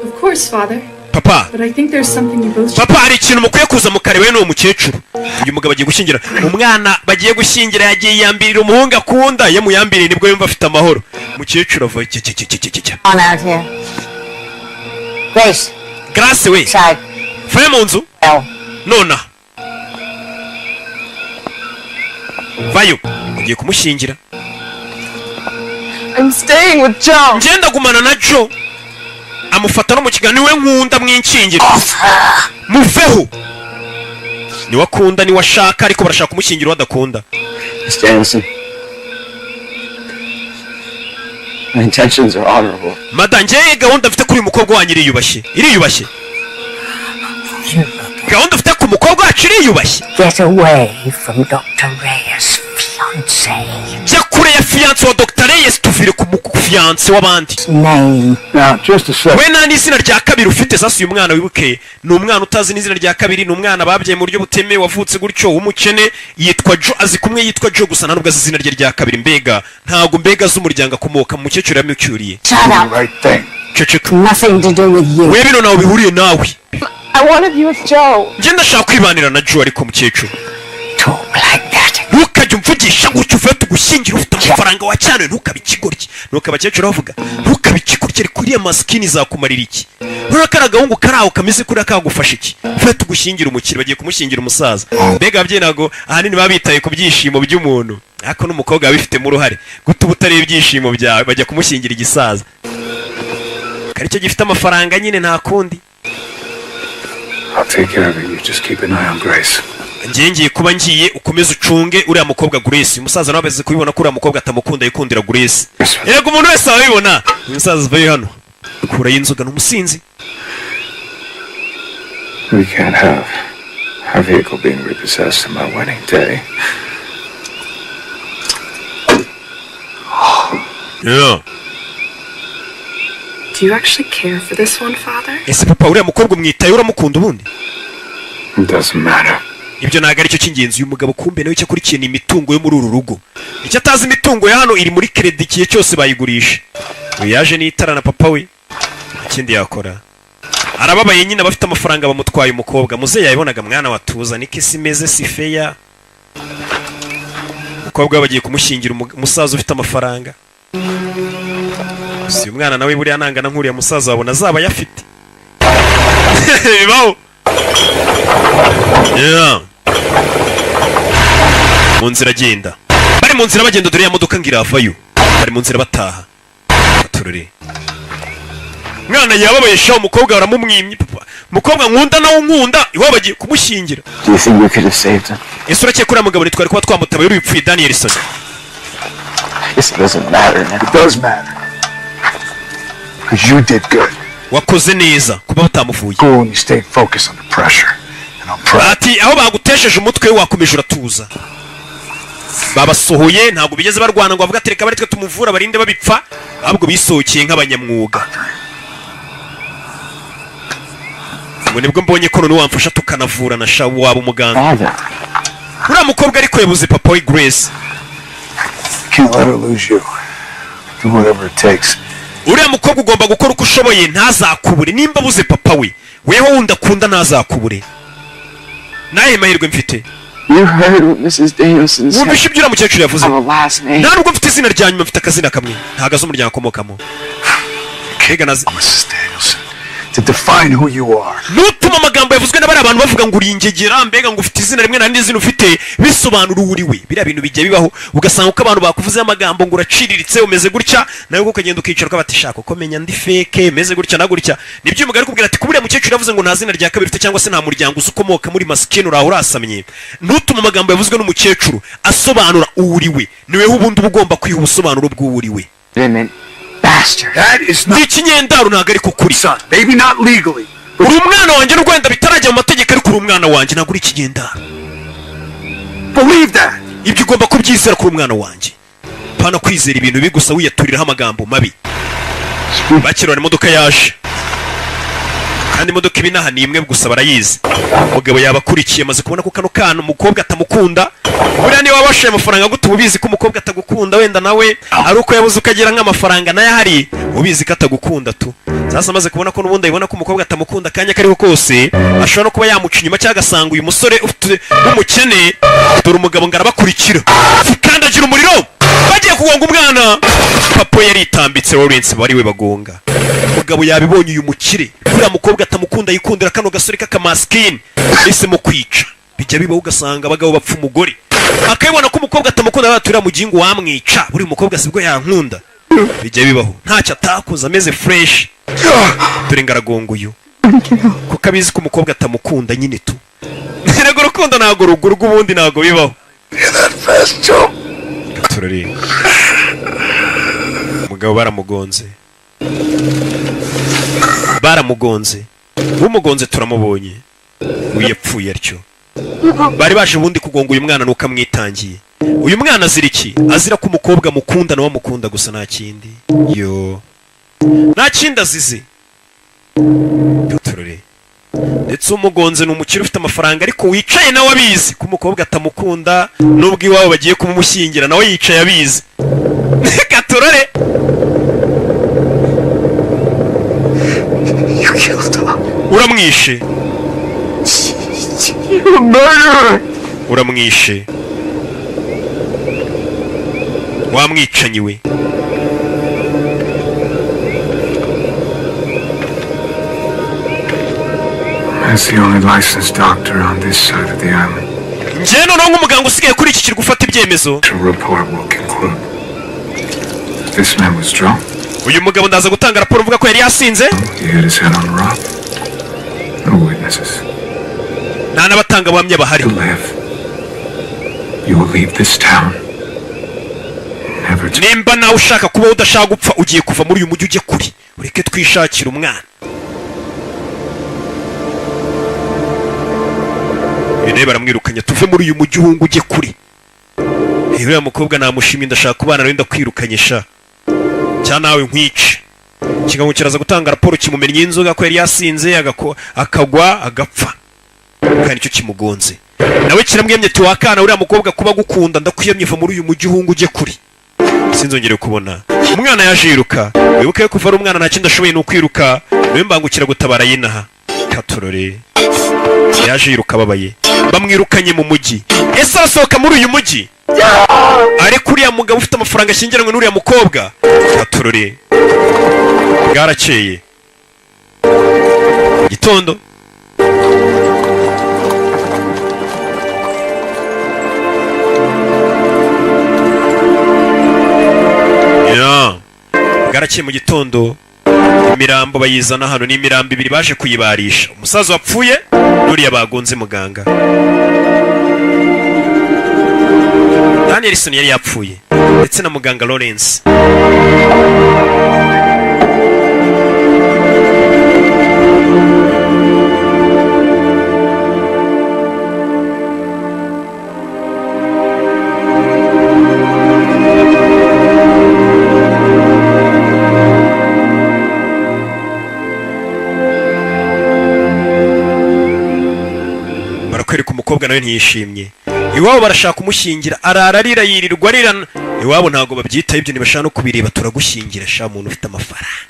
Of course, Father. Papa. But I think there's something you both. Papa hari ikintu mukwiye kuza mukareba n'uwo mukecuru. Uyu mugabo agiye gushyingira umwana bagiye gushyingira yagiye yambirira umuhungu akunda yamuyambiriye nibwo yumva afite amahoro. Mukecuru ava On out here. Grace. Grace we. Faya mu nzu. Nona. Vayo. Ugiye kumushyingira. I'm staying with Joe. Ngenda gumana na Joe. Amufata no mu kiganiro we nkunda mwinshingira. Muveho. Ni wakunda ni washaka ariko barashaka kumushyingira wadakunda. Mr. Anderson. My intentions are honorable. Madanje gahunda mfite kuri umukobwa wanyu iriyubashye. Gahunda mfite ku mukobwa wacu iriyubashye. Get away from Dr. Reyes' fiancé. Jya kure ya fiancé wa Dr. Reyes tuvire ku fiancé w'abandi. Name. Now, just a second. We nta n'izina rya kabiri ufite sasa uyu mwana wibuke ni umwana utazi n'izina rya kabiri ni umwana babyaye mu buryo butemewe wavutse gutyo w'umukene yitwa Joe azi kumwe yitwa Joe gusa ntabwo azi izina rye rya kabiri mbega ntabwo mbega z'umuryango akomoka mu mukecuru yamucyuriye. Nothing to do with you. We bino nawe bihuriye nawe. I wanted you with Joe. Ngenda ndashaka kwibanira na Joe ariko mukecuru. Talk like that. Ntukajye umvugisha gutyo ufite tugushyingira ufite amafaranga wacyanuye ntukabe ikigoryi nuko abakecuru bavuga ntukabe ikigoryi ariko iriya masikini izakumarira iki urabona ko ari agahungu kari aho kameze kuriya kagufasha iki vuba tugushyingira umukire bagiye kumushyingira umusaza mbega ababyeyi ntabwo ahanini baba bitaye ku byishimo by'umuntu ariko n'umukobwa abifitemo uruhare guta uba utareba ibyishimo byawe bajya kumushyingira igisaza kari cyo gifite amafaranga nyine nta kundi. I'll take care of it. You just keep an eye on Grace. ngiye kuba ngiye ukomeze ucunge uriya mukobwa Grace. Umusaza nawe abaze kubibona ko uriya mukobwa atamukunda yikundira Grace. Yego umuntu wese abibona. Umusaza uvuye hano kura y'inzoga n'umusinzi. We can't have our vehicle being repossessed on my wedding day. Yeah. Do you actually care for this one, Father? Ese papa uriya mukobwa umwitaye uramukunda ubundi? It doesn't matter. Ibyo ntago aricyo cy'ingenzi. Uyu mugabo kumbe nawe icyo akurikiye ni imitungo yo muri uru rugo. Icyo atazi imitungo ya hano iri muri credit ikihe cyose bayigurisha. Uyu yaje n'itara na papa we. Ikindi yakora. Arababaye nyine abafite amafaranga bamutwaye umukobwa. Muze yayibonaga mwana watuza niki simeze si feya. Umukobwa bagiye kumushyingira umusaza ufite amafaranga. Si umwana nawe buriya nangana nkuriya musaza wabona azaba yafite. Bibaho. Yeah. Mu nzira agenda. Bari mu nzira bagenda dore ya modoka ngira avayo. Bari mu nzira bataha. Turure. Mwana yababaye sha umukobwa baramumwimye papa. Umukobwa nkunda nawe nkunda iwabo bagiye kumushyingira. Do you think we could have saved him? Ese urakeye kuri mugabo ni twari kuba twamutabaye uri upfuye Danielson. Guess it doesn't matter now. It does matter. Because you did good. Wakoze neza kuba batamuvuye. Cool and you stayed focused on the pressure. And I'm proud. Ati aho bagutesheje umutwe wakomeje uratuza. Babasohoye ntabwo bigeze barwana ngo bavuga tereka bari twe tumuvura barinde babipfa ahubwo bisohokeye nk'abanyamwuga. Ngo nibwo mbonye ko none wamfasha tukanavura na sha waba umuganga. Uriya mukobwa ariko yabuze papa we Grace. Can't let her lose you. Do whatever it takes. Uriya mukobwa ugomba gukora uko ushoboye ntazakubure nimba buze papa we weho wundi akunda ntazakubure. Naye mahirwe mfite. You heard what Mrs. Danielson said. Wumvishe ibyo uriya mukecuru yavuze. I'm a last name. Nta nubwo mfite izina rya nyuma mfite akazina kamwe ntago azi umuryango akomokamo. Kega nazi Mrs. Danielson. To define who you are. Nutuma amagambo yavuzwe n'abari abantu bavuga ngo uri ingegera mbega ngo ufite izina rimwe n'andi zina ufite bisobanura uri we. Biriya bintu bijya bibaho ugasanga uko abantu bakuvuze amagambo ngo uraciriritse umeze gutya nawe uko ukagenda ukicara ukabati shaka uko menya ndi fake meze gutya na gutya. Nibyo umugari kubwira ati kuburiya mukecuru yavuze ngo nta zina rya kabiri ufite cyangwa se nta muryango usukomoka muri masikini uraho urasamye. Nutuma amagambo yavuzwe n'umukecuru asobanura uri we niwe ubundi ugomba kwiha ubusobanuro bw'uri we. Bastard. That is not ikinyendaro ntago ari kukuri. son. Maybe not legally. Uri umwana wanjye n'urwenda bitarajya mu mategeko ariko uri umwana wanjye ntago uri ikinyendaro. Believe that. Ibyo ugomba kubyizera kuri umwana wanjye. Pana kwizera ibintu bigusa wiyaturiraho amagambo mabi. Bakirora imodoka yaje. Kandi imodoka ibinaha ni imwe gusa barayizi. Umugabo yabakurikiye maze kubona ko kano kana umukobwa atamukunda. Buriya niba wabashaye amafaranga gute ubizi ko umukobwa atagukunda wenda nawe ari uko yabuze ukagira nk'amafaranga nayo ahari ubizi ko atagukunda tu. Sasa maze kubona ko n'ubundi ayibona ko umukobwa atamukunda kanya kariho kose ashobora no kuba yamuca inyuma cyangwa agasanga uyu musore w'umukene dore umugabo ngarabakurikira kandagira umuriro bagiye kugonga umwana. Papa yaritambitse Lawrence bari we bagonga. Umugabo yabibonye uyu mukire uriya mukobwa atamukunda yikundira kano gasore k'akamaskini ese mu kwica bijya bibaho ugasanga abagabo bapfa umugore akabibona ko umukobwa atamukunda baturira mu gingo wamwica buri mukobwa sibwo yankunda. Bijya bibaho ntacyo atakoze ameze fresh dore ngaragongo uyu kuko abizi ko umukobwa atamukunda nyine tu. Ntirego rukundo ntago rugurwa ubundi ntago bibaho. Turare umugabo baramugonze umugonze turamubonye uyepfuye atyo. Bari baje ubundi kugonga uyu mwana nuko amwitangiye. Uyu mwana azira iki? Azira ko umukobwa mukunda nawe amukunda gusa nta kindi. Yo nta kindi azize. Turare ndetse umugonze ni umukire ufite amafaranga ariko wicaye nawe abizi ko umukobwa atamukunda nubwo iwabo bagiye kumumushyingira nawe yicaye abizi. Katurore uramwishe uramwishe wamwicanyi we. As the only licensed doctor on this side of the island, njye noneho nk'umuganga usigaye kuri iki kiri gufata ibyemezo. the report will conclude this man was drunk. Uyu mugabo ndaza gutanga raporo uvuga ko yari yasinze. He hit his head on the rock. No witnesses. Nta n'abatanga buhamya bahari. To live, you will leave this town. Never to... nimba nawe ushaka kuba udashaka gupfa ugiye kuva muri uyu mujyi ujye kuri. Ureke twishakira umwana. Ine baramwirukanye tuve muri uyu mujyi uhunga ujye kuri. Uriya mukobwa namushimye ndashaka kubana nawe ndakwirukanye sha. Cya nawe nkwice. Kigango kiraza gutanga raporo kimumennye inzoga ko yari yasinze akagwa agapfa. Kandi cyo kimugonze. Nawe kiramwemye tiwakana uriya mukobwa kuba gukunda ndakwiyemye va muri uyu mujyi uhunga ujye kuri. Sinzongere kubona. Umwana yaje yiruka. Wibuke ko kuva ari umwana nta kindi ashoboye no kwiruka. Niwe mbangukira gutabara yinaha. Katorore. Yaje yiruka babaye. Bamwirukanye mu mujyi. Ese asohoka muri uyu mujyi? Ari kuriya mugabo ufite amafaranga ashyingiranywe n'uriya mukobwa. Katorore. Bwarakeye. Gitondo. Bwarakeye mu gitondo. Imirambo bayizana hano n'imirambo ibiri baje kuyibarisha. Umusaza wapfuye n'uriya bagonze muganga. Danielson yari yapfuye ndetse na muganga Lawrence. Barakwereka umukobwa nawe ntiyishimye. Iwabo barashaka kumushyingira arararira yirirwa arirana. Iwabo ntago babyitaho ibyo ntibashaka no kubireba turagushyingira sha muntu ufite amafaranga.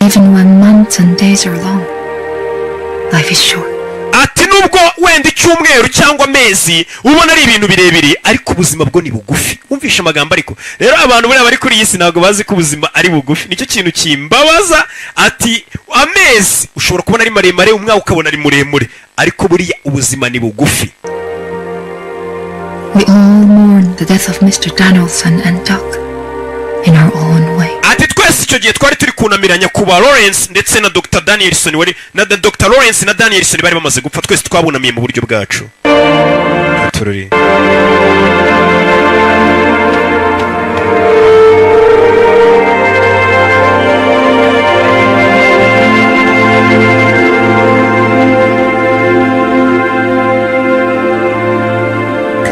Even when months and days are long, life is short. Ati nubwo wenda icyumweru cyangwa amezi ubona ari ibintu birebire ariko ubuzima bwo ni bugufi. Umvisha amagambo ariko rero abantu bari kuri iyi si ntago bazi ko ubuzima ari bugufi. Nicyo kintu kimbabaza ati amezi ushobora kubona ari maremare umwaka ukabona ari muremure ariko buriya ubuzima ni bugufi. We all mourn the death of Mr. Danielson and Doc in our own way. Ati twese icyo gihe twari turi kunamiranya kuba Lawrence ndetse na Dr. Danielson wari na Dr. Lawrence na Danielson bari bamaze gupfa twese twabunamiye mu buryo bwacu. Tururi.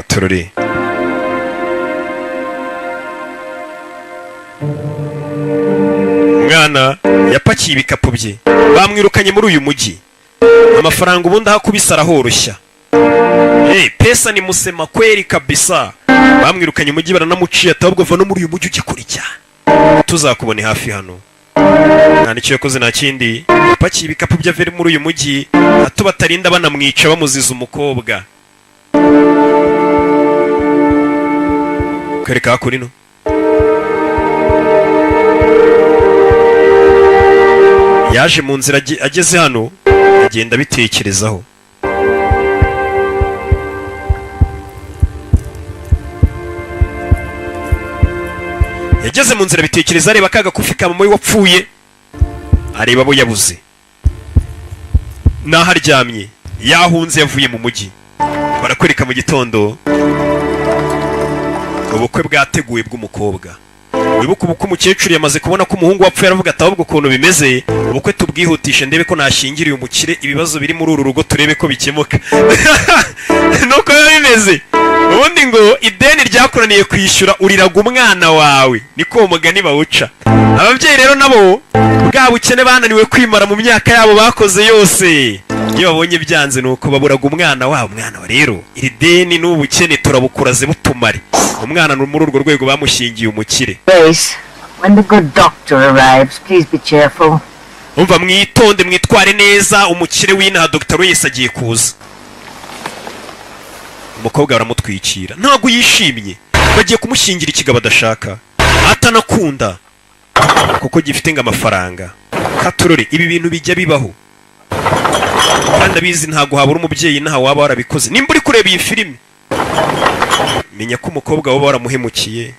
Tururi. Umwana yapakiye ibikapu bye bamwirukanye muri uyu mujyi. Amafaranga ubundi hakubisa arahoroshya. Pesa ni musema kweli kabisa. Bamwirukanye umujyi baranamuciye atabwo va no muri uyu mujyi ugikurya. Tuzakubone hafi hano. Nta nicyo yakoze nta kindi. Yapakiye ibikapu bye avere muri uyu mujyi hato batarinda banamwica bamuziza umukobwa. Kwereka kuri no. Yaje mu nzira ageze hano agenda bitekerezaho. Yageze mu nzira bitekereza areba kaga kufika mama we wapfuye. Areba abo yabuze. Naho aryamye yahunze yavuye mu mujyi. Barakwereka mu gitondo ubukwe bwateguye bw'umukobwa. Wibuka ubukwe umukecuru yamaze kubona ko umuhungu wapfuye aravuga ati ahubwo ukuntu bimeze ubukwe tubwihutishe ndebe ko nashyingiriye umukire ibibazo biri muri uru rugo turebe ko bikemuka. Nuko bimeze. Ubundi ngo ideni ryakuraniye kwishyura uriraga umwana wawe niko uwo mugani bawuca. Ababyeyi rero nabo bwa bukene bananiwe kwimara mu myaka yabo bakoze yose. Iyo babonye byanze nuko baburaga umwana wabo. Umwana wa rero iri deni n'ubukene turabukuraze butumare. Umwana muri urwo rwego bamushingiye umukire. Grace, when the good doctor arrives, please be cheerful. Umva mwitonde mwitware neza umukire w'inaha Dr. Lawrence agiye kuza. Umukobwa baramutwikira ntago yishimye bagiye kumushingira ikigabo adashaka. atanakunda kuko gifite ngo amafaranga. Katurore, ibi bintu bijya bibaho kandi abizi ntago habura umubyeyi naha waba warabikoze. Nimba uri kureba iyi filime menya ko umukobwa waba waramuhemukiye.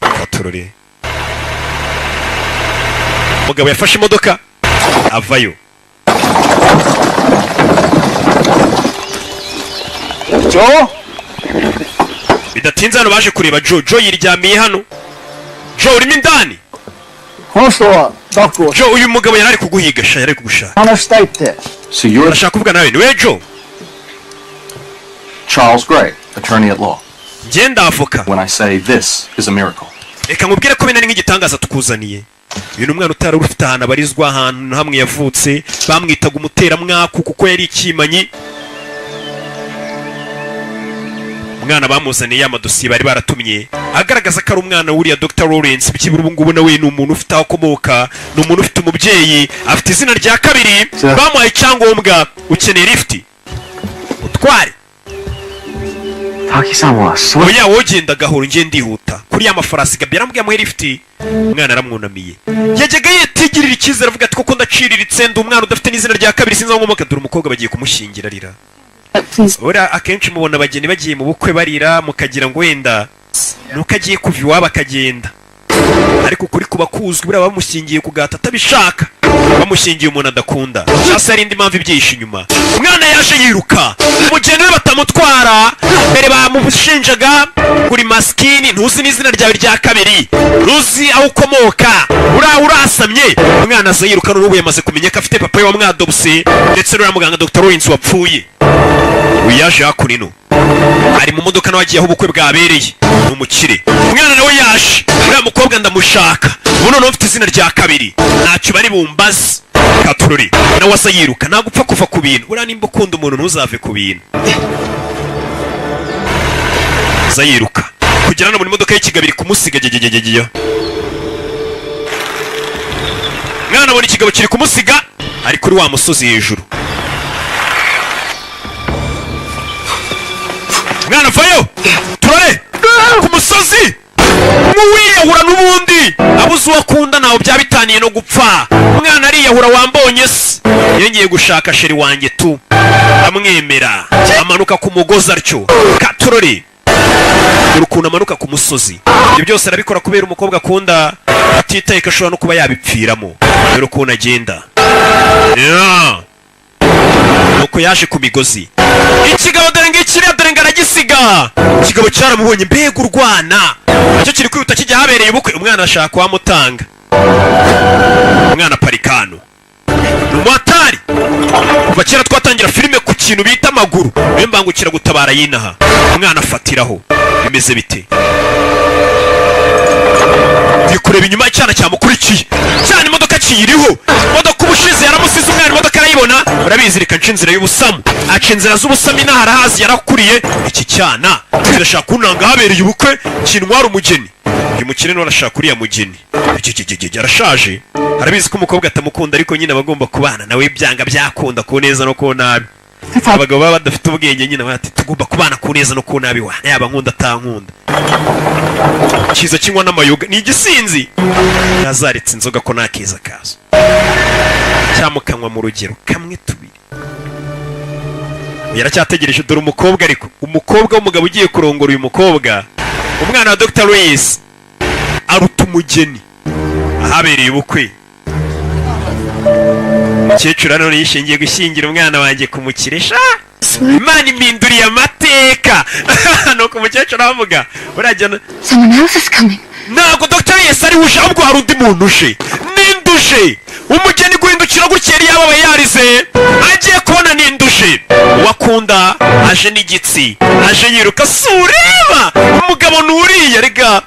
Katurore, umugabo yafashe imodoka avayo. Joe? Bidatinze hano baje kureba Joe. Joe yiryamiye hano. Joe urimo indani? Joe, uyu mugabo yari ari kuguhiga sha, yari kugushaka. So you're Urashaka kuvuga nawe ni we Joe? Charles Gray, attorney at law. Ngenda avoka. When I say this is a miracle. Reka nkubwire ko bene nk'igitangaza tukuzaniye. Uyu ni umwana utari ufite ahantu abarizwa, ahantu hamwe yavutse, bamwitaga umuteramwaku kuko yari ikimanyi. Umwana bamuzaniye amadosiye bari baratumye agaragaza ko ari umwana wuriya Dr. Lawrence. Bikibura ubu ngubu nawe ni umuntu ufite aho akomoka, ni umuntu ufite umubyeyi, afite izina rya kabiri, bamuhaye icyangombwa. Ukeneye lift utware. Oya wogenda gahoro ngiye ndihuta kuri ya mafarasi Gabi yarambwiye amuhe lift. Umwana aramwunamiye, yajyaga yitigirira icyizere avuga ati koko ndaciriritse ndi umwana udafite n'izina rya kabiri sinzi aho nkomoka. Dore umukobwa bagiye kumushyingira arira. Ora akenshi mubona abageni bagiye mu bukwe barira mukagira ngo wenda nuko agiye kuva iwabo akagenda, ariko kuri kuba kuzwi buriya bamushyingiye kugata atabishaka, bamushyingiye umuntu adakunda. Hasi hari indi mpamvu ibyihishe inyuma. Umwana yaje yiruka, umugeni we batamutwara. Mbere bamushinjaga kuri maskini, ntuzi n'izina ryawe rya kabiri, ntuzi aho ukomoka, urasamye. Umwana aza yiruka n'ubu yamaze kumenya ko afite papa we wamwadobse ndetse n'uriya muganga Dr. Lawrence wapfuye. Uyu yaje hakuno ari mu modoka nawe agiye aho ubukwe bwabereye, ni umukire. Umwana nawe yaje, uriya mukobwa ndamushaka, ubu noneho ufite izina rya kabiri, ntacyo bari bumbaze. Katurore nawe asa yiruka, ntabwo upfa kuva ku bintu. Uriya nimba ukunda umuntu ntuzave ku bintu. Aza yiruka kugera no mu modoka y'ikigabiri kumusiga. Mwana abona ikigabo kiri kumusiga ari kuri wa musozi hejuru. Mwana vayo turore ku musozi nk'uwiyahura n'ubundi abuze uwo akunda ntaho byabitaniye no gupfa. Umwana ariyahura wambonye se, yongeye gushaka sheri wanjye tu amwemera, amanuka ku mugozi atyo. Katurore urukundo amanuka ku musozi. Ibyo byose arabikora kubera umukobwa akunda, atitaye ko ashobora no kuba yabipfiramo. Dore ukuntu agenda nuko yaje ku migozi. Ikigabo dore ngikiriya dore ngaragisiga. Ikigabo cyaramubonye, mbega urwana nacyo kiri kwihuta kijya habereye ubukwe. Umwana ashaka kuhamutanga. Umwana parikano n'umwatari. Kuva kera twatangira filime ku kintu bita amaguru, niyo mbangukira gutabara yinaha. Umwana afatiraho. Bimeze bite? Yikureba inyuma icyana cyamukurikiye, cyane imodoka kiyiriho. Imodoka ubushize yaramusize umwana, imodoka arayibona. Urabizi reka nca inzira y'ubusamu, aca inzira z'ubusamo inaha arahazi yarakuriye. Iki cyana kirashaka kunanga habereye ubukwe kintwara umugeni. Uyu mukire niwe arashaka uriya mugeni. Arashaje, arabizi ko umukobwa atamukunda, ariko nyine abagomba kubana nawe byanga byakunda ku neza no ku nabi. Abagabo baba badafite ubwenge nyine bati tugomba kubana ku neza no ku nabi, yaba nkunda atankunda. Kiza kinywa n'amayoga ni igisinzi, yazaretse inzoga ko nakiza kazo cyamukanwa mu rugero kamwe tubiri. Yaracyategereje dore umukobwa, ariko umukobwa w'umugabo ugiye kurongora uyu mukobwa, umwana wa Dr. Lawrence aruta umugeni ahabereye ubukwe. Umukecuru hano yishingiye gushyingira umwana wanjye kumukiresha. Imana impinduriye amateka. Nuko umukecuru avuga urajya ntabwo Dr. Lawrence ari uje, ahubwo hari undi muntu uje. Ninduje umugeni guhindukira gutya yari yababaye yarize, agiye kubona ninduje. Wakunda aje n'igitsi, aje yiruka. Sureba umugabo nuriye rega.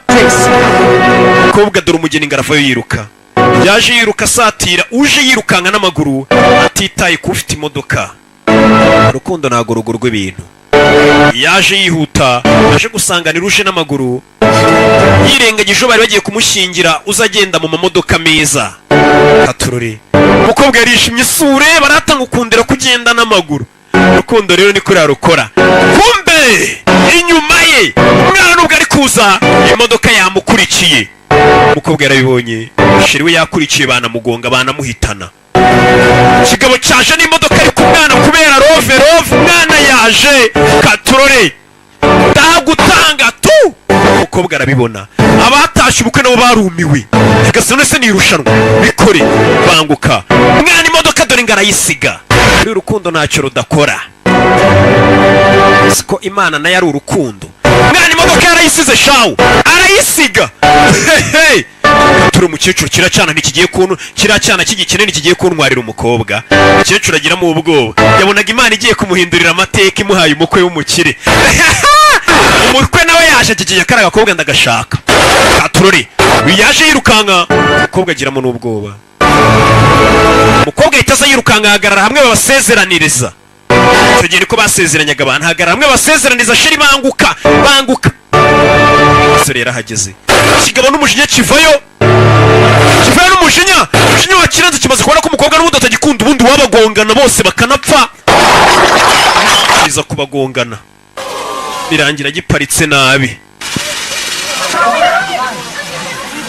Umukobwa dore umugeni ngaravayo yiruka, yaje yiruka satira, uje yirukanka n'amaguru atitaye ko ufite imodoka. Urukundo ntago rugo rw'ibintu. Yaje yihuta, aje gusanganira uje n'amaguru, yirengagije bari bagiye kumushyingira uzagenda mu mamodoka meza. Katurore umukobwa yarishimye, sure baratanga ukundira kugenda n'amaguru. Urukundo rero ni kuri arukora. Kumbe inyuma ye umwana nubwo ari kuza imodoka yamukurikiye. umukobwa yarabibonye sheri we yakurikiye banamugonga banamuhitana. Ikigabo cyaje n'imodoka ari ku mwana kubera rove umwana yaje katurore ndagutanga tu. Umukobwa arabibona abatashye ubukwe nabo barumiwe gasone se nirushanwa bikore banguka mwana imodoka dore ngarayisiga. Ari urukundo ntacyo rudakora siko Imana nayo ari urukundo. Mwana imodoka yarayisize shawu arayisiga. Turi umukecuru kiracana ntikigiye kuntu kiracana cy'igikineni kigiye kuntwarira umukobwa. Umukecuru agiramo ubwoba yabonaga Imana igiye kumuhindurira amateka imuhaye umukwe w'umukire. Umukwe nawe yaje kigiye karaga gakobwa ndagashaka katurore yaje yirukanka umukobwa agiramo n'ubwoba. Umukobwa ahita yirukanka ahagarara hamwe babasezeraniriza. Icyo gihe niko basezeranyaga abantu hagarara hamwe basezeraniriza sheri banguka. Umusore yarahageze ikigabo n'umujinya kivayo n'umujinya wa kirenze kimaze kubona ko umukobwa n'ubundi atagikunda ubundi wabagongana bose bakanapfa kiza kubagongana birangira giparitse nabi.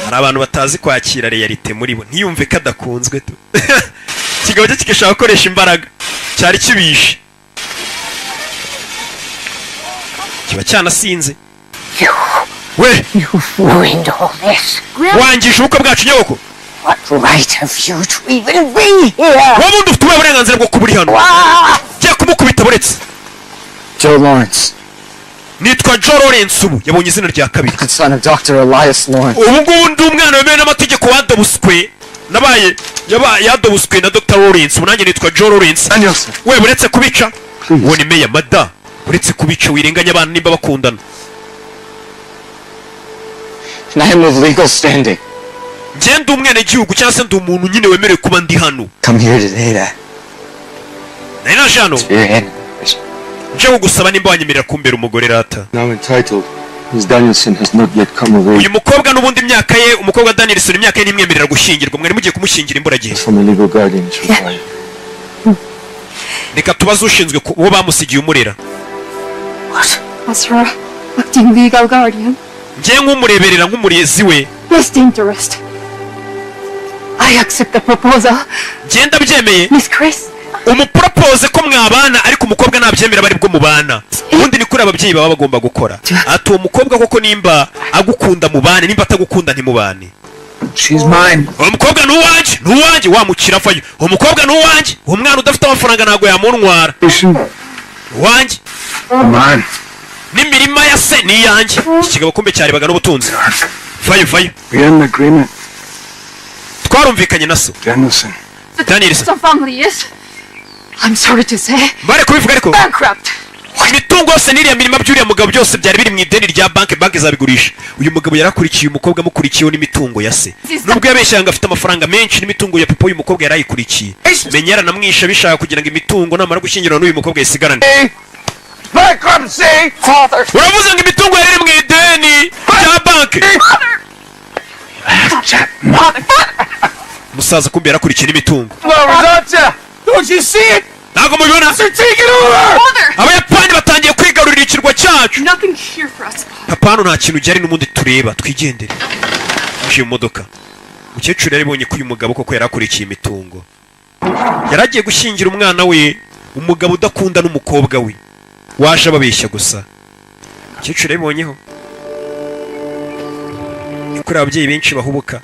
Hari abantu batazi kwakira realite muri bo ntiyumve ko adakunzwe tu. Ikigabo cye kigashaka gukoresha imbaraga cyari kibishe kiba cyanasinze. We ruined all this. wangije ubukwe bwacu nyoko. What right have you to even be here? Wabundi ufite uburenganzira bwo kuba uri hano. Jya kumukubita buretse. Joe Lawrence. Nitwa Joe Lawrence ubu yabonye izina rya kabiri. The son of Dr. Elias Lawrence. Ubu ngubu ndi umwana wemewe n'amategeko wadobuswe nabaye yadobuswe na Dr. Lawrence. Ubu nanjye nitwa Joe Lawrence. We buretse kubica uwo ni meya mada buretse kubica wirenganya abantu nimba bakundana. And I am of legal standing. Njye ndi umwene gihugu cyangwa se ndi umuntu nyine wemerewe kuba ndi hano. Come here today that. Nari naje hano nje kugusaba nimba wanyemerera kumbera umugore rata. Now entitled, Miss Danielson has not yet come of age. Uyu mukobwa n'ubundi imyaka ye umukobwa Danielson imyaka ye nimwemerera gushyingirwa mwari mugiye kumushyingira imburagihe. From a legal guardian is required. Reka tubaze ushinzwe uwo bamusigiye umurera. As her acting legal guardian. Njye nk'umureberera nk'umurezi we. Best interest. I accept the proposal. Njye ndabyemeye. Miss Chris. Umupropose ko mwabana ariko umukobwa nabyemera bari bwo mubana. Ubundi ni kuri ababyeyi baba bagomba gukora. Ati uwo mukobwa koko nimba agukunda mubane nimba atagukunda ntimubane. She's mine. Umukobwa nuwanje wamukira fayo. Umukobwa nuwanje umwana udafite amafaranga nago yamuntwara. Wanje. Mine. N'imirima ya se ni yanjye. Ikigabo kumbe cyarebaga n'ubutunzi. Fayo. We had an agreement. Twarumvikanye na so. Danielson. The family is, I'm sorry to say, bare kubivuga ariko bankrupt. Imitungo yose n'iriya mirima by'uriya mugabo byose byari biri mu ideni rya banki zabigurisha. Uyu mugabo yarakurikiye umukobwa amukurikiyeho n'imitungo ya se. Nubwo yabeshyaga afite amafaranga menshi n'imitungo ya papa uyu mukobwa yarayikurikiye. Menya yaranamwisha bishaka kugira ngo imitungo namara gushyingirwa n'uyu mukobwa yisigarane. Bankruptcy! Father! Uravuze ngo imitungo yari mu ideni rya banki. Musaza kumbe yarakurikiye n'imitungo. Don't you see it? Ntago mubibona? They're taking over! Abayapani batangiye kwigarurira ikirwa cyacu. Nothing here for us. Hapana nta kintu cyari n'umundi tureba twigendere. Uje mu modoka. Mukecuru yaribonye ko uyu mugabo koko yarakurikiye imitungo. Yaragiye gushyingira umwana we umugabo udakunda n'umukobwa we. Waje ababeshya gusa. Mukecuru yaribonyeho. Kuri ababyeyi benshi bahubuka.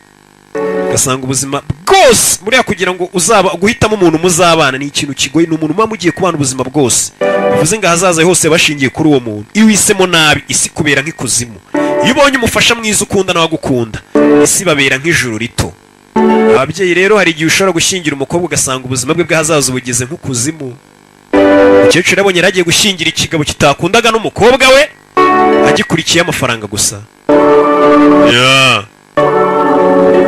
Gasanga ubuzima bwose muri kugira ngo uzaba guhitamo umuntu muzabana ni ikintu kigoye n'umuntu muba mugiye kubana ubuzima bwose. Bivuze ngo hazaza hose bashingiye kuri uwo muntu. Iyo wisemo nabi isi kubera nk'ikuzimu. Iyo ubonye umufasha mwiza ukunda nawe agukunda isi babera nk'ijuru rito. Ababyeyi rero hari igihe ushobora gushyingira umukobwa ugasanga ubuzima bwe bw'ahazaza bugeze nk'ukuzimu. Umukecuru abonye yaragiye gushyingira ikigabo kitakundaga n'umukobwa we agikurikiye amafaranga gusa.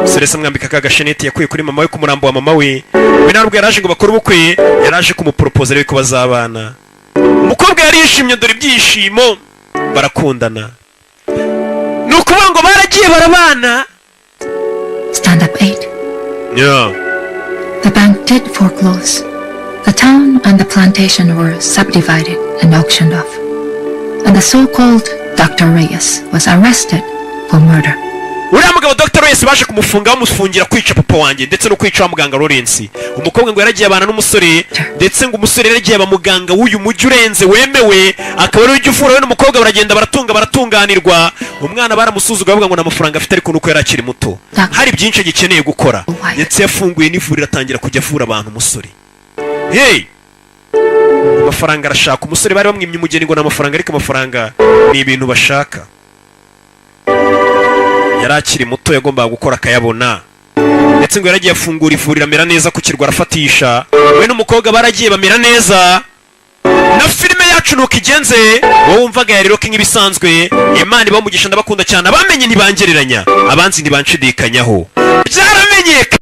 Seresa mwambika kagasheneti yakuye kuri mama we ku murambo wa mama we. We narubwo yaraje ngo bakore ubukwe yaraje kumupropose reko bazabana. Umukobwa yari yishimye dore ibyishimo barakundana. Nukuvuga ngo baragiye barabana. Stand up 8. Yeah. The bank did foreclose. The town and the plantation were subdivided and auctioned off. And the so-called Dr. Reyes was arrested for murder. uriya mugabo Dr. Reyes baje kumufunga bamufungira kwica papa wanjye ndetse no kwica wa muganga Lawrence. Umukobwa ngo yaragiye abana n'umusore ndetse ngo umusore yaragiye aba muganga w'uyu mujyi urenze wemewe, akaba ari ujya ufura we n'umukobwa baragenda baratunganirwa. Umwana baramusuzugura bavuga ngo nta mafaranga afite ariko nuko yari akiri muto, hari byinshi gikeneye gukora, ndetse yafunguye n'ivuriro atangira kujya avura abantu. Umusore hey, amafaranga arashaka. Umusore bari bamwimye umugeni ngo n'amafaranga, ariko amafaranga ni ibintu bashaka. Yari akiri muto yagombaga gukora akayabona, ndetse ngo yaragiye afungura ivuriro amera neza ku kirwa arafatisha. We n'umukobwa baragiye bamera neza. Na filime yacu nuko igenze, wowe wumvaga yari rock nk'ibisanzwe. Imana ibamugisha ndabakunda cyane, abamenye ntibangereranya, abanzi ntibanshidikanyaho, byaramenyekanye.